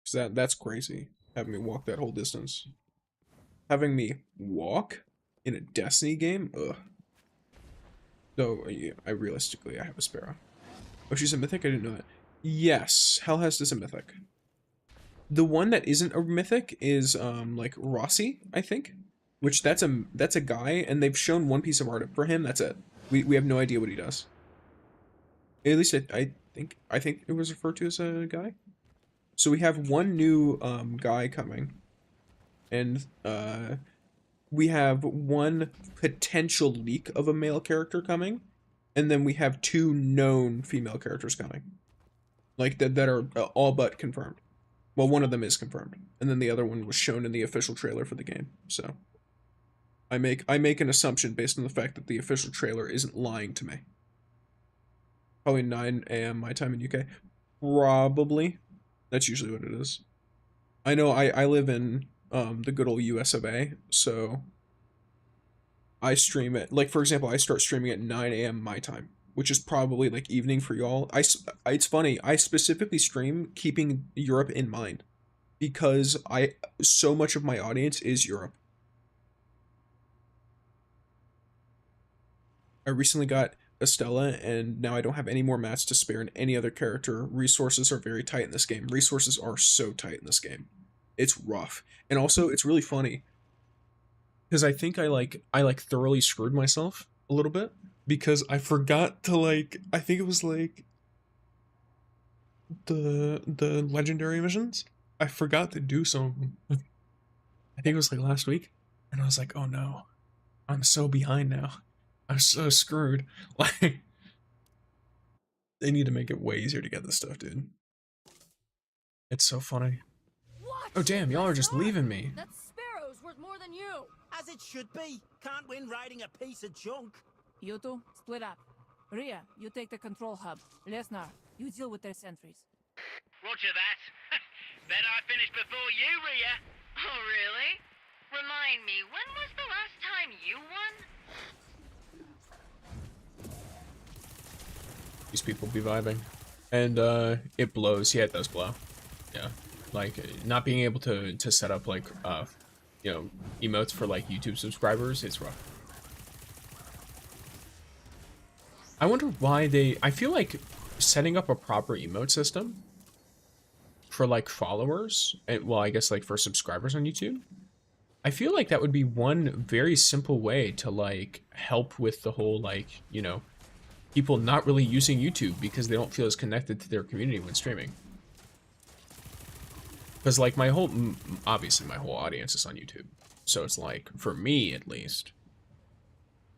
S13: 'Cause that's crazy, having me walk that whole distance. Having me walk in a Destiny game? Ugh. So, yeah, I have a Sparrow. Oh, she's a mythic? I didn't know that. Yes, HELHEST is a mythic. The one that isn't a mythic is, like, Rossi, I think. Which, that's a guy, and they've shown one piece of art for him, that's it. We have no idea what he does. At least I think it was referred to as a guy. So we have one new, guy coming. And, we have one potential leak of a male character coming, and then we have 2 known female characters coming. Like, that are all but confirmed. Well, one of them is confirmed, and then the other one was shown in the official trailer for the game, so. I make an assumption based on the fact that the official trailer isn't lying to me. Probably 9 AM my time in UK. Probably. That's usually what it is. I know I live in the good old US of A, so I stream it. Like, for example, I start streaming at 9 AM my time. which is probably like evening for y'all. It's funny. I specifically stream keeping Europe in mind because so much of my audience is Europe. I recently got Estella, and now I don't have any more mats to spare in any other character. Resources are very tight in this game. Resources are so tight in this game. It's rough. And also, it's really funny because I think I thoroughly screwed myself a little bit because I forgot to I think it was the legendary missions. I forgot to do some of them. I think it was last week, and I was like, oh no, I'm so behind now. I'm so screwed. Like, they need to make it way easier to get this stuff, dude. It's so funny. Oh damn, y'all are just leaving me.
S2: That sparrow's worth more than you.
S6: As it should be. Can't win riding a piece of junk.
S10: You two, split up. Rhea, you take the control hub. Lesnar, you deal with their sentries.
S15: Roger that. Bet I finished before you, Rhea. Oh, really? Remind me, when was the last time you won?
S1: These people be vibing. And it blows. Yeah, it does blow. Yeah. Not being able to set up you know, emotes for YouTube subscribers, it's rough. I wonder why I feel like setting up a proper emote system for followers, and well, I guess for subscribers on YouTube, I feel like that would be one very simple way to help with the whole you know, people not really using YouTube because they don't feel as connected to their community when streaming. Because obviously my whole audience is on YouTube. So it's for me at least,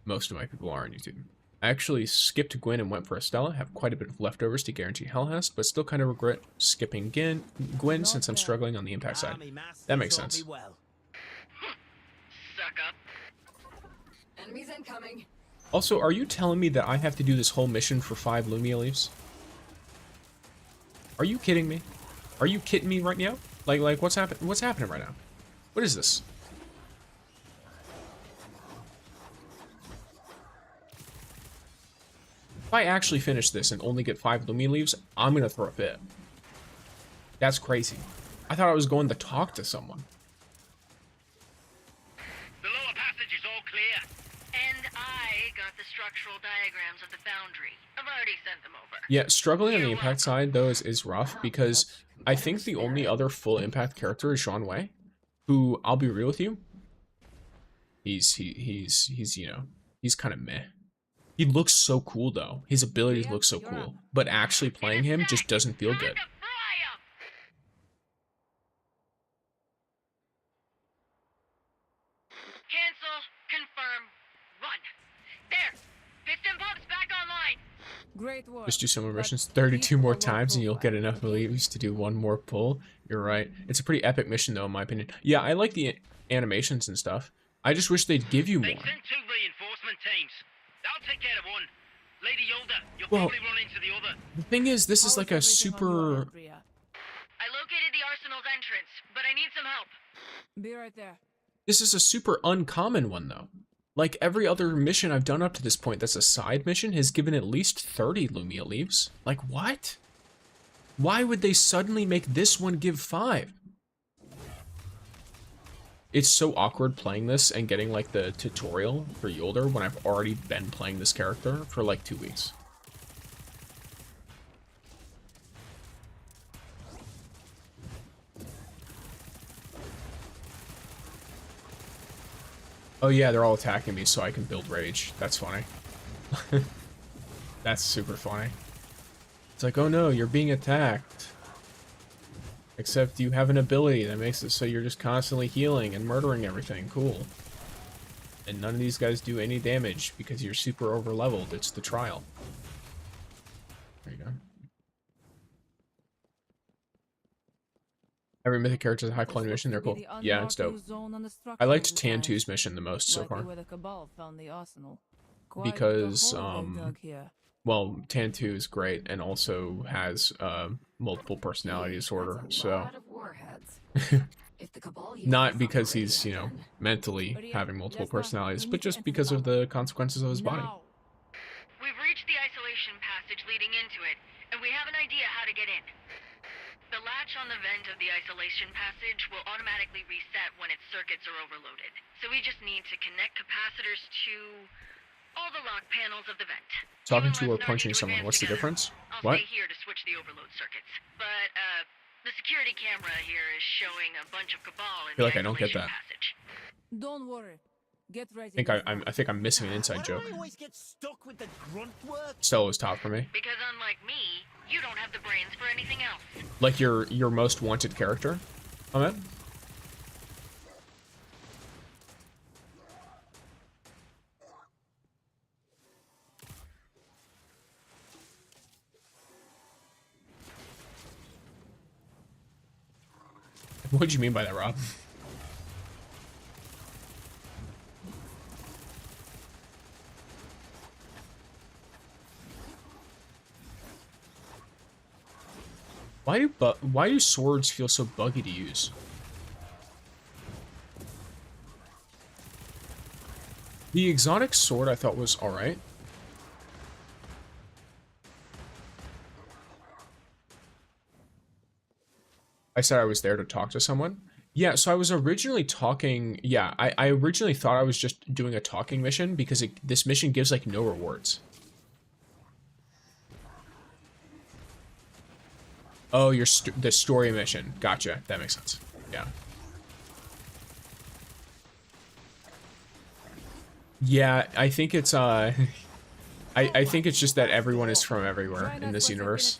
S1: most of my people are on YouTube. I actually skipped Gwen and went for Estella, have quite a bit of leftovers to guarantee HELHEST, but still kind of regret skipping Gwen since I'm struggling on the impact side. That makes sense.
S15: Suck up.
S2: Enemies incoming.
S1: Also, are you telling me that I have to do this whole mission for 5 Lumia leaves? Are you kidding me? Are you kidding me right now? What's happening right now? What is this? If I actually finish this and only get 5 Lumia leaves, I'm gonna throw a fit. That's crazy. I thought I was going to talk to someone.
S15: The lower passage is all clear.
S2: And I got the structural diagrams of the foundry. I've already sent them over.
S1: Yeah, struggling on the impact side though is rough because I think the only other full impact character is Sean Wei, who, I'll be real with you, he's you know, he's kind of meh. He looks so cool though. His abilities look so cool, but actually playing him just doesn't feel good.
S15: Cancel, confirm, run. There, piston pump's back online.
S10: Great work.
S1: Just do some more missions 32 more times and you'll get enough leaves to do one more pull. You're right. It's a pretty epic mission though, in my opinion. Yeah, I like the animations and stuff. I just wish they'd give you more.
S15: They sent 2 reinforcement teams. I'll take care of one. Lady Yolda, you'll
S1: Well,
S15: probably run into the other.
S1: The thing is, this is a super...
S2: I located the arsenal's entrance, but I need some help.
S10: Be right there.
S1: This is a super uncommon one though. Every other mission I've done up to this point that's a side mission has given at least 30 Lumia leaves. What? Why would they suddenly make this one give 5? It's so awkward playing this and getting the tutorial for Yolder when I've already been playing this character for 2 weeks. Oh yeah, they're all attacking me so I can build rage. That's funny. That's super funny. It's oh no, you're being attacked. Except you have an ability that makes it so you're just constantly healing and murdering everything. Cool. And none of these guys do any damage because you're super over leveled. It's the trial. There you go. Every mythic character has a high quality mission. They're cool. Yeah, it's dope. I liked Tan2's mission the most so far. Because, well, Tan2 is great and also has multiple personality disorder, so... Not because he's, you know, mentally having multiple personalities, but just because of the consequences of his body.
S15: We've reached the isolation to it, and we have an idea how to get in. The latch on the vent of the isolation passage will automatically reset when its circuits are overloaded. So we just need to connect capacitors to all the lock panels of the vent.
S1: Talking to or punching someone, what's the difference?
S15: I'll
S1: What?
S15: stay here to switch the overload circuits. But, the security camera here is showing a bunch of Cabal in
S1: I feel
S15: the
S1: like I don't get
S15: isolation
S1: that.
S15: passage.
S10: Don't worry. Get ready.
S1: I think I'm missing an inside joke.
S6: I always get stuck with the grunt work.
S1: Stella's top for me.
S15: Because unlike me, you don't have the brains for anything else.
S1: Like your most wanted character, Ahmed? What do you mean by that, Rob? Why do swords feel so buggy to use? The exotic sword I thought was alright. I said I was there to talk to someone. Yeah, so I was originally talking. Yeah, I originally thought I was just doing a talking mission because this mission gives like no rewards. Oh, the story mission. Gotcha. That makes sense. Yeah. Yeah, I think it's I think it's just that everyone is from everywhere in this universe.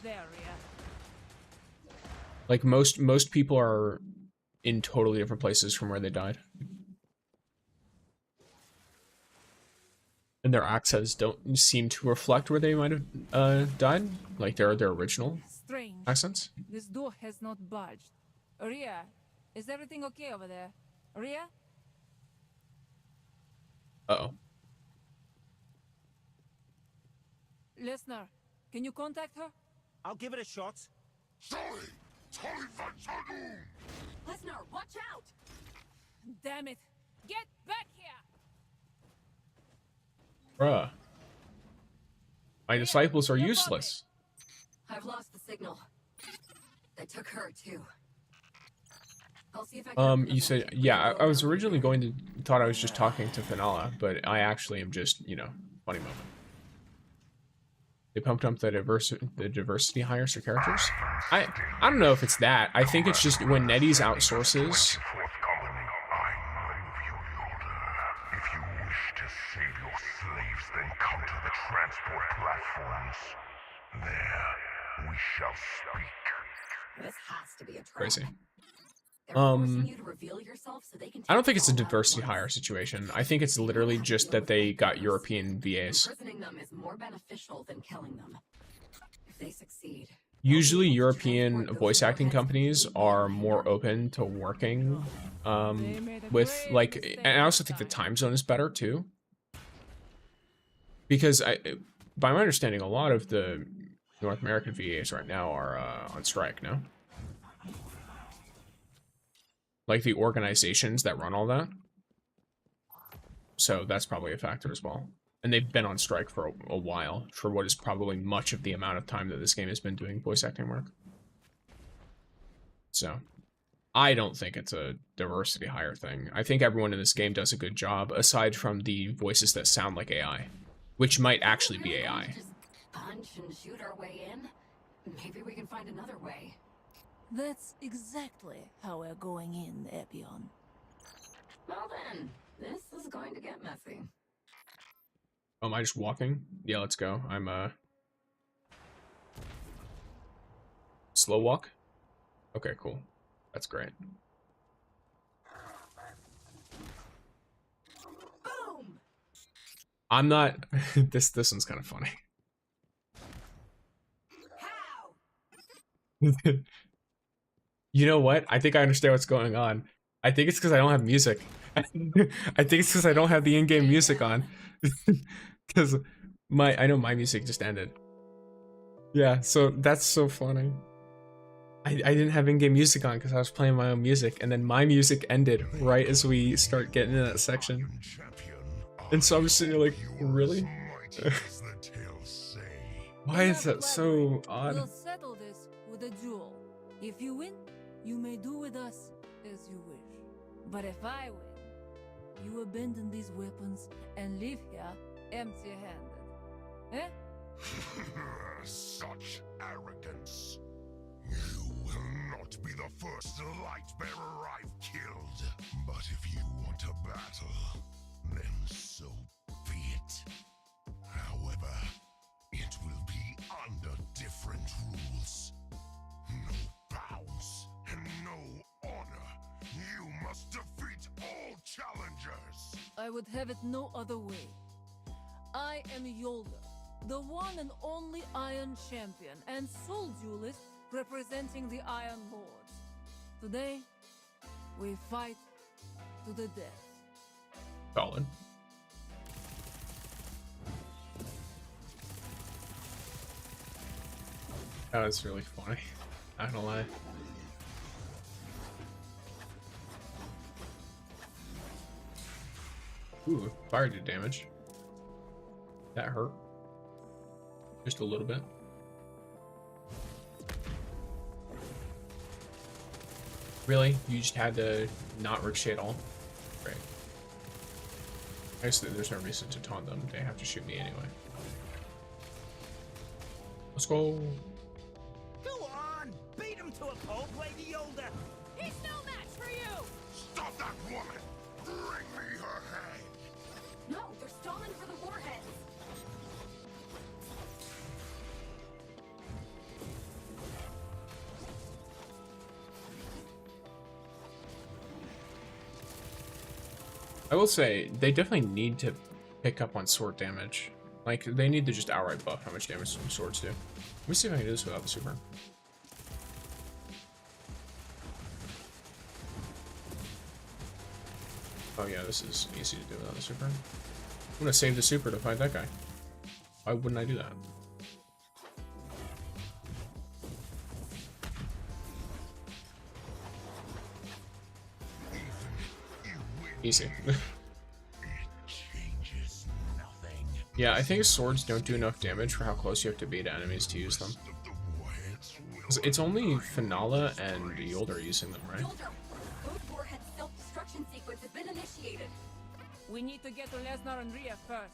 S1: Like most people are in totally different places from where they died. And their accents don't seem to reflect where they might have died, like their original accents.
S10: This door has not budged. Ria, is everything okay over there? Ria?
S1: Uh-oh.
S10: Listener, can you contact her?
S6: I'll give it a shot.
S10: Listener, watch out! Damn it! Get back here!
S1: Bruh. My disciples are useless.
S16: I've lost the signal. They took her too. I'll see if I can
S1: You said, yeah, I was originally thought I was just talking to Finala, but I actually am just, you know, funny moment. They pumped up the diversity hires for characters. I don't know if it's that. I think it's just when NetEase outsources.
S17: If you wish to save your slaves, then come to the transport platforms. There, we shall speak.
S16: This has to be a trap.
S1: Crazy.
S16: They're forcing you to reveal yourself so they can
S1: I don't think it's a diversity hire situation. I think it's literally just that they got European VAs.
S16: Imprisoning them is more beneficial than killing them. If they succeed.
S1: Usually European voice acting companies are more open to working with, like, and I also think the time zone is better too. Because by my understanding, a lot of the North American VAs right now are on strike, no? Like the organizations that run all that. So that's probably a factor as well. And they've been on strike for a while, for what is probably much of the amount of time that this game has been doing voice acting work. So, I don't think it's a diversity hire thing. I think everyone in this game does a good job, aside from the voices that sound like AI. Which might actually be AI.
S16: Just punch and shoot our way in? Maybe we can find another way.
S10: That's exactly how we're going in, Epion.
S16: Well then, this is going to get messy.
S1: Oh, am I just walking? Yeah, let's go. I'm slow walk? Okay, cool. That's great.
S16: Boom!
S1: I'm not this one's kind of funny.
S16: How?
S1: You know what? I think I understand what's going on. I think it's because I don't have music. I think it's because I don't have the in-game music on. Because I know my music just ended. Yeah, so that's so funny. I didn't have in-game music on because I was playing my own music, and then my music ended right as we start getting into that section. And so I'm just sitting here like, really?
S13: Why is that so
S10: We'll
S13: odd?
S10: settle this with a duel. If you win, you may do with us as you wish. But if I win, you abandon these weapons and leave here empty-handed. Eh?
S17: Such arrogance. You will not be the first light bearer I've killed. But if you want a battle, then so be it. However, it will be under different rules. No bounds and no honor. You must defeat all challengers.
S10: I would have it no other way. I am Yolder, the one and only Iron Champion and Soul Duelist representing the Iron Lords. Today, we fight to the death.
S13: Solid. That was really funny. Not gonna lie. Ooh, fire did damage. That hurt. Just a little bit. Really? You just had to not ricochet at all? Great. I guess there's no reason to taunt them. They have to shoot me anyway. Let's go.
S6: Go on! Beat him to a pulp, Lady Yolder!
S2: He's no match for you!
S17: Stop that woman! Bring me her head!
S16: No, they're stalling for the warheads.
S13: I will say, they definitely need to pick up on sword damage. Like, they need to just outright buff how much damage some swords do. Let me see if I can do this without the super. Oh yeah, this is easy to do without the super. I'm gonna save the super to fight that guy. Why wouldn't I do that? Easy. Yeah, I think swords don't do enough damage for how close you have to be to enemies to use them. It's only Finala and Yolder using them, right?
S16: Code warhead self-destruction sequence has been initiated.
S10: We need to get to Lesnar and Rhea first.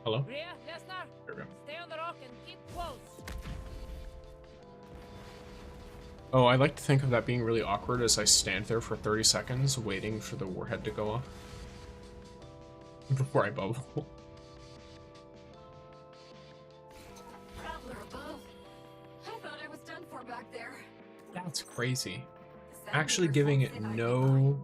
S13: Hello?
S10: Rhea, Lesnar,
S13: There we go.
S10: stay on the rock and keep close.
S13: Oh, I like to think of that being really awkward as I stand there for 30 seconds waiting for the warhead to go off. Before I bubble.
S16: Traveler above. I thought I was done for back there.
S13: That's crazy. Actually giving it no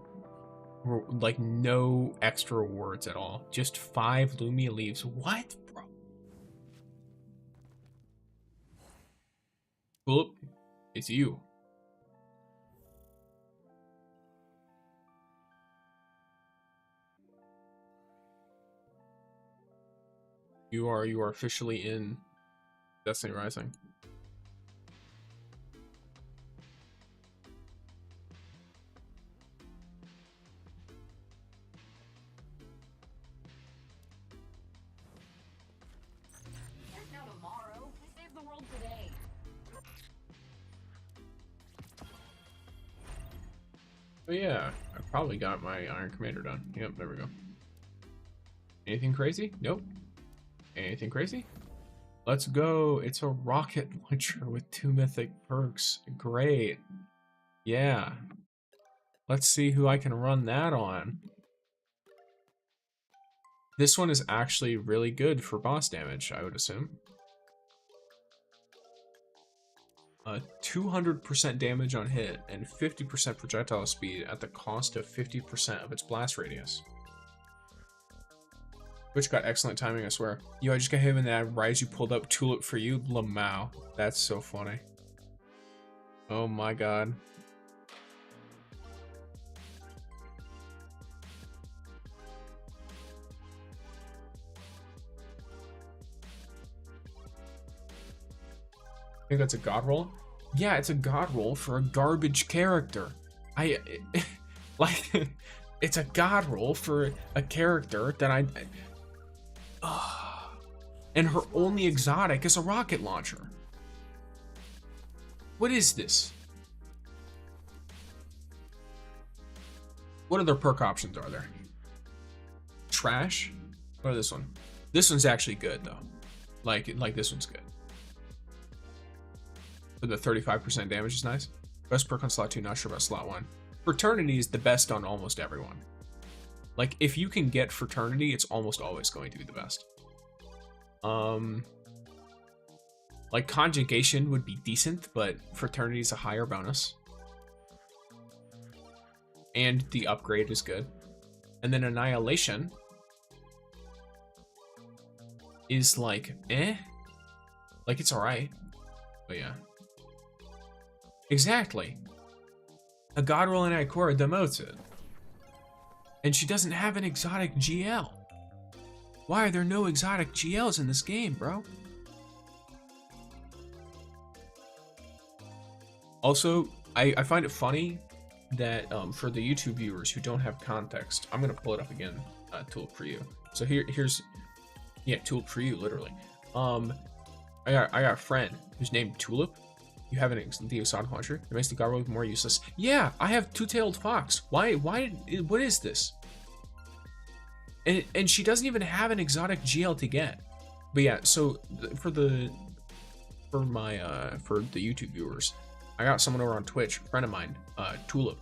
S13: extra rewards at all. Just 5 Lumia leaves. What, bro? Philip, it's you. You are officially in Destiny Rising.
S16: Now tomorrow, we save the world today.
S13: Oh yeah, I probably got my Iron Commander done. Yep, there we go. Anything crazy? Nope. Anything crazy? Let's go. It's a rocket launcher with 2 mythic perks. Great. Yeah. Let's see who I can run that on. This one is actually really good for boss damage, I would assume. 200% damage on hit and 50% projectile speed at the cost of 50% of its blast radius. Which got excellent timing, I swear. Yo, I just got hit in that rise you pulled up tulip for you, Lamau. That's so funny. Oh my god.
S1: think that's a god roll? Yeah, it's a god roll for a garbage character. Like, it's a god roll for a character that and her only exotic is a rocket launcher. What is this? What other perk options are there? Trash? Or this one? This one's actually good though. Like this one's good. For the 35% damage is nice. Best perk on slot 2, not sure about slot 1. Fraternity is the best on almost everyone. Like, if you can get Fraternity, it's almost always going to be the best. Like, Conjugation would be decent, but Fraternity is a higher bonus. And the upgrade is good. And then Annihilation is like, eh? Like, it's alright. But yeah. Exactly. A god roll in Ikora demotes it. And she doesn't have an exotic GL. Why are there no exotic GLs in this game, bro? Also, I find it funny that for the YouTube viewers who don't have context, I'm gonna pull it up again, Tulip for you. So here's, yeah, Tulip for you, literally. I got a friend who's named Tulip. You have the exotic launcher. It makes the god roll more useless. Yeah, I have two-tailed fox. Why, what is this? And she doesn't even have an exotic GL to get. But yeah, so for the YouTube viewers, I got someone over on Twitch, a friend of mine, Tulip.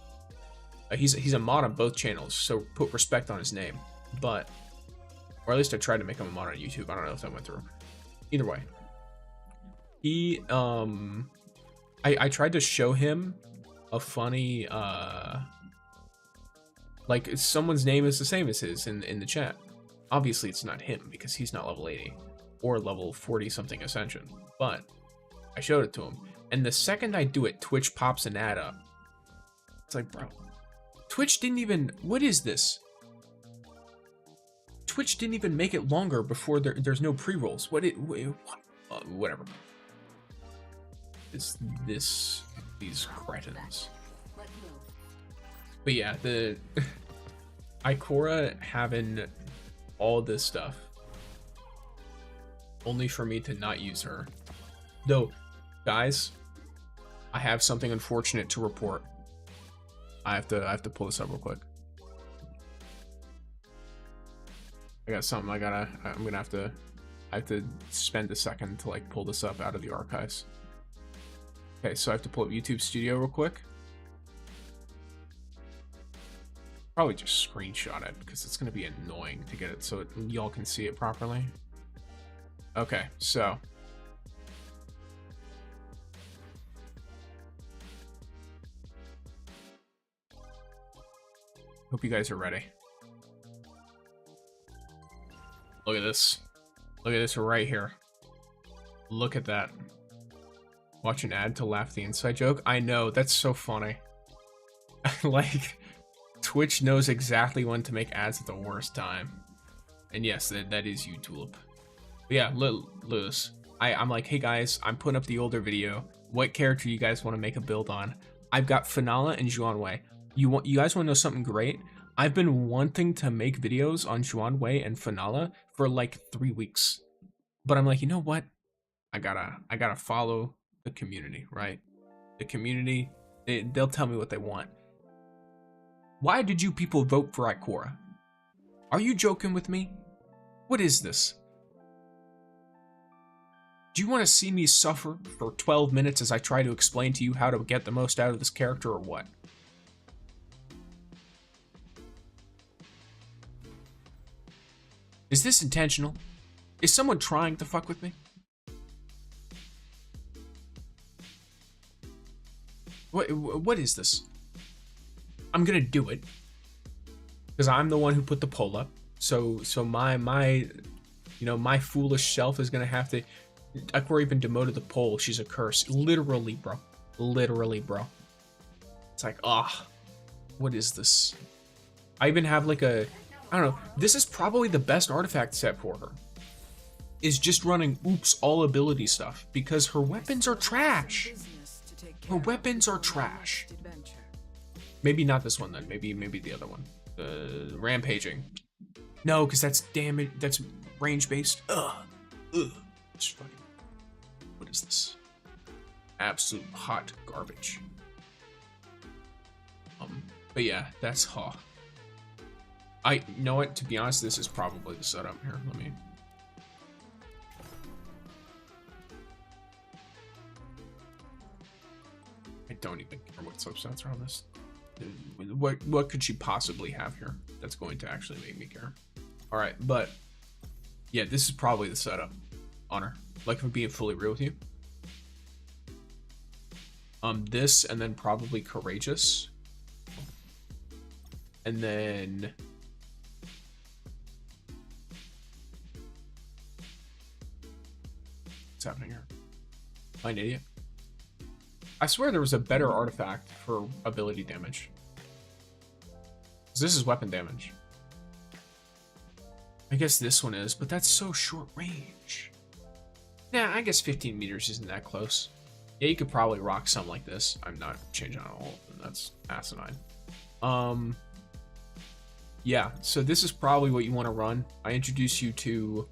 S1: He's a mod on both channels, so put respect on his name. But, or at least I tried to make him a mod on YouTube. I don't know if that went through. Either way, he I tried to show him a funny like someone's name is the same as his in the chat. Obviously it's not him because he's not level 80 or level 40 something ascension, but I showed it to him, and the second I do it, Twitch pops an ad up. It's like, bro, Twitch didn't even, what is this? Twitch didn't even make it longer before there's no pre-rolls. Whatever. Is this these cretins? But yeah, the Ikora having all this stuff only for me to not use her. Though, guys, I have something unfortunate to report. I have to pull this up real quick. I got something I have to spend a second to like pull this up out of the archives. Okay, so I have to pull up YouTube Studio real quick. Probably just screenshot it because it's gonna be annoying to get it so y'all can see it properly. Okay, so hope you guys are ready. Look at this. Look at this right here. Look at that. Watch an ad to laugh the inside joke. I know, that's so funny. Like, Twitch knows exactly when to make ads at the worst time. And yes, that is you, Tulip. But yeah, Lewis, I'm like, hey guys, I'm putting up the older video. What character you guys want to make a build on? I've got Finala and Zhuan-Wei. You guys want to know something great? I've been wanting to make videos on Zhuan-Wei and Finala for like 3 weeks. But I'm like, you know what? I gotta follow the community, right? The community, they'll tell me what they want. Why did you people vote for Ikora? Are you joking with me? What is this? Do you want to see me suffer for 12 minutes as I try to explain to you how to get the most out of this character, or what? Is this intentional? Is someone trying to fuck with me? What is this? I'm gonna do it because I'm the one who put the poll up. So my you know, my foolish self is gonna have to. Ikora even demoted the poll. She's a curse, literally, bro. Literally, bro. It's like, what is this? I even have like a, I don't know. This is probably the best artifact set for her.
S13: is just running oops all ability stuff because her weapons are trash. Her weapons are trash. Maybe not this one then. Maybe the other one. Rampaging. No, because that's damage. That's range based. Ugh. It's fucking. What is this? Absolute hot garbage. But yeah, that's you know what? To be honest, this is probably the setup here. Let me. I don't even care what subsets are on this. What could she possibly have here that's going to actually make me care? All right, but yeah, this is probably the setup on her. Like, if I'm being fully real with you. This and then probably courageous. And then what's happening here? Am I an idiot? I swear there was a better artifact for ability damage. This is weapon damage. I guess this one is, but that's so short range. Nah, I guess 15 meters isn't that close. Yeah, you could probably rock something like this. I'm not changing on all of them. That's asinine. Yeah, so this is probably what you want to run. I introduce you to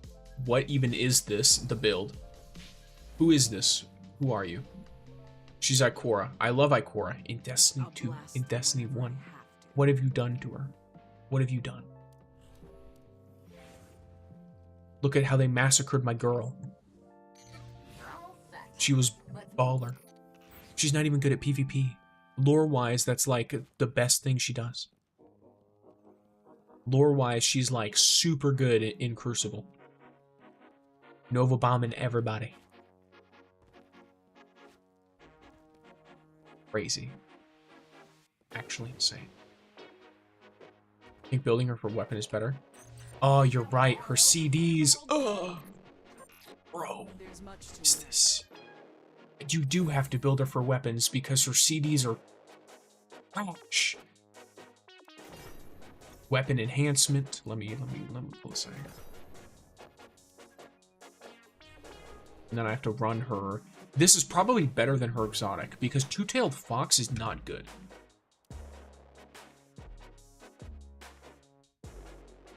S13: what even is this, the build. Who is this? Who are you? She's Ikora. I love Ikora in Destiny 2, in Destiny 1. What have you done to her? What have you done? Look at how they massacred my girl. She was baller. She's not even good at PvP. Lore-wise, that's like the best thing she does. Lore-wise, she's like super good in Crucible. Nova bombing everybody. Crazy. Actually insane. I think building her for weapon is better. Oh, you're right. Her CDs. Ugh. Bro. What is this? You do have to build her for weapons because her CDs are trash. Weapon enhancement. Let me pull this out. And then I have to run her. This is probably better than her exotic because Two-Tailed Fox is not good.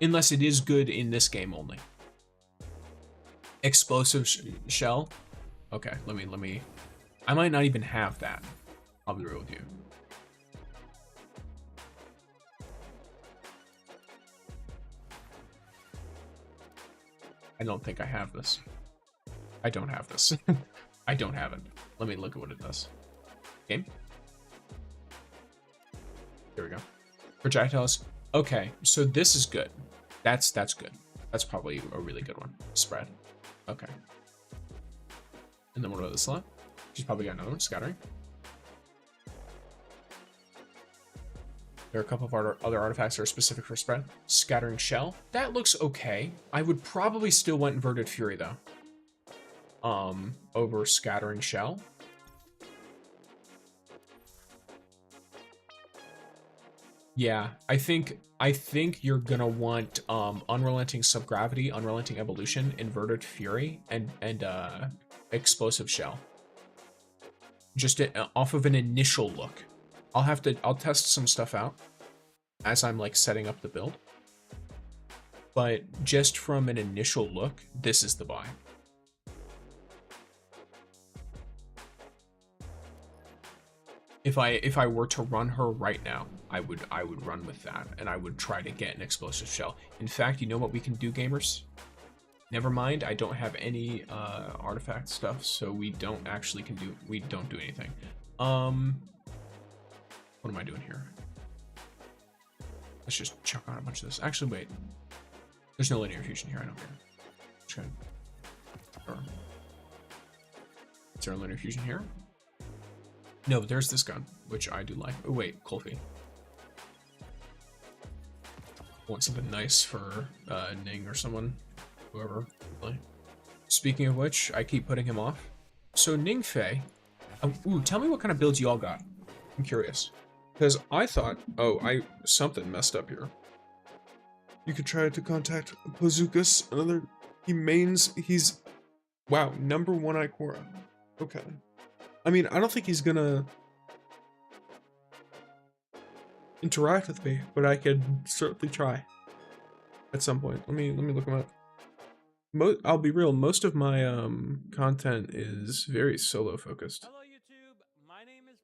S13: Unless it is good in this game only. Explosive shell. Okay, let me. I might not even have that. I'll be real with you. I don't think I have this. I don't have this. I don't have it. Let me look at what it does. Game. Here we go. Projectiles. Okay, so this is good. That's good. That's probably a really good one. Spread. Okay. And then what about this slot? She's probably got another one. Scattering. There are a couple of other artifacts that are specific for spread. Scattering Shell. That looks okay. I would probably still want Inverted Fury, though. Over Scattering Shell. Yeah, I think you're gonna want Unrelenting Subgravity, Unrelenting Evolution, Inverted Fury, and Explosive Shell. Just off of an initial look. I'll test some stuff out as I'm like setting up the build. But just from an initial look, this is the buy. If I were to run her right now, I would run with that, and I would try to get an Explosive Shell. In fact, you know what we can do, gamers? Never mind, I don't have any artifact stuff, so we don't do anything. What am I doing here? Let's just chuck on a bunch of this. Actually, wait. There's no linear fusion here. I don't care. Just gonna... Is there a linear fusion here? No, but there's this gun, which I do like. Oh, wait. Colfie. Want something nice for Ning or someone. Whoever. Speaking of which, I keep putting him off. So, Ning Fei. Ooh, tell me what kind of builds y'all got. I'm curious. Because I thought, something messed up here. You could try to contact Bazookas, another He's wow, number 1 Ikora. Okay. I mean, I don't think he's gonna interact with me, but I could certainly try at some point. Let me look him up. I'll be real, most of my content is very solo focused.
S18: Hello YouTube, my name is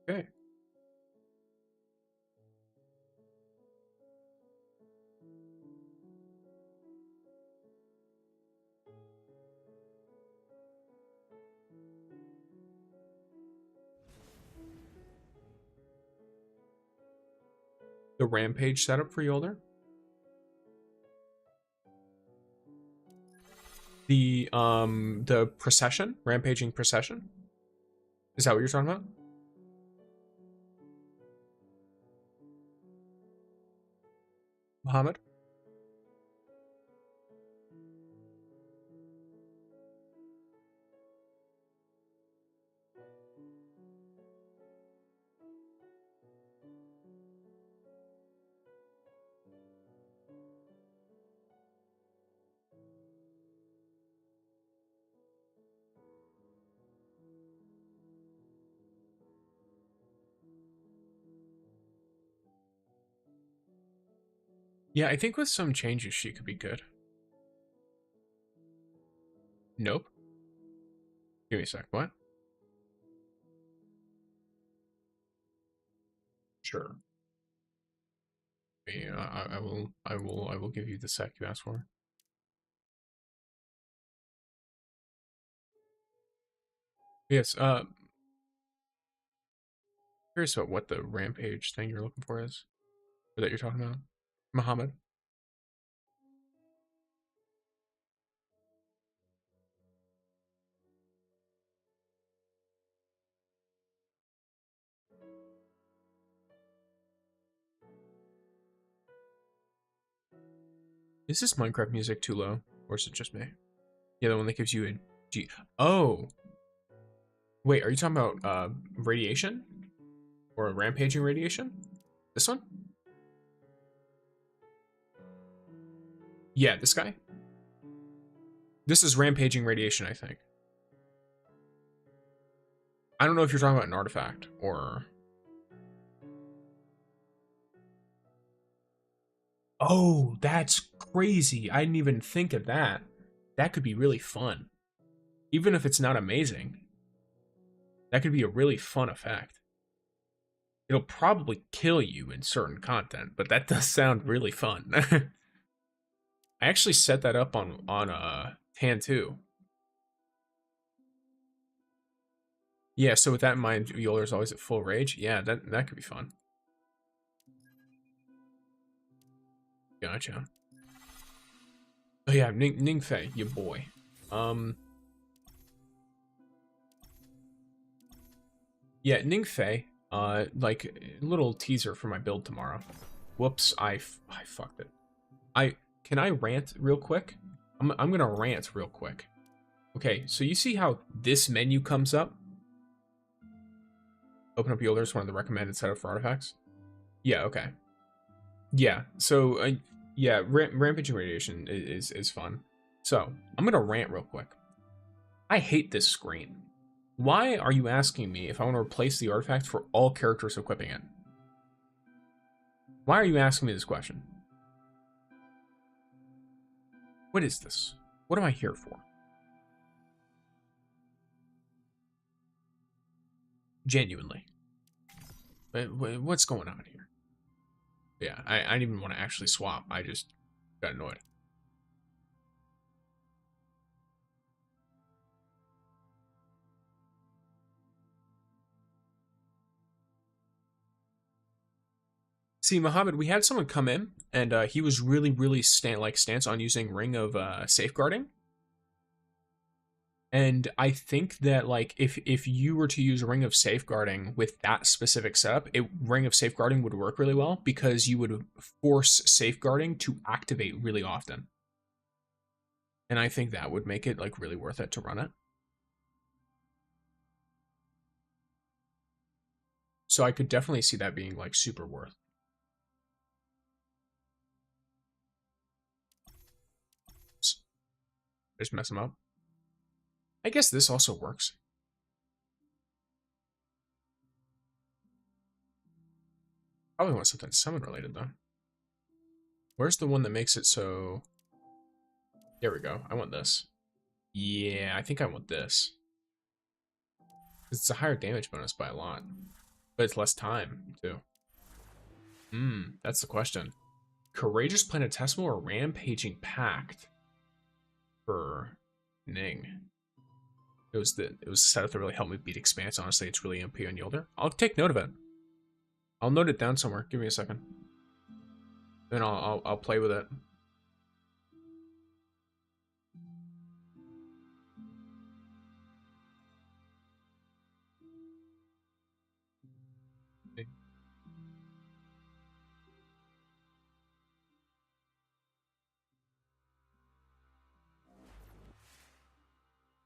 S13: Okay. The rampage setup for Yolder? The procession? Rampaging procession? Is that what you're talking about? Muhammad? Yeah, I think with some changes she could be good. Nope. Give me a sec. What? Sure. Yeah, I will give you the sec you asked for. Yes, curious about what the rampage thing you're looking for is. Or that you're talking about. Muhammad. Is this Minecraft music too low? Or is it just me? Yeah, the one that gives you a G. Oh! Wait, are you talking about radiation? Or rampaging radiation? This one? Yeah, this guy? This is rampaging radiation, I think. I don't know if you're talking about an artifact or... Oh, that's crazy. I didn't even think of that. That could be really fun. Even if it's not amazing. That could be a really fun effect. It'll probably kill you in certain content, but that does sound really fun. I actually set that up on Tan 2. Yeah, so with that in mind, Yoler's always at full rage. Yeah, that could be fun. Gotcha. Oh yeah, Ningfei, your boy. Yeah, Ningfei, like a little teaser for my build tomorrow. Whoops, I fucked it. Can I rant real quick? I'm gonna rant real quick. Okay, so you see how this menu comes up? Open up Yoler's, one of the recommended setup for artifacts. Yeah, okay. Yeah, so yeah, rampaging radiation is fun. So I'm gonna rant real quick. I hate this screen. Why are you asking me if I want to replace the artifact for all characters equipping it? Why are you asking me this question? What is this? What am I here for? Genuinely. What's going on here? Yeah, I didn't even want to actually swap. I just got annoyed. See, Mohammed, we had someone come in, and he was really stance on using Ring of Safeguarding. And I think that, like, if you were to use Ring of Safeguarding with that specific setup, Ring of Safeguarding would work really well because you would force Safeguarding to activate really often. And I think that would make it, like, really worth it to run it. So I could definitely see that being, like, super worth.
S1: Just mess them up. I guess this also works. Probably want something summon related though. Where's the one that makes it so... There we go. I want this. Yeah, I think I want this. It's a higher damage bonus by a lot. But it's less time, too. That's the question. Courageous Planetesimal or Rampaging Pact? For Ning. It was a setup that really helped me beat Expanse. Honestly, it's really OP on Yolder. I'll take note of it. I'll note it down somewhere. Give me a second. Then I'll play with it.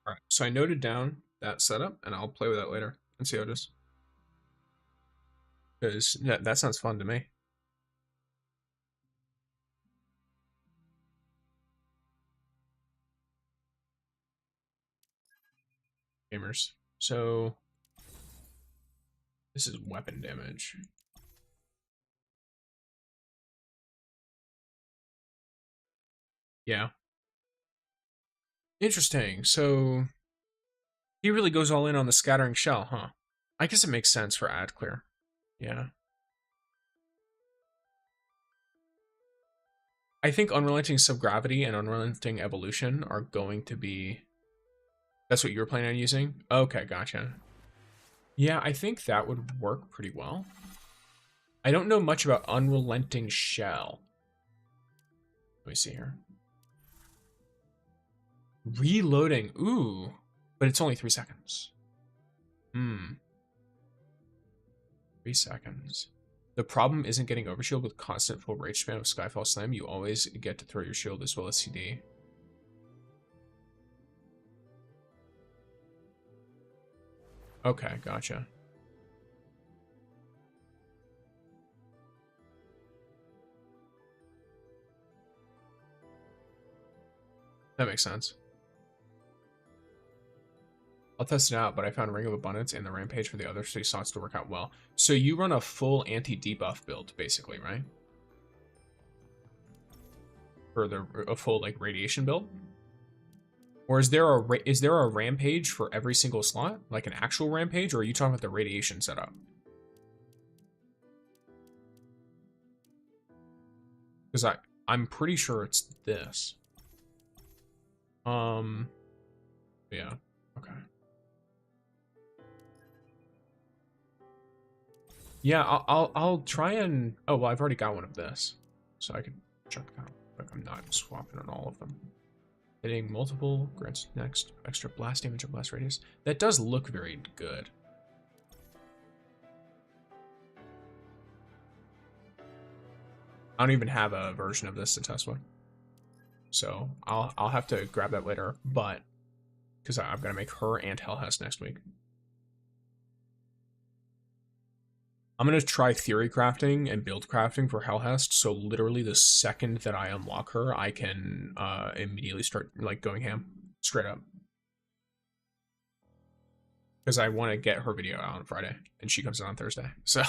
S1: Alright, so I noted down that setup, and I'll play with that later and see how it is. Because that sounds fun to me. Gamers. So this is weapon damage. Yeah. Interesting. So he really goes all in on the scattering shell, huh? I guess it makes sense for ad clear. Yeah. I think Unrelenting Subgravity and Unrelenting Evolution are going to be... That's what you were planning on using? Okay, gotcha. Yeah, I think that would work pretty well. I don't know much about Unrelenting Shell. Let me see here. Reloading. Ooh. But it's only 3 seconds. 3 seconds. The problem isn't getting overshield with constant full rage spam of Skyfall Slam. You always get to throw your shield as well as CD. Okay, gotcha. That makes sense. I'll test it out, but I found Ring of Abundance and the Rampage for the other 3 slots to work out well. So you run a full anti-debuff build, basically, right? For a full, like, radiation build? Or is there a Rampage for every single slot? Like an actual Rampage, or are you talking about the radiation setup? Because I'm pretty sure it's this. Yeah, okay. Yeah, I'll try and... Oh, well, I've already got one of this. So I can check it out. Like, I'm not swapping on all of them. Hitting multiple, grants next extra blast damage or blast radius. That does look very good. I don't even have a version of this to test with. So I'll have to grab that later, but... Because I've got to make her and HELHEST next week. I'm going to try theory crafting and build crafting for HELHEST, so literally the second that I unlock her, I can immediately start like going ham, straight up. Because I want to get her video out on Friday, and she comes out on Thursday, so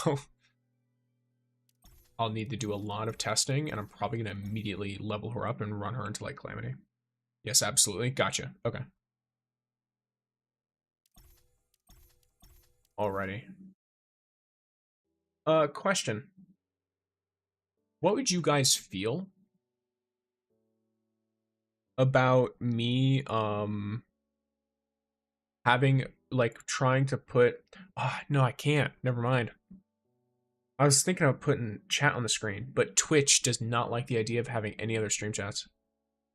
S1: I'll need to do a lot of testing, and I'm probably going to immediately level her up and run her into like Calamity. Yes, absolutely. Gotcha. Okay. Alrighty. Question. What would you guys feel about me, having, like, trying to put... no, I can't. Never mind. I was thinking of putting chat on the screen, but Twitch does not like the idea of having any other stream chats.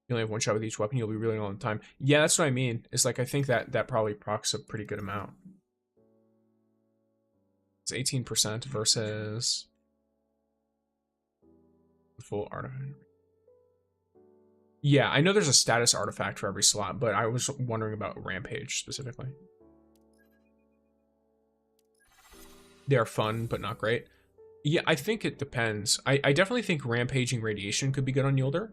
S1: You only have one shot with each weapon, you'll be reloading all the time. Yeah, that's what I mean. It's like, I think that probably procs a pretty good amount. It's 18% versus full artifact. Yeah, I know there's a status artifact for every slot, but I was wondering about Rampage specifically. They're fun, but not great. Yeah, I think it depends. I definitely think Rampaging Radiation could be good on Yolder.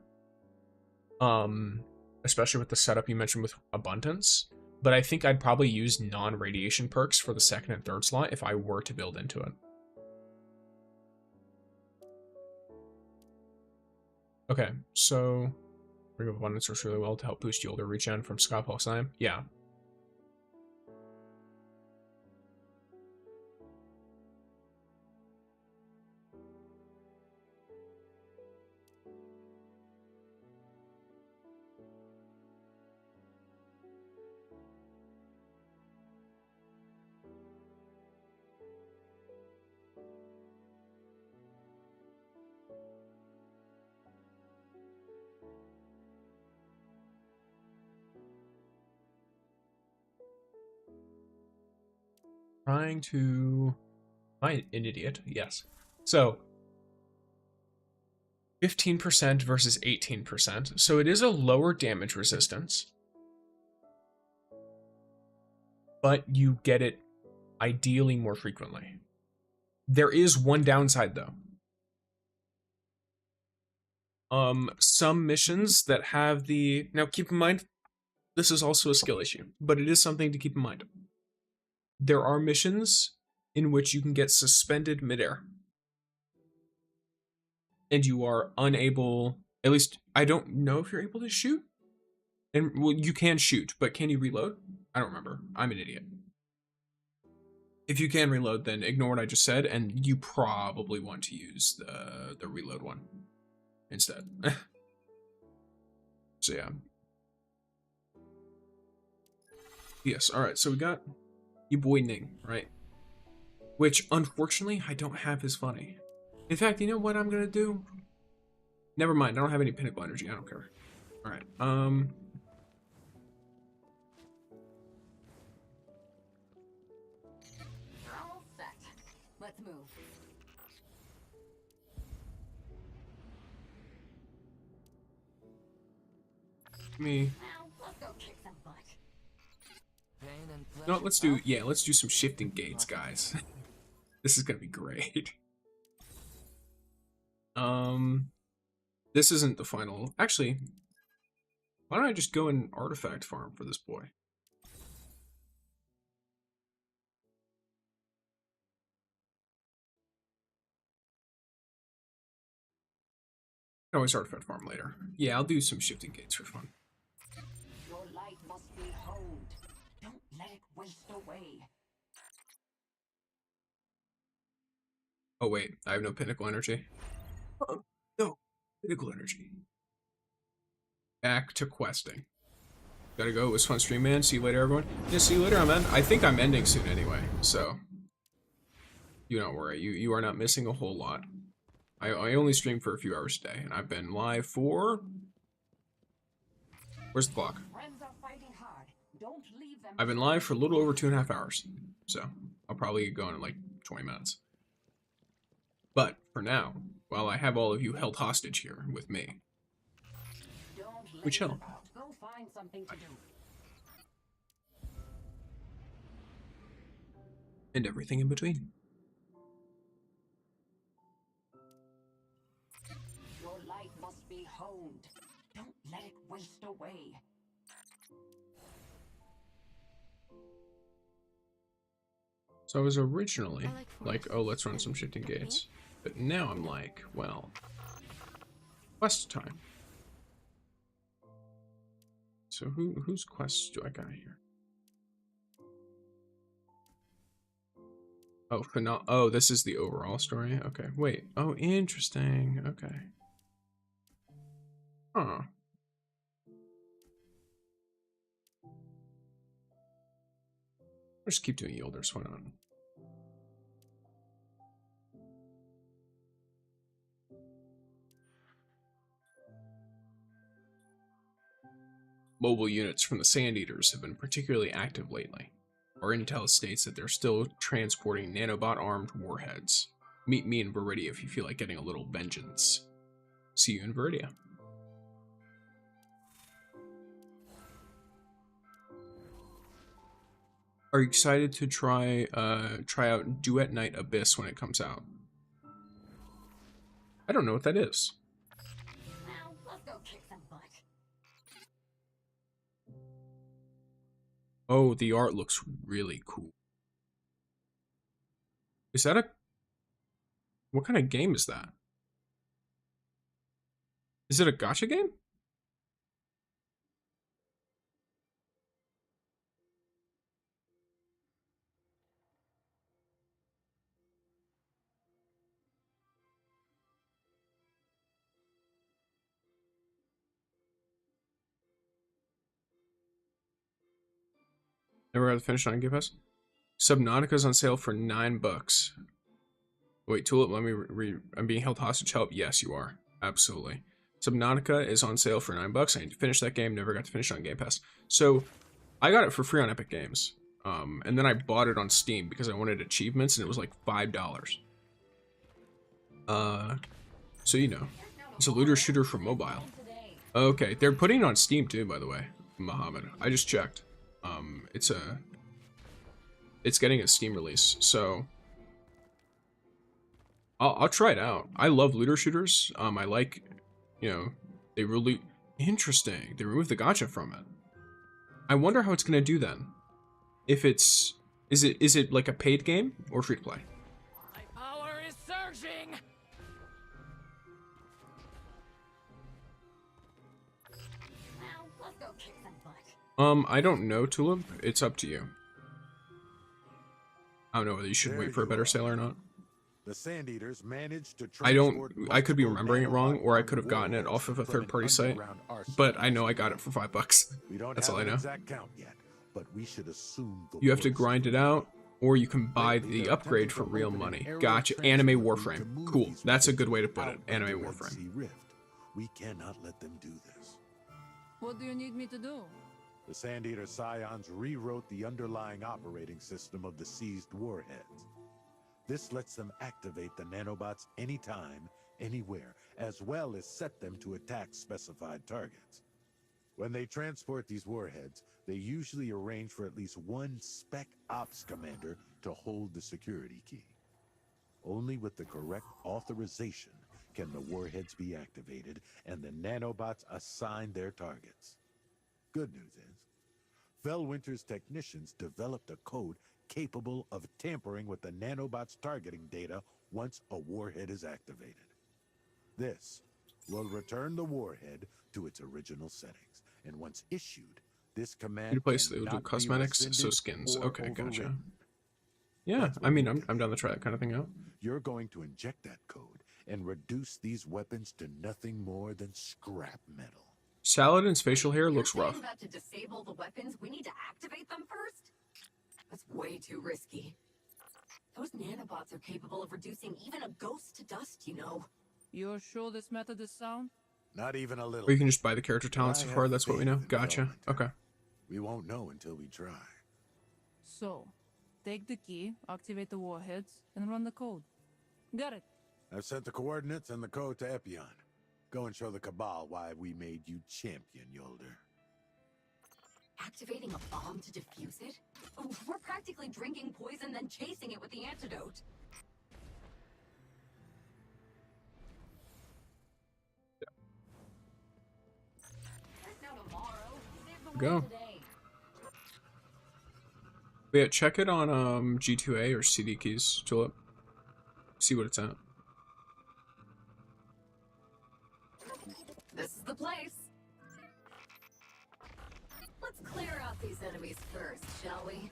S1: especially with the setup you mentioned with abundance. But I think I'd probably use non-radiation perks for the second and third slot if I were to build into it. Okay, so Ring of Abundance works really well to help boost Yolder regen from Scott Paul Slime. Yeah. Trying to... Am I an idiot? Yes. So, 15% versus 18%. So it is a lower damage resistance. But you get it ideally more frequently. There is one downside though. Some missions that have the... Now keep in mind, this is also a skill issue, but it is something to keep in mind. There are missions in which you can get suspended midair. And you are unable, at least I don't know if you're able to shoot. And well, you can shoot, but can you reload? I don't remember. I'm an idiot. If you can reload, then ignore what I just said, and you probably want to use the reload one instead. So yeah. Yes, alright, so we got you boy Ning, right? Which, unfortunately, I don't have his funny. In fact, you know what I'm gonna do? Never mind, I don't have any pinnacle energy, I don't care. Alright,
S16: You're all set. Let's move.
S1: me.
S16: Let's go kick some butt.
S1: No, let's do, yeah, let's do some shifting gates, guys. This is gonna be great. This isn't the final. Actually, why don't I just go and artifact farm for this boy? I can always artifact farm later. Yeah, I'll do some shifting gates for fun.
S16: Your light must be honed. Don't let it waste away.
S1: Oh wait, I have no pinnacle energy. Oh, no, pinnacle energy. Back to questing. Gotta go. It was fun stream, man. See you later, everyone. Yeah, see you later. I think I'm ending soon anyway, so you don't worry. You are not missing a whole lot. I only stream for a few hours a day, and I've been live for... Where's the clock?
S16: Friends are fighting hard. Don't leave them.
S1: I've been live for a little over 2.5 hours, so I'll probably get going in like 20 minutes. But for now, while I have all of you held hostage here with me, we chill.
S16: Go find something to do.
S1: And everything in between.
S16: Your light must be honed. Don't let it waste away.
S1: So I was originally like, oh, let's run some shifting gates. But now I'm like, well, quest time. So whose quests do I got here? Oh, oh, this is the overall story? Okay, wait. Oh, interesting. Okay. Huh. I'll just keep doing Yielders, why not? Mobile units from the Sand Eaters have been particularly active lately. Our intel states that they're still transporting nanobot-armed warheads. Meet me in Viridia if you feel like getting a little vengeance. See you in Viridia. Are you excited to try out Duet Night Abyss when it comes out? I don't know what that is.
S16: Now, let's go kick some butt.
S13: Oh, the art looks really cool. Is that a... What kind of game is that? Is it a gacha game? Never got to finish on Game Pass. Subnautica's on sale for $9. Wait, Tulip, let me I'm being held hostage. Help. Yes, you are. Absolutely. Subnautica is on sale for $9. I need to finish that game. Never got to finish on Game Pass. So, I got it for free on Epic Games. And then I bought it on Steam because I wanted achievements, and it was like $5. So you know. It's a looter shooter for mobile. Okay, they're putting it on Steam too, by the way, Muhammad. I just checked. It's getting a Steam release, so I'll try it out. I love looter shooters. I like, you know, they really interesting. They removed the gacha from it. I wonder how it's gonna do then. If it's is it like a paid game or free to play?
S18: My power is surging.
S16: Now, let's go kick some butt.
S13: I don't know, Tulip. It's up to you. I don't know whether you should wait for a better sale or not.
S7: The Sand Eaters managed to
S13: I could be remembering it wrong, or I could have gotten it off of a third-party site, but I know I got it for $5. That's all I know.
S7: Exact count yet, but we should assume
S13: You have to grind it out, or you can buy the upgrade for real money. Gotcha. Anime Warframe. Cool. That's a good way to put it. Anime Warframe.
S7: We cannot let them do this.
S10: What do you need me to do?
S7: The Sand Eater Scions rewrote the underlying operating system of the seized warheads. This lets them activate the nanobots anytime, anywhere, as well as set them to attack specified targets. When they transport these warheads, they usually arrange for at least one Spec Ops commander to hold the security key. Only with the correct authorization can the warheads be activated and the nanobots assigned their targets. Good news is, Fellwinter's technicians developed a code capable of tampering with the nanobots' targeting data once a warhead is activated. This will return the warhead to its original settings, and once issued, this command
S13: You place do cosmetics, so skins. Okay, gotcha. Yeah, I mean, I'm down to try that kind of thing out.
S7: You're going to inject that code and reduce these weapons to nothing more than scrap metal.
S13: Saladin's facial hair looks rough.
S16: That to disable the weapons, we need to activate them first? That's way too risky. Those nanobots are capable of reducing even a ghost to dust, you know.
S10: You're sure this method is sound?
S7: Not even a little.
S13: Or you can just buy the character talents so far, that's what we know. Gotcha. Okay.
S7: We won't know until we try.
S10: So, take the key, activate the warheads, and run the code. Got it.
S7: I've sent the coordinates and the code to Epion. Go and show the Cabal why we made you champion, Yolder.
S16: Activating a bomb to defuse it? Oh, we're practically drinking poison, then chasing it with the antidote.
S13: Go. But yeah, check it on G2A or CD keys, Tulip. See what it's at.
S16: This is the place. Let's clear out these enemies first, shall we?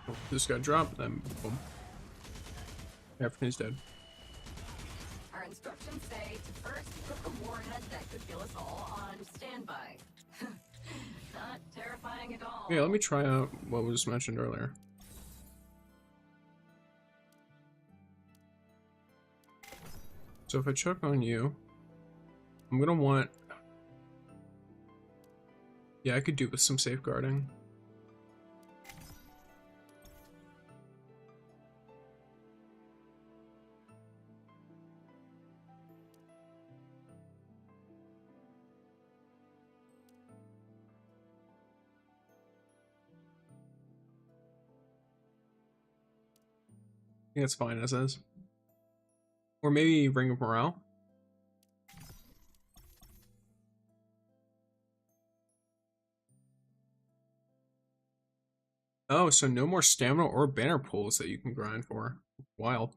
S13: Oh, this got dropped, then boom. Everything's dead.
S16: Our instructions say to first put the warhead that could kill us all on standby. Not terrifying at all.
S13: Yeah, let me try out what was mentioned earlier. So if I check on you, I'm gonna want... Yeah, I could do with some safeguarding. I think it's fine as is. Or maybe Ring of Morale. Oh, so no more stamina or banner pulls that you can grind for. Wild.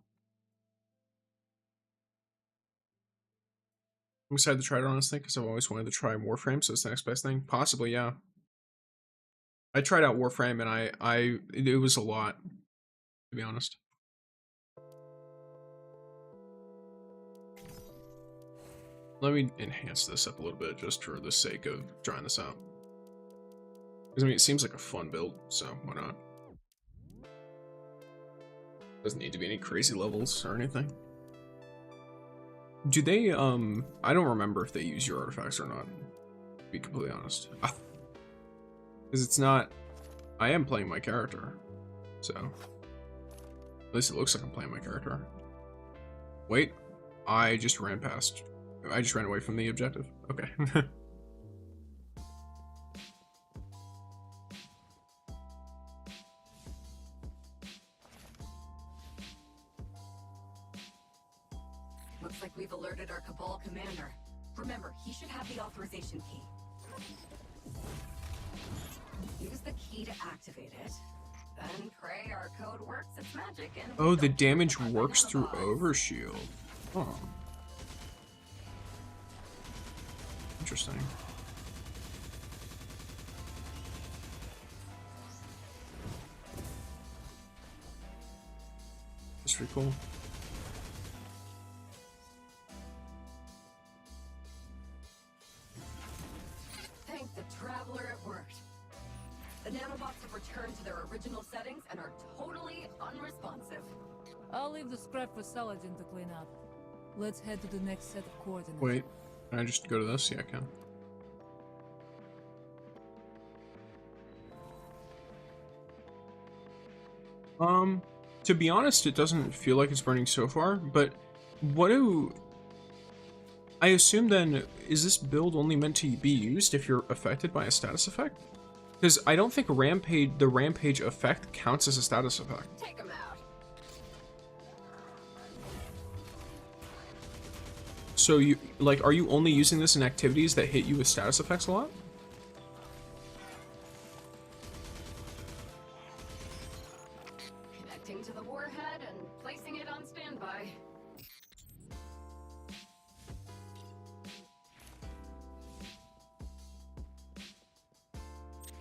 S13: I'm excited to try it, honestly, because I've always wanted to try Warframe, so it's the next best thing. Possibly, yeah. I tried out Warframe, and it was a lot, to be honest. Let me enhance this up a little bit, just for the sake of trying this out. Because, I mean, it seems like a fun build, so why not? Doesn't need to be any crazy levels or anything. Do they, I don't remember if they use your artifacts or not, to be completely honest. Because it's not, I am playing my character, so. At least it looks like I'm playing my character. Wait, I just ran away from the objective. Okay.
S16: Looks like we've alerted our Cabal commander. Remember, he should have the authorization key. Use the key to activate it. Then pray our code works its magic and
S13: Oh, the damage works through overshield. Oh. Interesting. That's pretty cool.
S16: Thank the Traveler, it worked. The nanobots have returned to their original settings and are totally unresponsive.
S10: I'll leave the scrap for Saladin to clean up. Let's head to the next set of coordinates.
S13: Wait, can I just go to this? Yeah, I can. To be honest, it doesn't feel like it's burning so far, but what do... I assume then, is this build only meant to be used if you're affected by a status effect? Because I don't think the rampage effect counts as a status effect.
S16: Take him out.
S13: So you, like, are you only using this in activities that hit you with status effects a lot?
S16: Connecting to the warhead and placing it on standby.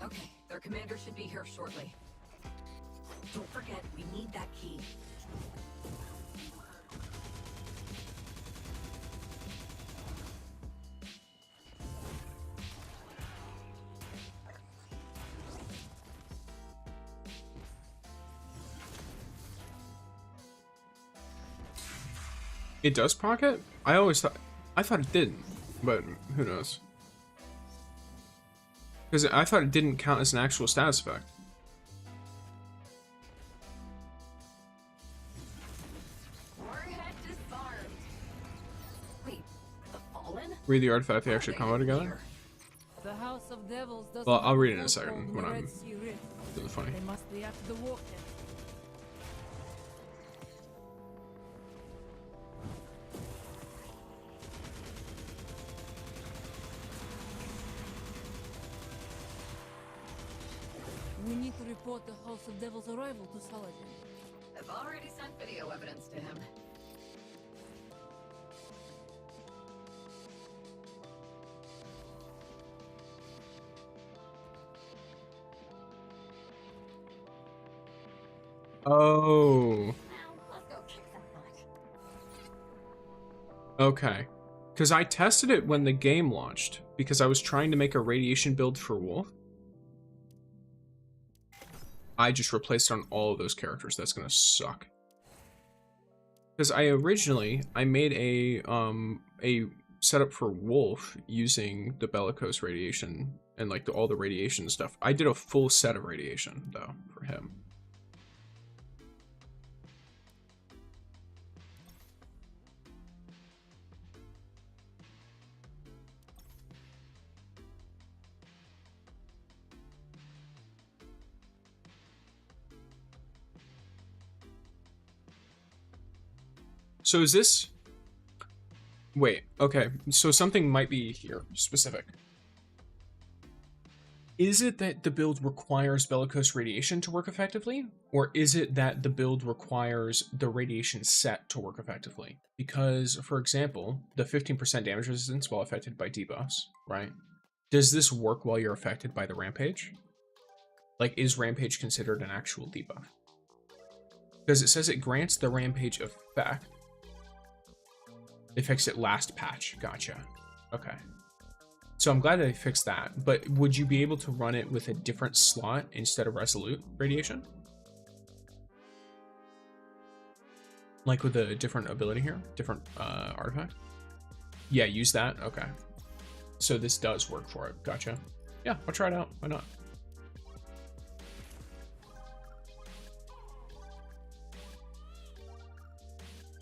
S16: Okay, their commander should be here shortly. Don't forget, we need that key.
S13: It does proc it? I thought it didn't, but who knows? Because I thought it didn't count as an actual status effect.
S16: Warhead disarmed. Wait, the Fallen?
S13: Read the artifact, they actually combo together?
S10: The House of Devils doesn't
S13: Well, I'll read it in a
S10: have
S13: second when
S10: the
S13: I'm
S10: Red Sea Rift.
S13: doing funny.
S10: They must be after the warhead. We need to report the House of Devils' arrival to Saladin.
S16: I've already sent video evidence to him.
S13: Oh.
S16: Let's go kick some butt.
S13: Okay. Because I tested it when the game launched, because I was trying to make a radiation build for Wolf. I just replaced it on all of those characters. That's gonna suck. Because I made a setup for Wolf using the bellicose radiation and like all the radiation stuff. I did a full set of radiation though for him. So is this... Wait, okay. So something might be here, specific.
S1: Is it that the build requires bellicose radiation to work effectively, or is it that the build requires the radiation set to work effectively? Because, for example, the 15% damage resistance while affected by debuffs, right? Does this work while you're affected by the rampage? Like, is rampage considered an actual debuff? Because it says it grants the rampage effect. They fixed it last patch. Gotcha. Okay. So I'm glad they fixed that, but would you be able to run it with a different slot instead of Resolute Radiation? Like with a different ability here? Different artifact? Yeah, use that? Okay. So this does work for it. Gotcha. Yeah, I'll try it out. Why not?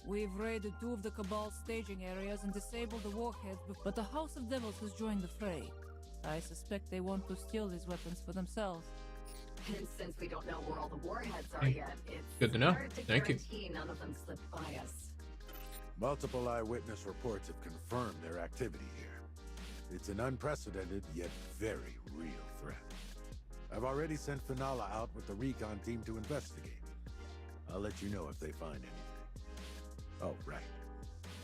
S10: We've raided 2 of the Cabal's staging areas and disabled the warheads, but the House of Devils has joined the fray. I suspect they want to steal these weapons for themselves.
S16: And since we don't know where all the warheads are yet, it's
S1: good to know.
S16: hard to
S1: Thank you.
S16: guarantee none of them slipped by us.
S7: Multiple eyewitness reports have confirmed their activity here. It's an unprecedented yet very real threat. I've already sent Finala out with the recon team to investigate. I'll let you know if they find anything. Oh, right.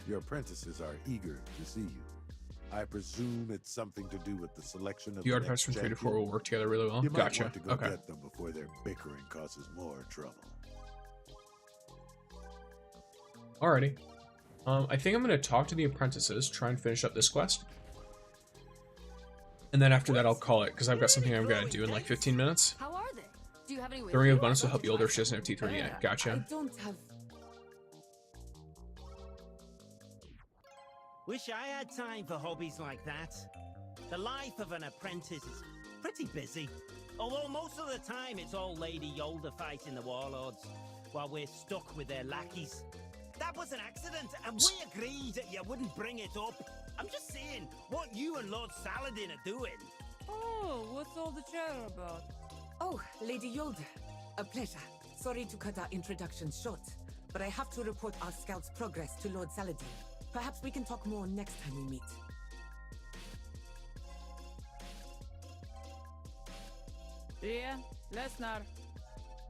S7: Your apprentices are eager to see you. I presume it's something to do with the selection of
S1: The
S7: the
S1: artifacts from
S7: next
S1: 3 to 4
S7: champion?
S1: will work together really well.
S7: You might
S1: Gotcha.
S7: want to go
S1: Okay.
S7: get them before their bickering causes more trouble.
S1: Alrighty. I think I'm going to talk to the apprentices, try and finish up this quest. And then after that, I'll call it, because I've got something I've got to do in like 15 minutes.
S2: How are they? Do you have any way?
S1: The Ring of Abundance will help you older. She doesn't have T3 yet. Gotcha.
S14: I don't have...
S6: Wish I had time for hobbies like that. The life of an apprentice is pretty busy. Although most of the time it's all Lady Yolda fighting the warlords, while we're stuck with their lackeys. That was an accident, and we agreed that you wouldn't bring it up. I'm just saying what you and Lord Saladin are doing.
S10: Oh, what's all the chatter about?
S14: Oh, Lady Yolda. A pleasure. Sorry to cut our introduction short, but I have to report our scout's progress to Lord Saladin. Perhaps we can talk more next time we meet.
S10: Yeah, Lesnar.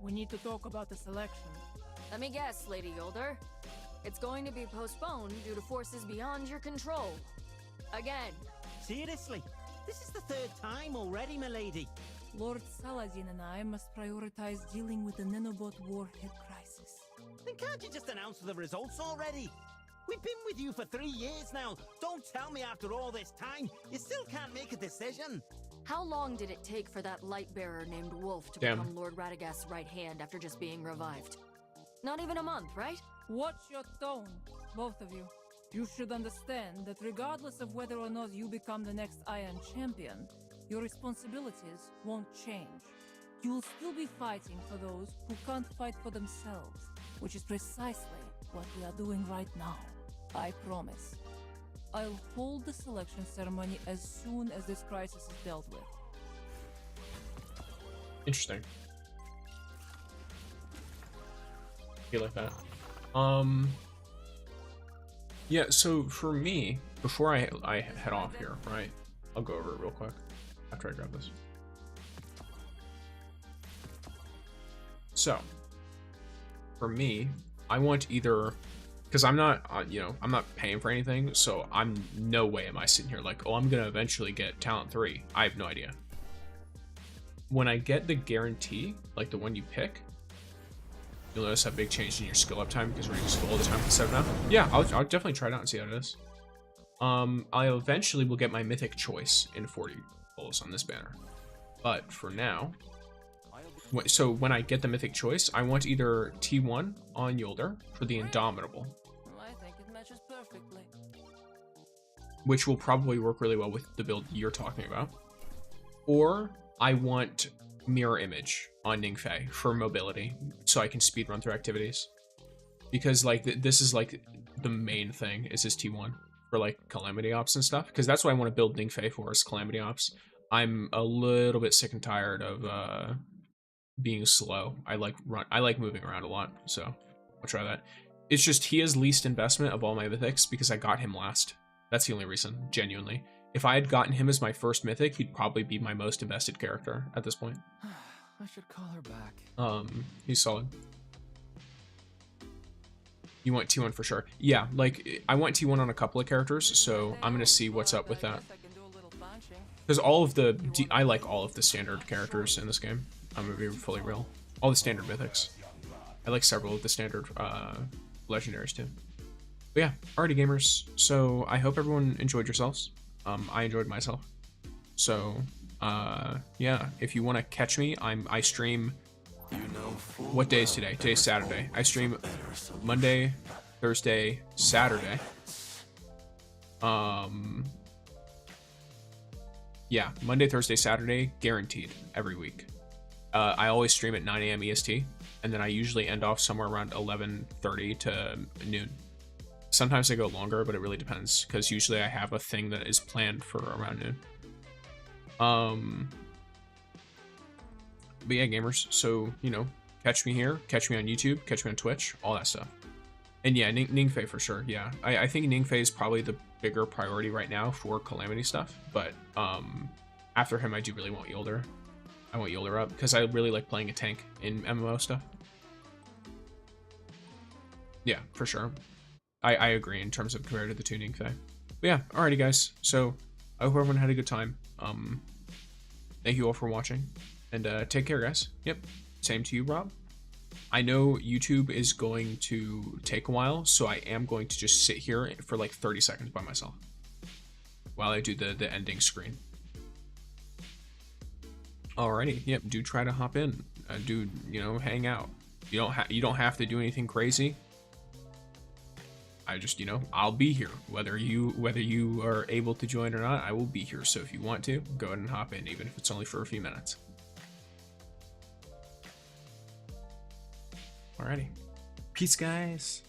S10: We need to talk about the selection.
S2: Let me guess, Lady Yolder. It's going to be postponed due to forces beyond your control. Again.
S6: Seriously? This is the 3rd time already, milady.
S10: Lord Saladin and I must prioritize dealing with the nanobot warhead crisis.
S6: Then can't you just announce the results already? We've been with you for 3 years now. Don't tell me after all this time, you still can't make a decision.
S2: How long did it take for that light bearer named Wolf to
S1: Damn.
S2: become Lord Radagast's right hand after just being revived? Not even a month, right?
S10: Watch your tone, both of you. You should understand that regardless of whether or not you become the next Iron Champion, your responsibilities won't change. You will still be fighting for those who can't fight for themselves, which is precisely what we are doing right now. I promise. I'll hold the selection ceremony as soon as this crisis is dealt with.
S1: Interesting. Feel like that. Yeah, so for me, before I head off here, right? I'll go over it real quick after I grab this. So, for me, I want either, because I'm not, I'm not paying for anything, so I'm no way am I sitting here like, oh, I'm gonna eventually get Talent 3. I have no idea. When I get the guarantee, like the one you pick, you'll notice a big change in your skill up time because we're using skill all the time instead of now. Yeah, I'll definitely try it out and see how it is. I eventually will get my mythic choice in 40 pulls on this banner, but for now, so when I get the mythic choice, I want either T1 on Yolder for the Indomitable,
S10: I think it matches perfectly.
S1: which will probably work really well with the build you're talking about, or I want Mirror Image on Ningfei for mobility, so I can speed run through activities. Because like this is like the main thing is his T1 for like Calamity Ops and stuff. Because that's what I want to build Ningfei for is Calamity Ops. I'm a little bit sick and tired of being slow. I like moving around a lot, so I'll try that. It's just he has least investment of all my mythics because I got him last. That's the only reason, genuinely. if I had gotten him as my first mythic, he'd probably be my most invested character at this point.
S18: I should call her back.
S1: He's solid. You want T1 for sure. Yeah, like, I want T1 on a couple of characters, so I'm gonna see what's up with that. Because all of the... I like all of the standard characters in this game. I'm gonna be fully real. All the standard mythics. I like several of the standard legendaries too. But yeah, alrighty gamers. So I hope everyone enjoyed yourselves. I enjoyed myself. So yeah, if you want to catch me, I stream... What day is today? Today's Saturday. I stream Monday, Thursday, Saturday. Yeah, Monday, Thursday, Saturday, guaranteed every week. I always stream at 9 a.m. EST, and then I usually end off somewhere around 11:30 to noon. Sometimes I go longer, but it really depends, because usually I have a thing that is planned for around noon. But yeah, gamers, so, you know, catch me here, catch me on YouTube, catch me on Twitch, all that stuff. And yeah, Ningfei for sure, yeah. I think Ningfei is probably the bigger priority right now for Calamity stuff, but after him, I do really want Yolder. I want Yolder up, because I really like playing a tank in MMO stuff. Yeah, for sure. I agree in terms of compared to the two Ningfei. But yeah, alrighty guys, so I hope everyone had a good time. Thank you all for watching. And take care, guys. Yep. Same to you, Rob. I know YouTube is going to take a while, so I am going to just sit here for like 30 seconds by myself while I do the ending screen. Alrighty. Yep. Do try to hop in. Do, you know, hang out. You don't have to do anything crazy. I just, you know, I'll be here. Whether you are able to join or not, I will be here. So if you want to, go ahead and hop in, even if it's only for a few minutes. Alrighty. Peace, guys.